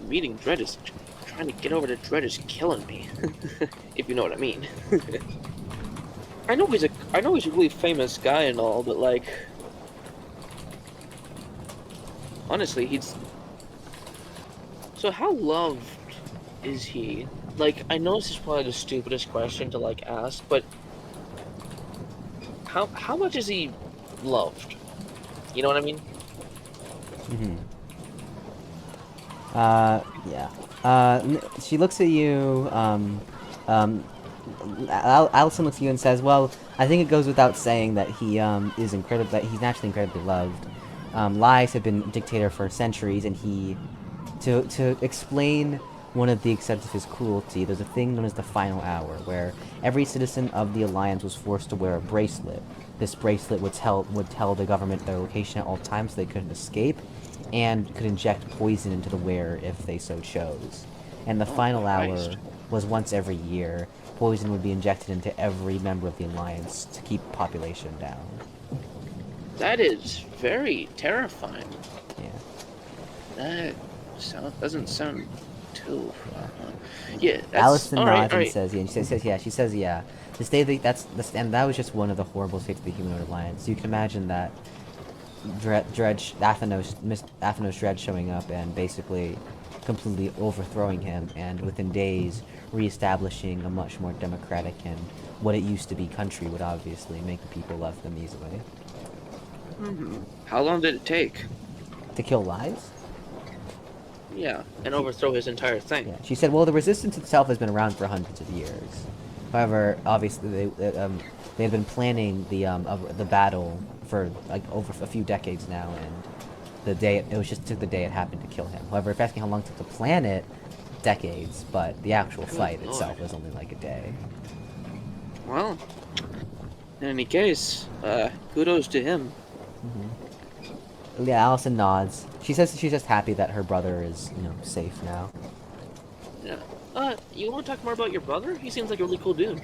Meeting Dredd is... Trying to get over to Dredd is killing me. If you know what I mean. I know he's a really famous guy and all, but like... Honestly, he's... So how loved is he? Like, I know this is probably the stupidest question to, like, ask, but... How much is he loved? You know what I mean? Mm-hmm. Yeah. She looks at you, Allison looks at you and says, well, I think it goes without saying that he, that he's naturally incredibly loved. Lies have been dictator for centuries, and to explain one of the extents of his cruelty, there's a thing known as the Final Hour, where every citizen of the Alliance was forced to wear a bracelet. This bracelet would tell the government their location at all times so they couldn't escape, and could inject poison into the wearer if they so chose. And the Final Hour was once every year. Poison would be injected into every member of the Alliance to keep population down. That is very terrifying. Yeah. That doesn't sound too... yeah, that's... Allison nods and right. says, yeah, and she says, yeah. And that was just one of the horrible fates of the Humanoid Alliance. You can imagine that Athanos Dredd showing up and basically completely overthrowing him, and within days reestablishing a much more democratic and what it used to be country would obviously make the people love them easily. How long did it take? To kill Lies? Yeah, and overthrow his entire thing. Yeah. She said, well, the resistance itself has been around for hundreds of years. However, obviously they've been planning the battle for like over a few decades now, and it was just took the day it happened to kill him. However, if asking how long it took to plan it, decades, but the actual fight itself was only like a day. Well, in any case, kudos to him. Yeah, Allison nods. She says she's just happy that her brother is, safe now. Yeah. You want to talk more about your brother? He seems like a really cool dude.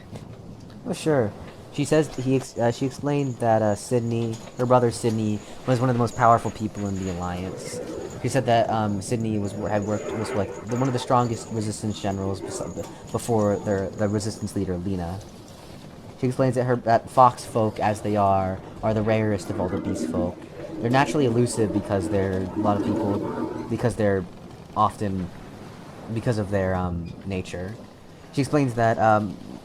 Oh, sure. She says she explained that Sydney, her brother Sydney, was one of the most powerful people in the Alliance. She said that Sydney was like one of the strongest resistance generals before the resistance leader Lena. She explains that fox folk, as they are the rarest of all the beast folk. They're naturally elusive because they're often because of their nature. She explains that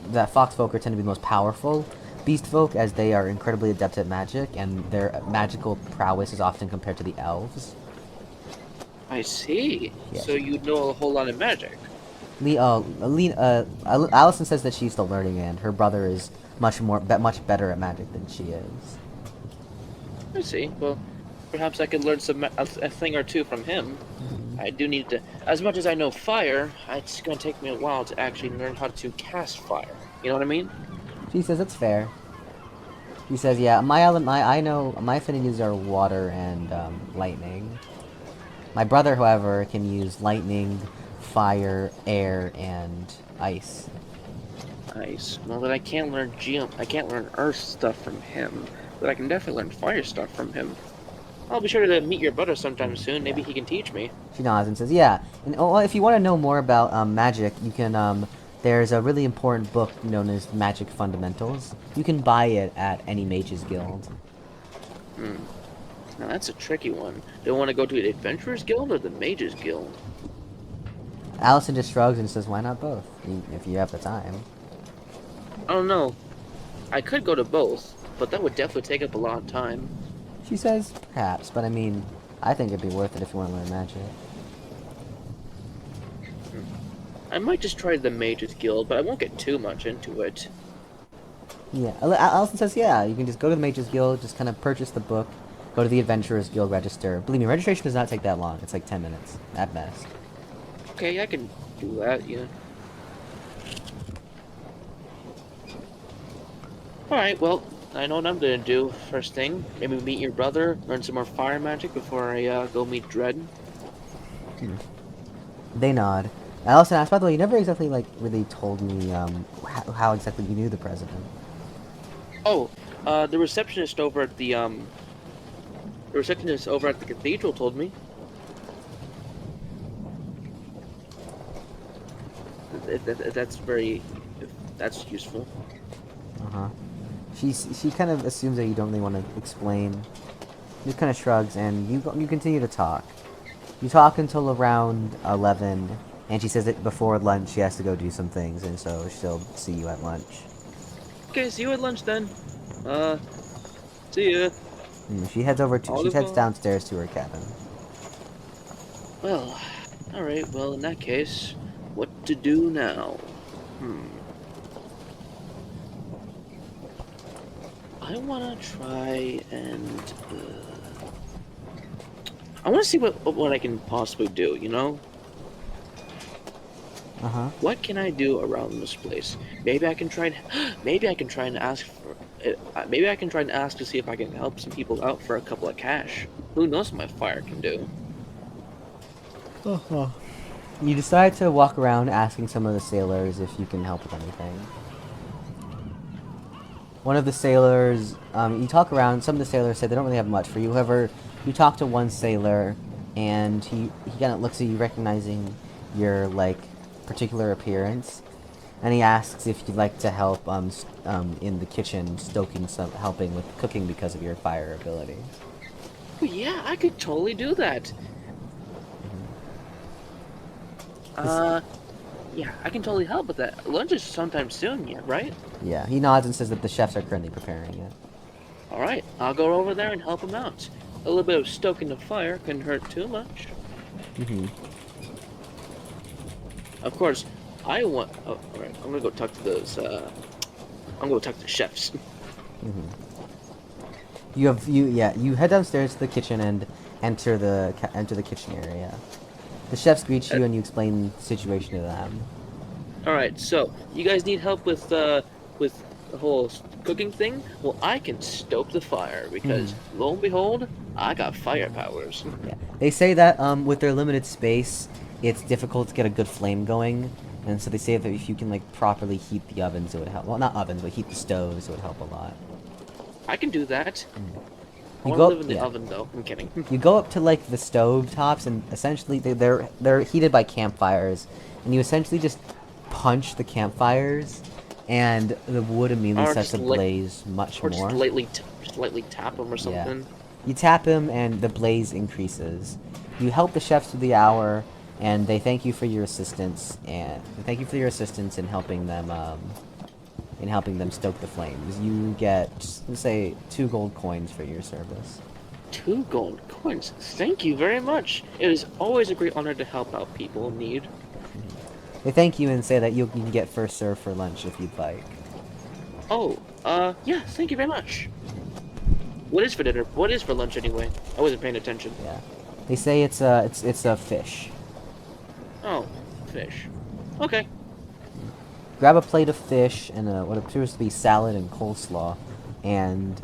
that fox folk tend to be the most powerful beast folk, as they are incredibly adept at magic, and their magical prowess is often compared to the elves. I see. Yeah. So you know a whole lot of magic. Allison says that she's still learning, and her brother is much better at magic than she is. I see. Well, perhaps I could learn a thing or two from him. I do need to... As much as I know fire, it's going to take me a while to actually learn how to cast fire. You know what I mean? She says that's fair. She says, yeah, I know my affinities are water and lightning. My brother, however, can use lightning, fire, air, and ice. Nice. Well, then I can't learn earth stuff from him, but I can definitely learn fire stuff from him. I'll be sure to meet your brother sometime soon. Maybe he can teach me. She nods and says, yeah. And if you want to know more about magic, you can there's a really important book known as Magic Fundamentals. You can buy it at any Mage's Guild. Hmm. Now that's a tricky one. Do I want to go to the Adventurers Guild or the Mages Guild? Allison just shrugs and says, why not both? If you have the time. I don't know. I could go to both, but that would definitely take up a lot of time. She says, perhaps, but I mean, I think it'd be worth it if you want to learn magic. I might just try the Mages Guild, but I won't get too much into it. Yeah, Allison says, yeah, you can just go to the Mage's Guild, just kind of purchase the book, go to the Adventurers Guild register. Believe me, registration does not take that long. It's like 10 minutes, at best. Okay, I can do that, yeah. Alright, well, I know what I'm gonna do first thing. Maybe meet your brother, learn some more fire magic before I go meet Dredd. They nod. Allison asks, by the way, you never exactly, like, really told me, how exactly you knew the president. Oh, the receptionist over at the cathedral told me. If that's useful. Uh-huh. She kind of assumes that you don't really want to explain. Just kind of shrugs, and you continue to talk. You talk until around 11, and she says that before lunch she has to go do some things, and so she'll see you at lunch. Okay, see you at lunch then. See ya. She heads she heads Oliver. downstairs to her cabin. Well, alright, well, in that case, what to do now? I wanna try and, I wanna see what I can possibly do, you know? Uh-huh. What can I do around this place? Maybe I can try and, maybe I can try and ask for, maybe I can try and ask to see if I can help some people out for a couple of cash. Who knows what my fire can do? Uh-huh. You decide to walk around asking some of the sailors if you can help with anything. One of the sailors, you talk around, some of the sailors say they don't really have much for you. However, you talk to one sailor, and he kind of looks at you, recognizing your, like, particular appearance, and he asks if you'd like to help in the kitchen, helping with cooking because of your fire ability. Oh, yeah, I could totally do that. Yeah, I can totally help with that. Lunch is sometime soon, yeah, right? Yeah, he nods and says that the chefs are currently preparing it. Alright, I'll go over there and help him out. A little bit of stoking the fire couldn't hurt too much. Of course, I want... Oh, alright, I'm gonna go talk to those, I'm gonna go talk to the chefs. You head downstairs to the kitchen and enter the kitchen area. The chefs greet you and you explain the situation to them. Alright, so, you guys need help with the whole cooking thing? Well, I can stoke the fire, because, lo and behold, I got fire powers. Yeah. They say that with their limited space, it's difficult to get a good flame going, and so they say that if you can, like, properly heat the ovens, it would help. Well, not ovens, but heat the stoves, it would help a lot. I can do that. I You want go- to live in the yeah. oven, though. I'm kidding. You go up to, like, the stove tops, and essentially they're heated by campfires, and you essentially just punch the campfires, and the wood immediately Or starts to just li- blaze much Or more. just lightly tap them or something. You tap him, and the blaze increases. You help the chefs through the hour, and they thank you for your assistance, in helping them stoke the flames. You get, let's say, 2 gold coins for your service. 2 gold coins. Thank you very much. It is always a great honor to help out people in need. They thank you and say that you can get first serve for lunch if you'd like. Oh, yeah, thank you very much. What is for dinner? What is for lunch anyway? I wasn't paying attention. Yeah. They say it's a fish. Oh, fish. Okay. Grab a plate of fish and what appears to be salad and coleslaw, and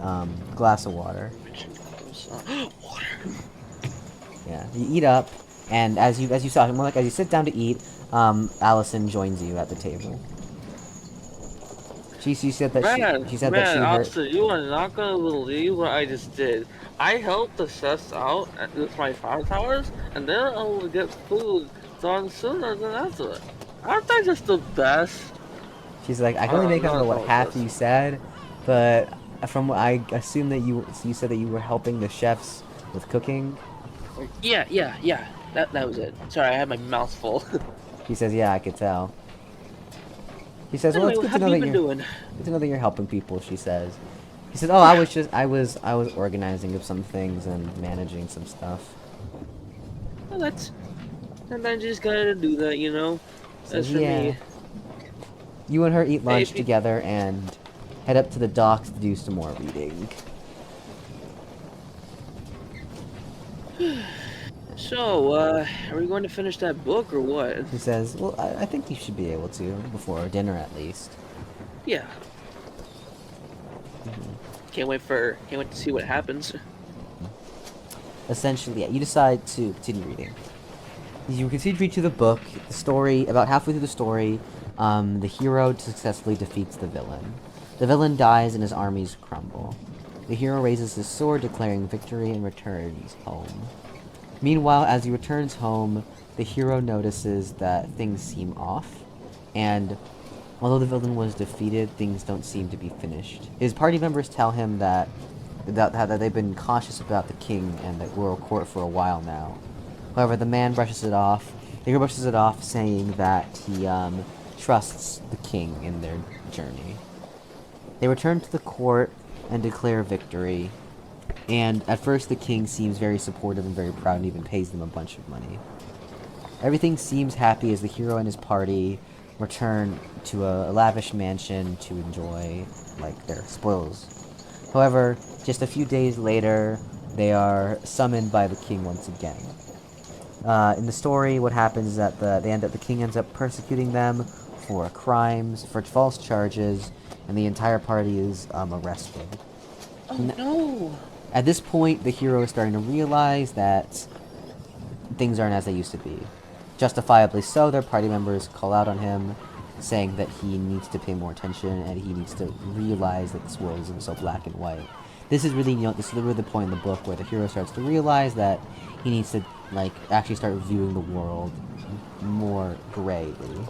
glass of water. Water. Yeah. You eat up, and as you saw, more like as you sit down to eat, Allison joins you at the table. She said that she said that she heard. Austin, you are not gonna believe what I just did. I helped the chefs out with my fire towers, and then I will get food done sooner than after. Archives is the best. She's like, I can only make out not what all half this. you said, but from what I assume that you said that you were helping the chefs with cooking. Yeah. That was it. Sorry, I had my mouth full. He says, yeah, I could tell. He says, well, it's Anyway, good how to know have you that been doing? good to know that you're helping people. She says. He said, oh, I was organizing of some things and managing some stuff. Well, that's sometimes you just gotta do that, you know. He As says, for yeah. me, You and her eat hey, lunch together and head up to the docks to do some more reading. so, are we going to finish that book or what? He says, well, I think you should be able to, before dinner at least. Yeah. Can't wait to see what happens. Essentially, yeah, you decide to continue reading. You continue to read through the book. The story, about halfway through the story, the hero successfully defeats the villain. The villain dies and his armies crumble. The hero raises his sword, declaring victory, and returns home. Meanwhile, as he returns home, the hero notices that things seem off, and although the villain was defeated, things don't seem to be finished. His party members tell him that they've been cautious about the king and the royal court for a while now. However, the man brushes it off. The hero brushes it off, saying that he trusts the king in their journey. They return to the court and declare victory. And at first, the king seems very supportive and very proud, and even pays them a bunch of money. Everything seems happy as the hero and his party return to a lavish mansion to enjoy, like, their spoils. However, just a few days later, they are summoned by the king once again. In the story, what happens is that the king ends up persecuting them for crimes, for false charges, and the entire party is arrested. Oh no! At this point, the hero is starting to realize that things aren't as they used to be. Justifiably so, their party members call out on him, saying that he needs to pay more attention and he needs to realize that this world isn't so black and white. This is really, this is really the point in the book where the hero starts to realize that he needs to, like, actually start viewing the world more grayly.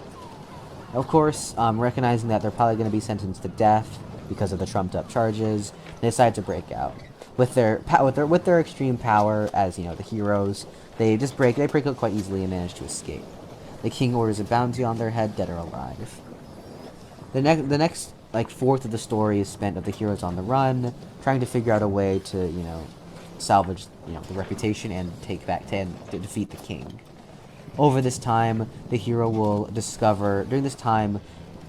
Of course, recognizing that they're probably going to be sentenced to death because of the trumped-up charges, they decide to break out. With their extreme power as, the heroes, they break out quite easily and manage to escape. The king orders a bounty on their head, dead or alive. The next fourth of the story is spent of the heroes on the run, trying to figure out a way to, salvage, the reputation and to defeat the king. Over this time, the hero will discover, during this time,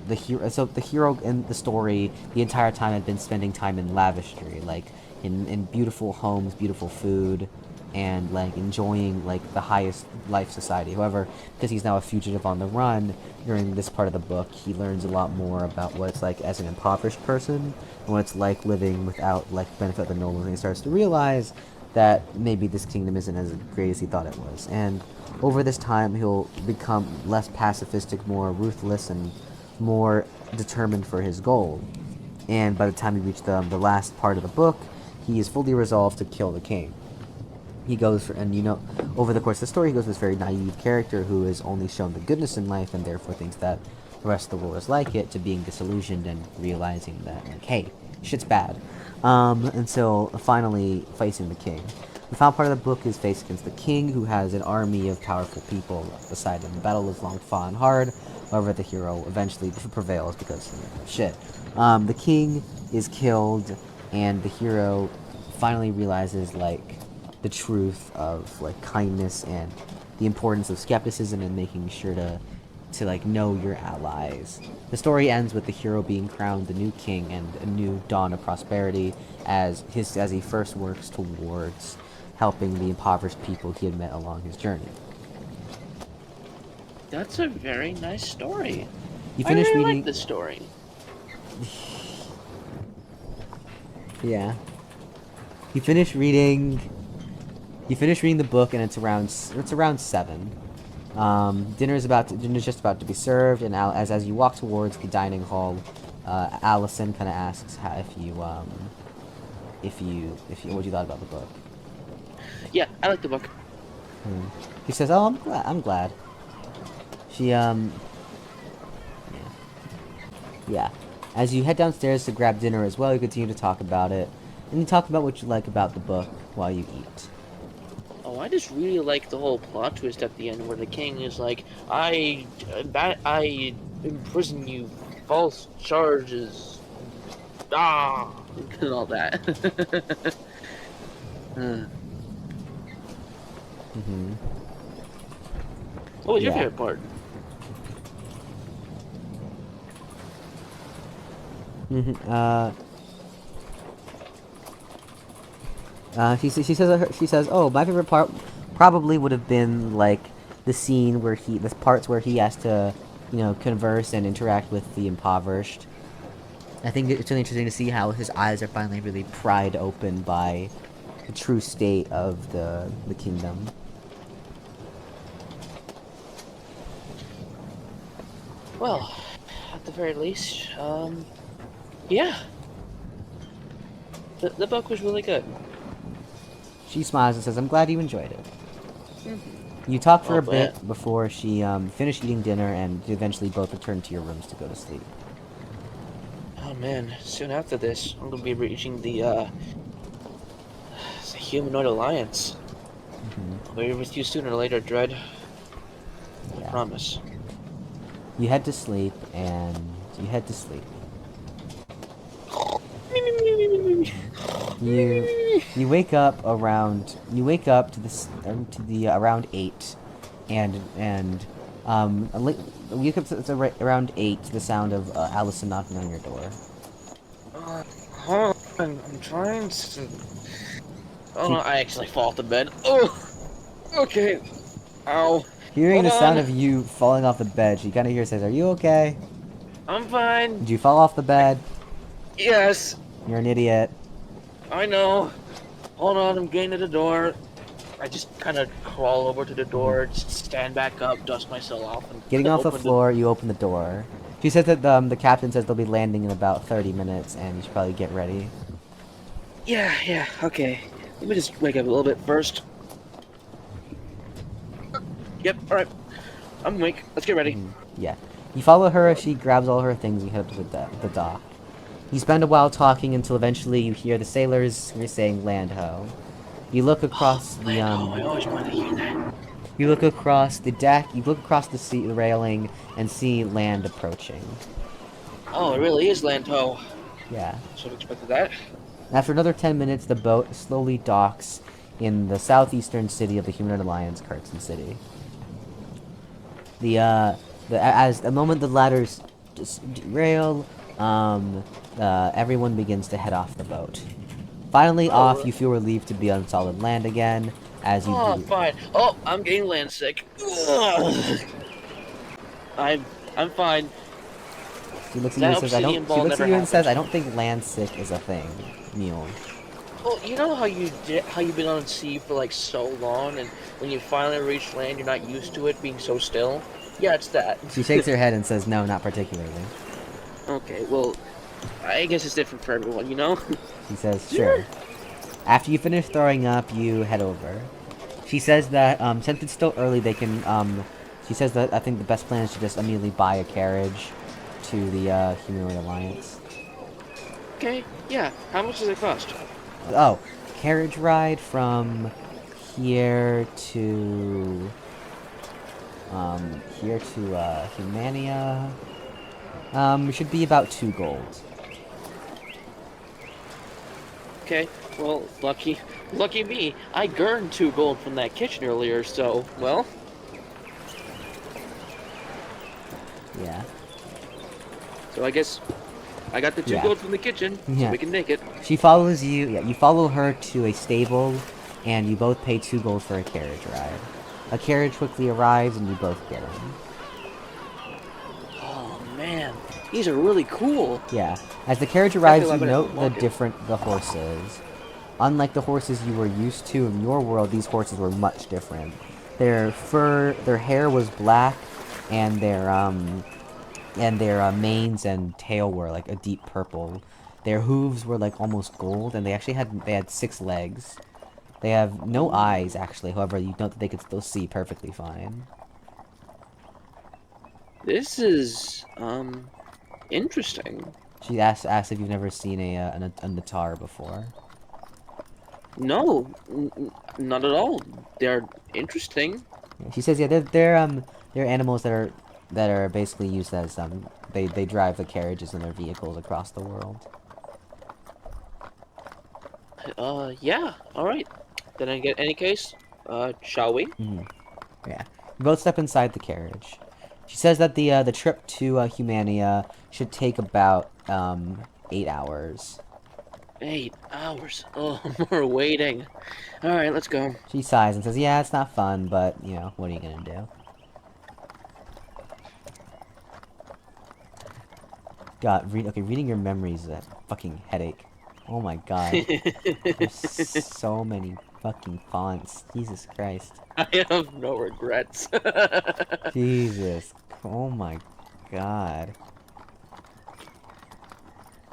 the hero in the story, the entire time had been spending time in lavishry, like, in beautiful homes, beautiful food, and, like, enjoying, like, the highest life society. However, because he's now a fugitive on the run, during this part of the book, he learns a lot more about what it's like as an impoverished person, and what it's like living without, like, benefit of the nobles, and he starts to realize that maybe this kingdom isn't as great as he thought it was. And over this time, he'll become less pacifistic, more ruthless, and more determined for his goal. And by the time he reaches the last part of the book, he is fully resolved to kill the king. He goes for, and over the course of the story, he goes with this very naive character who is only shown the goodness in life and therefore thinks that the rest of the world is like it, to being disillusioned and realizing that, like, hey, shit's bad. Until finally facing the king. The final part of the book is faced against the king, who has an army of powerful people beside him. The battle is long, fought, and hard. However, the hero eventually prevails because, shit. The king is killed, and the hero finally realizes, like, the truth of, like, kindness and the importance of skepticism and making sure to like, know your allies. The story ends with the hero being crowned the new king and a new dawn of prosperity as he first works towards helping the impoverished people he had met along his journey. That's a very nice story. You I finish really reading. like this story. Yeah. You finish reading the book, and it's around 7. Dinner's just about to be served, and as you walk towards the dining hall, Allison kind of asks if you what you thought about the book. Yeah, I like the book. He says, "Oh, I'm glad." Yeah. As you head downstairs to grab dinner as well, you continue to talk about it. And you talk about what you like about the book while you eat. Oh, I just really like the whole plot twist at the end where the king is like, I imprison you, false charges, and all that. Mm-hmm. What was your Yeah. favorite part? Mm-hmm. She says, oh, my favorite part probably would have been like the scene where the parts where he has to, converse and interact with the impoverished. I think it's really interesting to see how his eyes are finally really pried open by the true state of the kingdom. Well, at the very least, yeah. The book was really good. She smiles and says, I'm glad you enjoyed it. You talk for Oh, a bit before she finished eating dinner and you eventually both return to your rooms to go to sleep. Oh man, soon after this, I'm gonna be reaching the Humanoid Alliance. I'll be with you sooner or later, Dread. I promise. You head to sleep, and you head to sleep. You wake up around to the around 8, and you wake up to around 8 to the sound of Allison knocking on your door. Hold on, I'm trying to. Oh no, I actually fall off the bed. Oh, okay. Ow. Hearing Hold the sound on. of you falling off the bed, she kind of hears says, "Are you okay? I'm fine. Did you fall off the bed? Yes, You're an idiot." I know. Hold on, I'm getting to the door. I just kind of crawl over to the door, just stand back up, dust myself off, and Getting off the open floor, you open the door. She says that the captain says they'll be landing in about 30 minutes, and you should probably get ready. Yeah, okay. Let me just wake up a little bit first. Yep, alright. I'm awake. Let's get ready. Yeah. You follow her as she grabs all her things and you head up to the dock. You spend a while talking until eventually you hear the sailors saying land ho. You look across the I always wanted to hear that. you look across the deck, you look across the railing and see land approaching. Oh, it really is Lanto. Yeah. Should have expected that. After another 10 minutes, the boat slowly docks in the southeastern city of the Humanoid Alliance, Carson City. As the moment the ladders derail, everyone begins to head off the boat. Finally off, you feel relieved to be on solid land again, as you Oh, fine. Oh, I'm getting land sick. Ugh. I'm fine. She looks at That you and says, "I don't." obsidian She ball looks at never you and says, happened. "I don't think land sick is a thing, Mule." Well, you know how you've been on sea for like so long, and when you finally reach land, you're not used to it being so still. Yeah, it's that. She shakes her head and says, "No, not particularly." Okay, well, I guess it's different for everyone, you know? She says, "Sure." After you finish throwing up, you head over. She says that since it's still early, they can. She says that I think the best plan is to just immediately buy a carriage to the Humanoid Alliance. Okay, yeah. How much does it cost? Oh, carriage ride from here to Humania. Should be about 2 gold. Okay, well, lucky me. I earned 2 gold from that kitchen earlier, so, well. Yeah. So I guess I got the 2 Yeah. gold from the kitchen, so Yeah. we can make it. She follows you. Yeah, you follow her to a stable, and you both pay 2 gold for a carriage ride. A carriage quickly arrives, and you both get in. Oh man, these are really cool. Yeah. As the carriage arrives, feel you like I note can the walk it. the horses. Unlike the horses you were used to in your world, these horses were much different. Their hair was black, and their manes and tail were like a deep purple. Their hooves were like almost gold, and they had 6 legs. They have no eyes, actually. However, you note that they could still see perfectly fine. This is Interesting. She asks if you've never seen a Natar before. No, not at all. They're interesting. She says, yeah, they're animals that are basically used as they drive the carriages in their vehicles across the world. Yeah. All right. Then in any case, shall we? Yeah, you both step inside the carriage. She says that the trip to Humania should take about 8 hours. 8 hours. Oh, more waiting. All right, let's go. She sighs and says, yeah, it's not fun, but you know, what are you gonna do? God, reading your memories is a fucking headache. Oh my god. There's so many fucking fonts. Jesus Christ. I have no regrets. Jesus. Oh my god.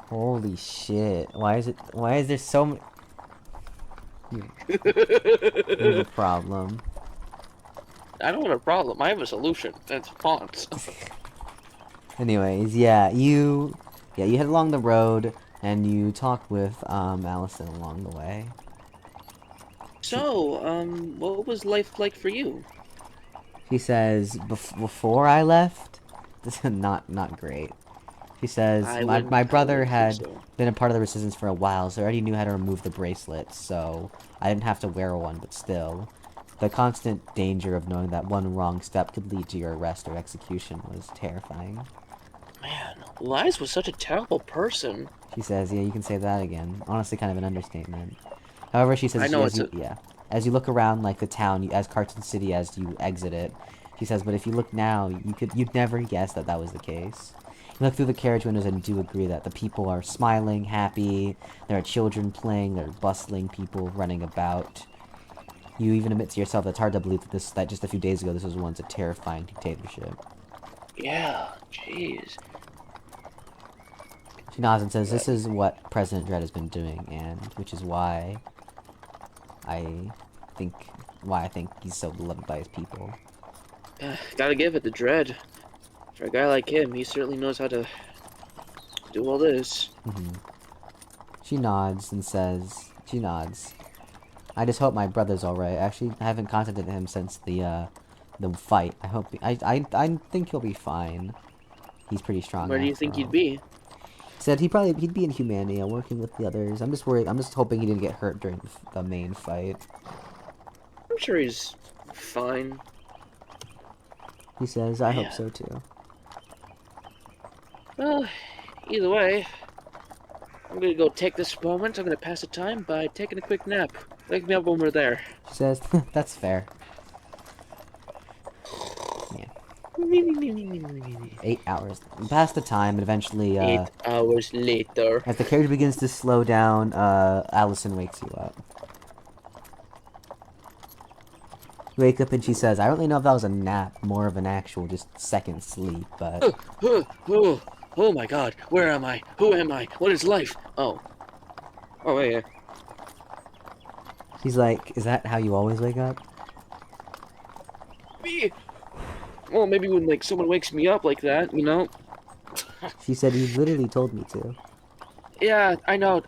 Holy shit. Why is there so many... You have a problem. I don't have a problem. I have a solution. That's fonts. Anyways, yeah, you head along the road and you talk with Allison along the way. So, what was life like for you? She says, before I left, this is not great. She says, my brother had been a part of the resistance for a while, so I already knew how to remove the bracelets, so I didn't have to wear one, but still. The constant danger of knowing that one wrong step could lead to your arrest or execution was terrifying. Man, Lies was such a terrible person. She says, yeah, you can say that again. Honestly, kind of an understatement. However, she says, as you look around, like, the town, as Cartoon City, as you exit it, she says, but if you look now, you'd never guess that that was the case. You look through the carriage windows and do agree that the people are smiling, happy, there are children playing, there are bustling people running about. You even admit to yourself that it's hard to believe that just a few days ago this was once a terrifying dictatorship. Yeah, jeez. She nods and says, this is what President Dredd has been doing, and which is why I think he's so beloved by his people. Gotta give it to Dredd. For a guy like him, he certainly knows how to do all this. She nods and says, I just hope my brother's alright. Actually, I haven't contacted him since the fight. I think he'll be fine. He's pretty strong. Where do you think he'd be? Said he'd be in Humania working with the others. I'm just worried. I'm just hoping he didn't get hurt during the main fight. I'm sure he's fine. He says, I hope so too. Well, either way, I'm gonna go take this moment. I'm gonna pass the time by taking a quick nap. Wake me up when we're there. She says, that's fair. Yeah. 8 hours. You pass the time, and eventually, 8 hours later. as the carriage begins to slow down, Allison wakes you up. You wake up and she says, I don't really know if that was a nap, more of an actual just second sleep, but... Oh my god, where am I? Who am I? What is life? Oh. Oh, wait. She's like, is that how you always wake up? Me? Well, maybe when, like, someone wakes me up like that, you know? She said, you literally told me to. Yeah, I know.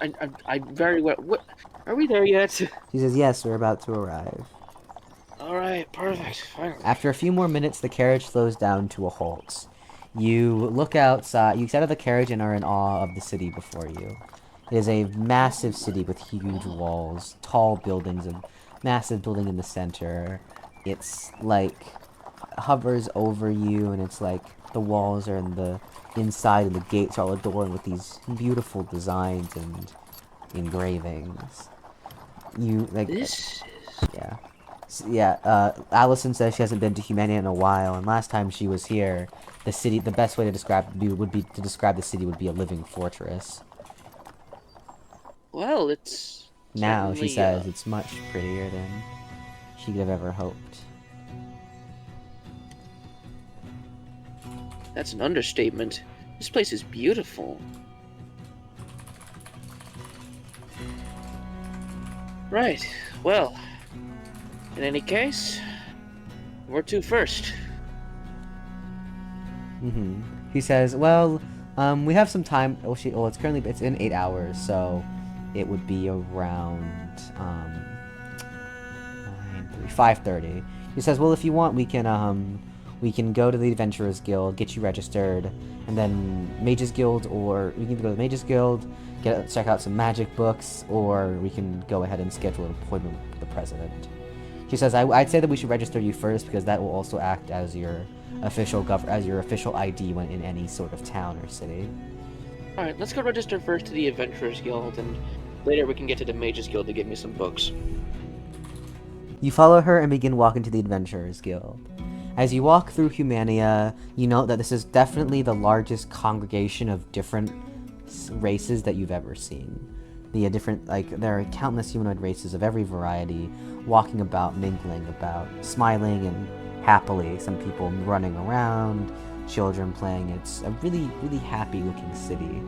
I very well... What? Are we there yet? She says, yes, we're about to arrive. Alright, perfect. Finally. After a few more minutes, the carriage slows down to a halt. You look outside, you get out of the carriage and are in awe of the city before you. It is a massive city with huge walls, tall buildings, a massive building in the center. It's like, hovers over you, and it's like the walls are in the inside and the gates are all adorned with these beautiful designs and engravings. You, like, This yeah. Yeah, Allison says she hasn't been to Humania in a while, and last time she was here, the best way to describe the city would be a living fortress. Well, it's... Now, she certainly, says, it's much prettier than she could have ever hoped. That's an understatement. This place is beautiful. Right, well... In any case, where to first? He says, well, We have some time. Well, it's in 8 hours, so it would be around 5:30. He says, "Well, if you want, we can go to the Adventurers Guild, get you registered, and then Mages Guild, or we can go to the Mages Guild, check out some magic books, or we can go ahead and schedule an appointment with the president." She says, "I'd say that we should register you first because that will also act as your official ID when in any sort of town or city." Alright, let's go register first to the Adventurers Guild, and later we can get to the Mages Guild to give me some books. You follow her and begin walking to the Adventurers Guild. As you walk through Humania, you note that this is definitely the largest congregation of different races that you've ever seen. There are countless humanoid races of every variety, walking about, mingling about, smiling and happily. Some people running around, children playing. It's a really, really happy-looking city,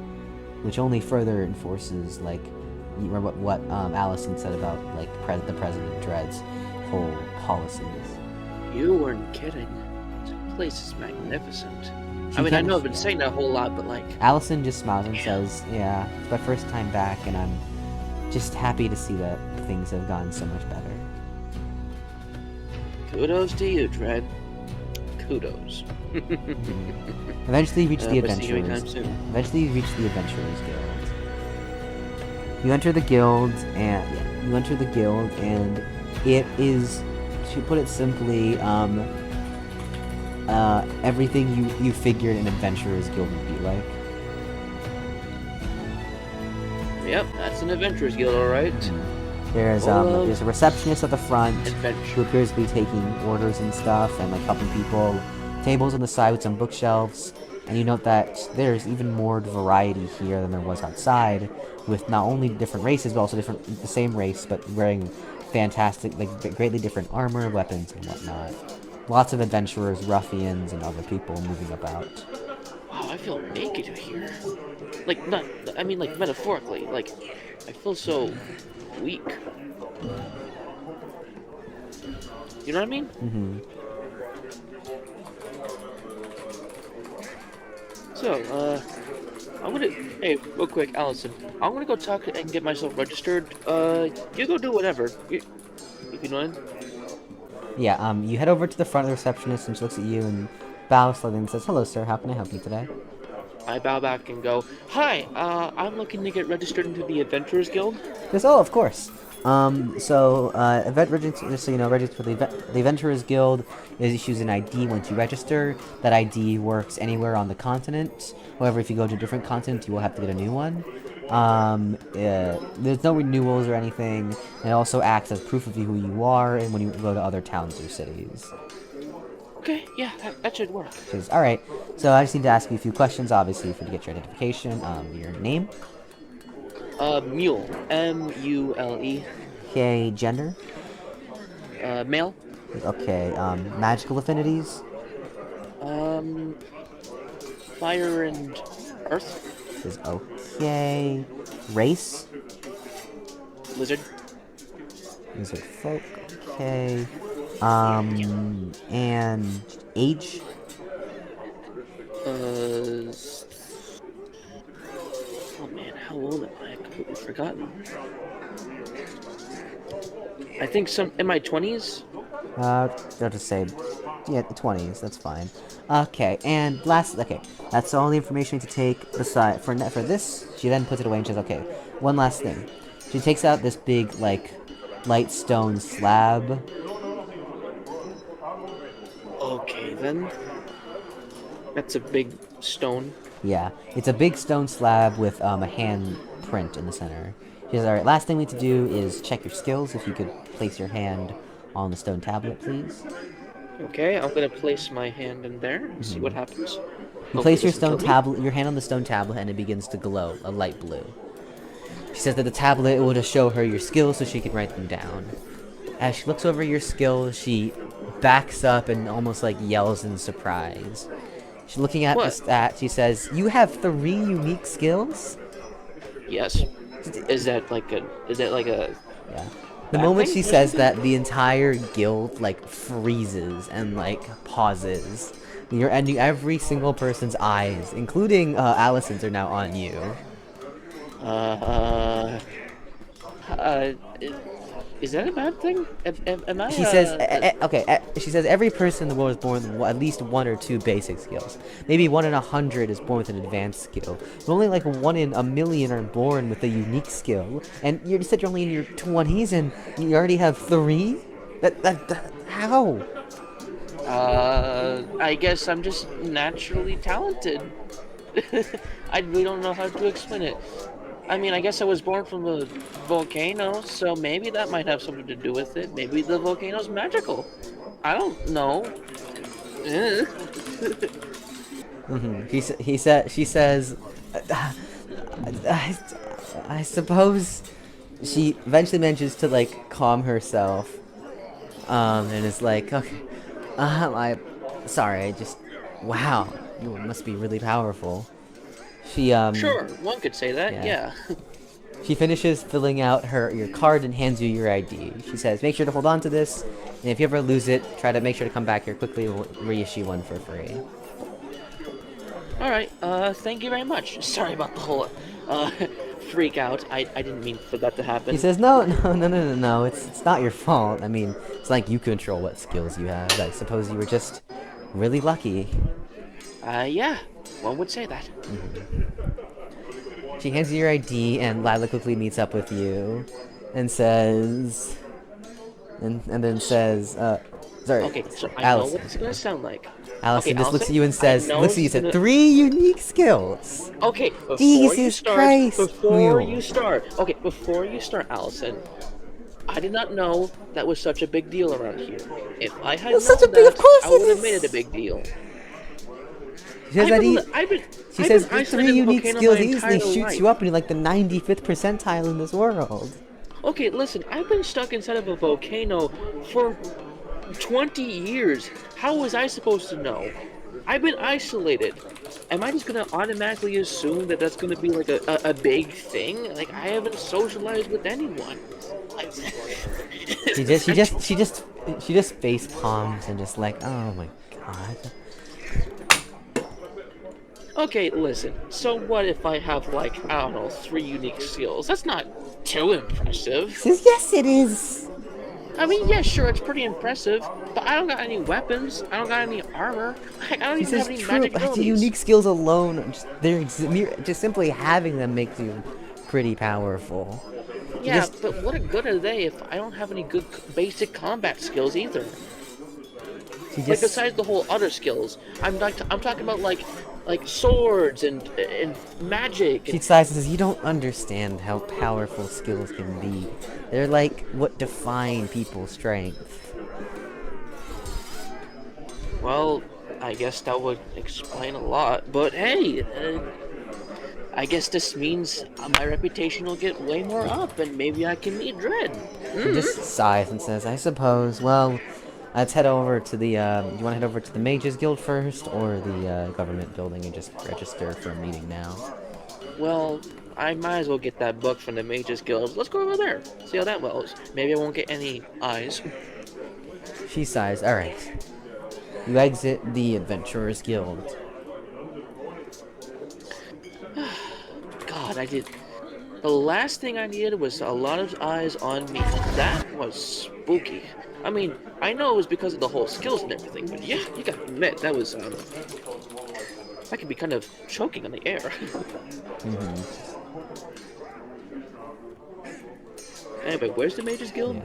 which only further enforces, what Allison said about, the President Dread's whole policies. You weren't kidding. This place is magnificent. I know I've been saying that a whole lot, but Allison just smiles and says, "Yeah, it's my first time back, and I'm just happy to see that things have gotten so much better." Kudos to you, Dread. Kudos. Eventually, you reach the See you anytime Adventurers. soon. Eventually, you reach the Adventurers Guild. You enter the guild, and it is, to put it simply, everything you figured an Adventurers Guild would be like. Yep, that's an Adventurers Guild, alright. There's a receptionist at the front who Adventure. appears to be taking orders and stuff and helping people. Tables on the side with some bookshelves, and you note that there's even more variety here than there was outside, with not only different races but also the same race but wearing fantastic, greatly different armor, weapons, and whatnot. Lots of adventurers, ruffians, and other people moving about. Wow, I feel naked here. Metaphorically. I feel so weak. You know what I mean? Mm-hmm. So, hey, real quick, Allison, I'm gonna go talk and get myself registered. You go do whatever. If you know what? Yeah, you head over to the front of the receptionist, and she looks at you and bows slightly and says, "Hello, sir. How can I help you today?" I bow back and go, "Hi, I'm looking to get registered into the Adventurers Guild." Yes, oh, of course. Just so you know, register for the Adventurers Guild issues an ID once you register. That ID works anywhere on the continent. However, if you go to a different continent, you will have to get a new one. There's no renewals or anything. It also acts as proof of who you are and when you go to other towns or cities. Okay, yeah, that should work. Alright, so I just need to ask you a few questions, obviously, to get your identification. Your name? Mule. M-U-L-E. Okay, gender? Male. Okay, magical affinities? Fire and earth. Is okay. Race? Lizard. Lizard folk. Okay. And age? Oh man, how old am I? I've completely forgotten. I think in my 20s. I'll just say, yeah, the 20s. That's fine. Okay, and that's the only information we need to take. Beside for this, she then puts it away and says, "Okay, one last thing." She takes out this big light stone slab. Okay then. That's a big stone. Yeah, it's a big stone slab with a hand print in the center. She says, "Alright, last thing we need to do is check your skills. If you could place your hand on the stone tablet, please." Okay, I'm gonna place my hand in there and see what happens. You place your hand on the stone tablet, and it begins to glow a light blue. She says that the tablet will just show her your skills so she can write them down. As she looks over your skills, she backs up and almost yells in surprise. She's looking at the stat. She says, "You have 3 unique skills?" Yes. Is that like a? Yeah. The moment she says that, the entire guild freezes and pauses. You're ending every single person's eyes, including Allison's, are now on you. Is that a bad thing? Am I? She says, okay. She says every person in the world is born with at least 1 or 2 basic skills. Maybe 1 in 100 is born with an advanced skill. But only like 1 in a million are born with a unique skill. And you said you're only in your 20s, and you already have 3. How? I guess I'm just naturally talented. I really don't know how to explain it. I mean, I guess I was born from a volcano, so maybe that might have something to do with it. Maybe the volcano's magical. I don't know. She says, I suppose she eventually manages to like calm herself, and is like, okay, sorry, wow, you must be really powerful. She Sure, one could say that. Yeah. She finishes filling out your card and hands you your ID. She says, make sure to hold on to this, and if you ever lose it, try to make sure to come back here quickly and we'll reissue one for free. Alright, thank you very much. Sorry about the whole, freak out. I didn't mean for that to happen. He says, no, it's not your fault. I mean, it's like you control what skills you have. I suppose you were just really lucky. Yeah, one would say that. She hands you your ID, and Lila quickly meets up with you, and says, and then says, sorry, Okay, so I know Allison. what this is gonna sound like. Allison Okay, just looks at Allison, you and says, I know looks at you and it's said, gonna- 3 unique skills! Okay, before Jesus you start, Christ, before you start, Allison, I did not know that was such a big deal around here. If I had known It's such a big- that, of course I would it have is. made it a big deal. She says that she says I've been 3 isolated unique Volcano skills my easily entire shoots life. you up into like the 95th percentile in this world. Okay, listen, I've been stuck inside of a volcano for 20 years. How was I supposed to know? I've been isolated. Am I just gonna automatically assume that that's gonna be like a big thing? Like, I haven't socialized with anyone. She just face palms and just like, oh my god. Okay, listen, so what if I have, like, I don't know, 3 unique skills? That's not too impressive. She says, yes it is! I mean, yeah, sure, it's pretty impressive, but I don't got any weapons, I don't got any armor, I don't She even have says, any true, magic but the abilities. unique skills alone, just simply having them makes you pretty powerful. Yeah, but what good are they if I don't have any good basic combat skills either? She Like, just, besides the whole other skills, I'm talking about like swords and magic. she sighs and says, you don't understand how powerful skills can be. They're like what define people's strength. Well, I guess that would explain a lot. But hey, I guess this means my reputation will get way more up, and maybe I can meet Dread. She just sighs and says, I suppose, well, let's head over to the, you want to head over to the Mages Guild first, or the, government building and just register for a meeting now? Well, I might as well get that book from the Mages Guild. Let's go over there, see how that goes. Maybe I won't get any eyes. She sighs, alright. You exit the Adventurers Guild. God, I did. The last thing I needed was a lot of eyes on me. That was spooky. I mean, I know it was because of the whole skills and everything, but yeah, you gotta admit, that was, that can be kind of choking on the air. Anyway, where's the Mages Guild? Yeah.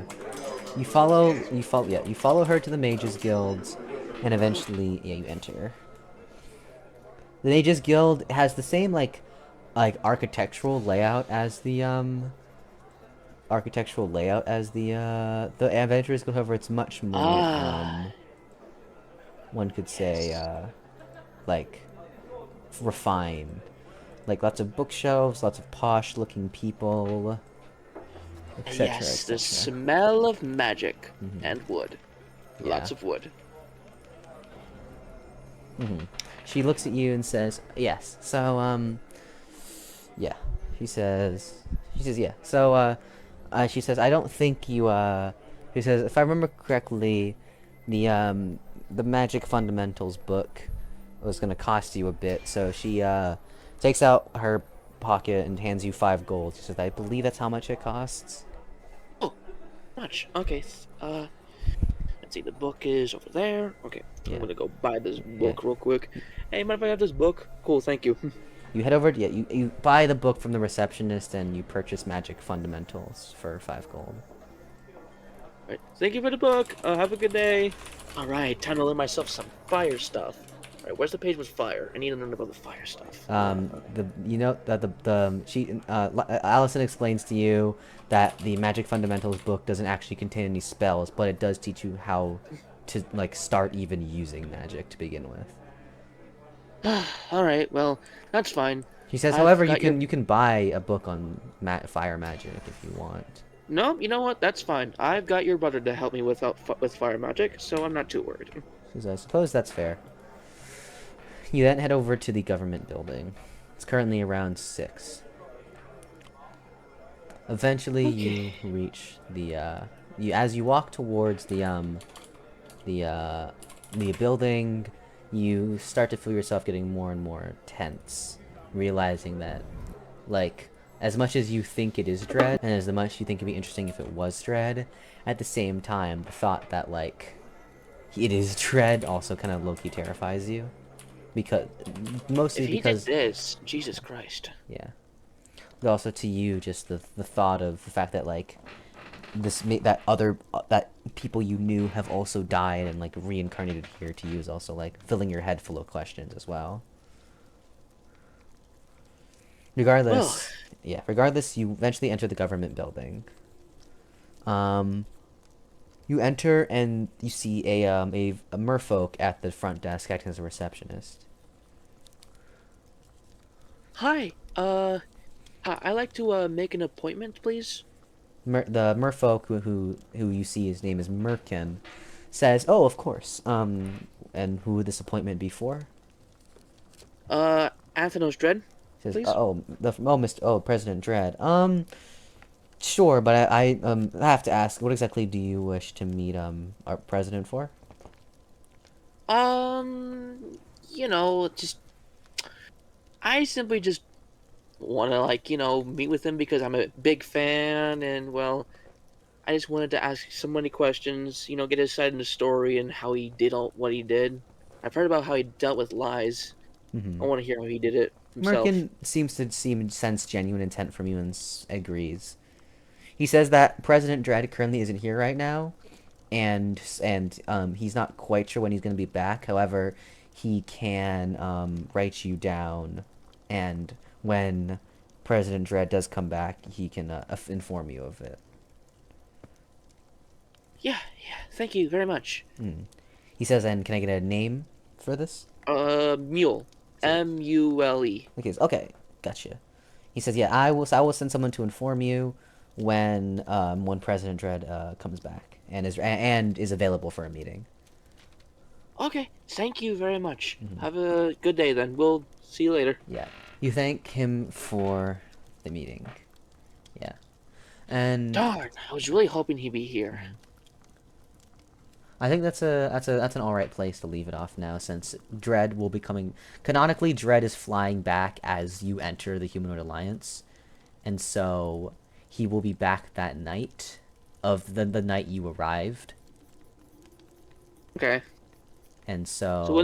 You follow her to the Mages Guild, and eventually, yeah, you enter. The Mages Guild has the same, like architectural layout as the, the Adventurers Guild, however, it's much more, one could say, like, refined. Like, lots of bookshelves, lots of posh-looking people, etc. Yes, the smell of magic and wood. Yeah. Lots of wood. She looks at you and says, yes, so, yeah. She says, yeah. So, she says, I don't think you, she says, if I remember correctly, the, the Magic Fundamentals book was gonna cost you a bit, so she takes out her pocket and hands you 5 gold. She says, "I believe that's how much it costs." Oh, much. Okay. Let's see. The book is over there. Okay. Yeah. I'm gonna go buy this book real quick. Hey, mind if I have this book? Cool. Thank you. You head over. Yeah, you buy the book from the receptionist and you purchase Magic Fundamentals for 5 gold. Alright, thank you for the book. Have a good day. Alright, time to learn myself some fire stuff. Alright, where's the page with fire? I need to learn about the fire stuff. Allison explains to you that the Magic Fundamentals book doesn't actually contain any spells, but it does teach you how to like start even using magic to begin with. Alright, well, that's fine. She says, I've however, got you can buy a book on fire magic if you want. No, you know what? That's fine. I've got your brother to help me with fire magic, so I'm not too worried. She says, I suppose that's fair. You then head over to the government building. It's currently around 6. Eventually, you reach the as you walk towards the building, you start to feel yourself getting more and more tense, realizing that, like, as much as you think it is dread, and as much you think it'd be interesting if it was dread, at the same time, the thought that, like, it is dread also kind of low-key terrifies you. Mostly if he because... did this, Jesus Christ. Yeah. But also to you, just the thought of the fact that, like, that people you knew have also died and, like, reincarnated here to you is also, like, filling your head full of questions as well. Regardless, you eventually enter the government building. You enter and you see a merfolk at the front desk acting as a receptionist. Hi, I'd like to make an appointment, please. The merfolk who you see, his name is Merkin, says, "Oh, of course. And who would this appointment be for?" Athanos Dread. Says, Please? President Dredd. Sure, but I have to ask, what exactly do you wish to meet our president for? I simply just want to, like, meet with him because I'm a big fan, and, well, I just wanted to ask so many questions, get his side in the story and how he did all what he did. I've heard about how he dealt with lies. I want to hear how he did it himself. Merkin seems to sense genuine intent from you and agrees. He says that President Dredd currently isn't here right now, and he's not quite sure when he's going to be back. However, he can write you down, and when President Dredd does come back, he can inform you of it. Yeah, thank you very much. He says, and can I get a name for this? Mule. M-U-L-E. Okay, gotcha. He says, yeah, I will send someone to inform you when President Dredd comes back and is available for a meeting. Okay, thank you very much. Have a good day then. We'll see you later. Yeah. You thank him for the meeting. Yeah. And darn, I was really hoping he'd be here. I think that's an alright place to leave it off now, since Dredd will be coming. Canonically, Dredd is flying back as you enter the Humanoid Alliance, and so he will be back that night of the night you arrived. Okay. And so. So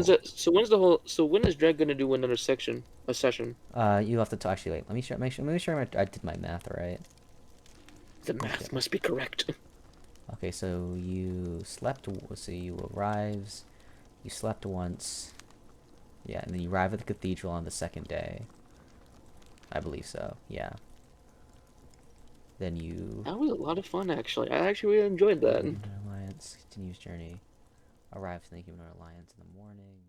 when is Dredd gonna do another session? You have to actually wait. Let me make sure I did my math right. The math must be correct. Okay, so you slept. So you arrives. You slept once. Yeah, and then you arrive at the cathedral on the second day. I believe so. Yeah. Then you. That was a lot of fun, actually. I actually really enjoyed that. Human Alliance continues journey. Arrives in the Human Alliance in the morning.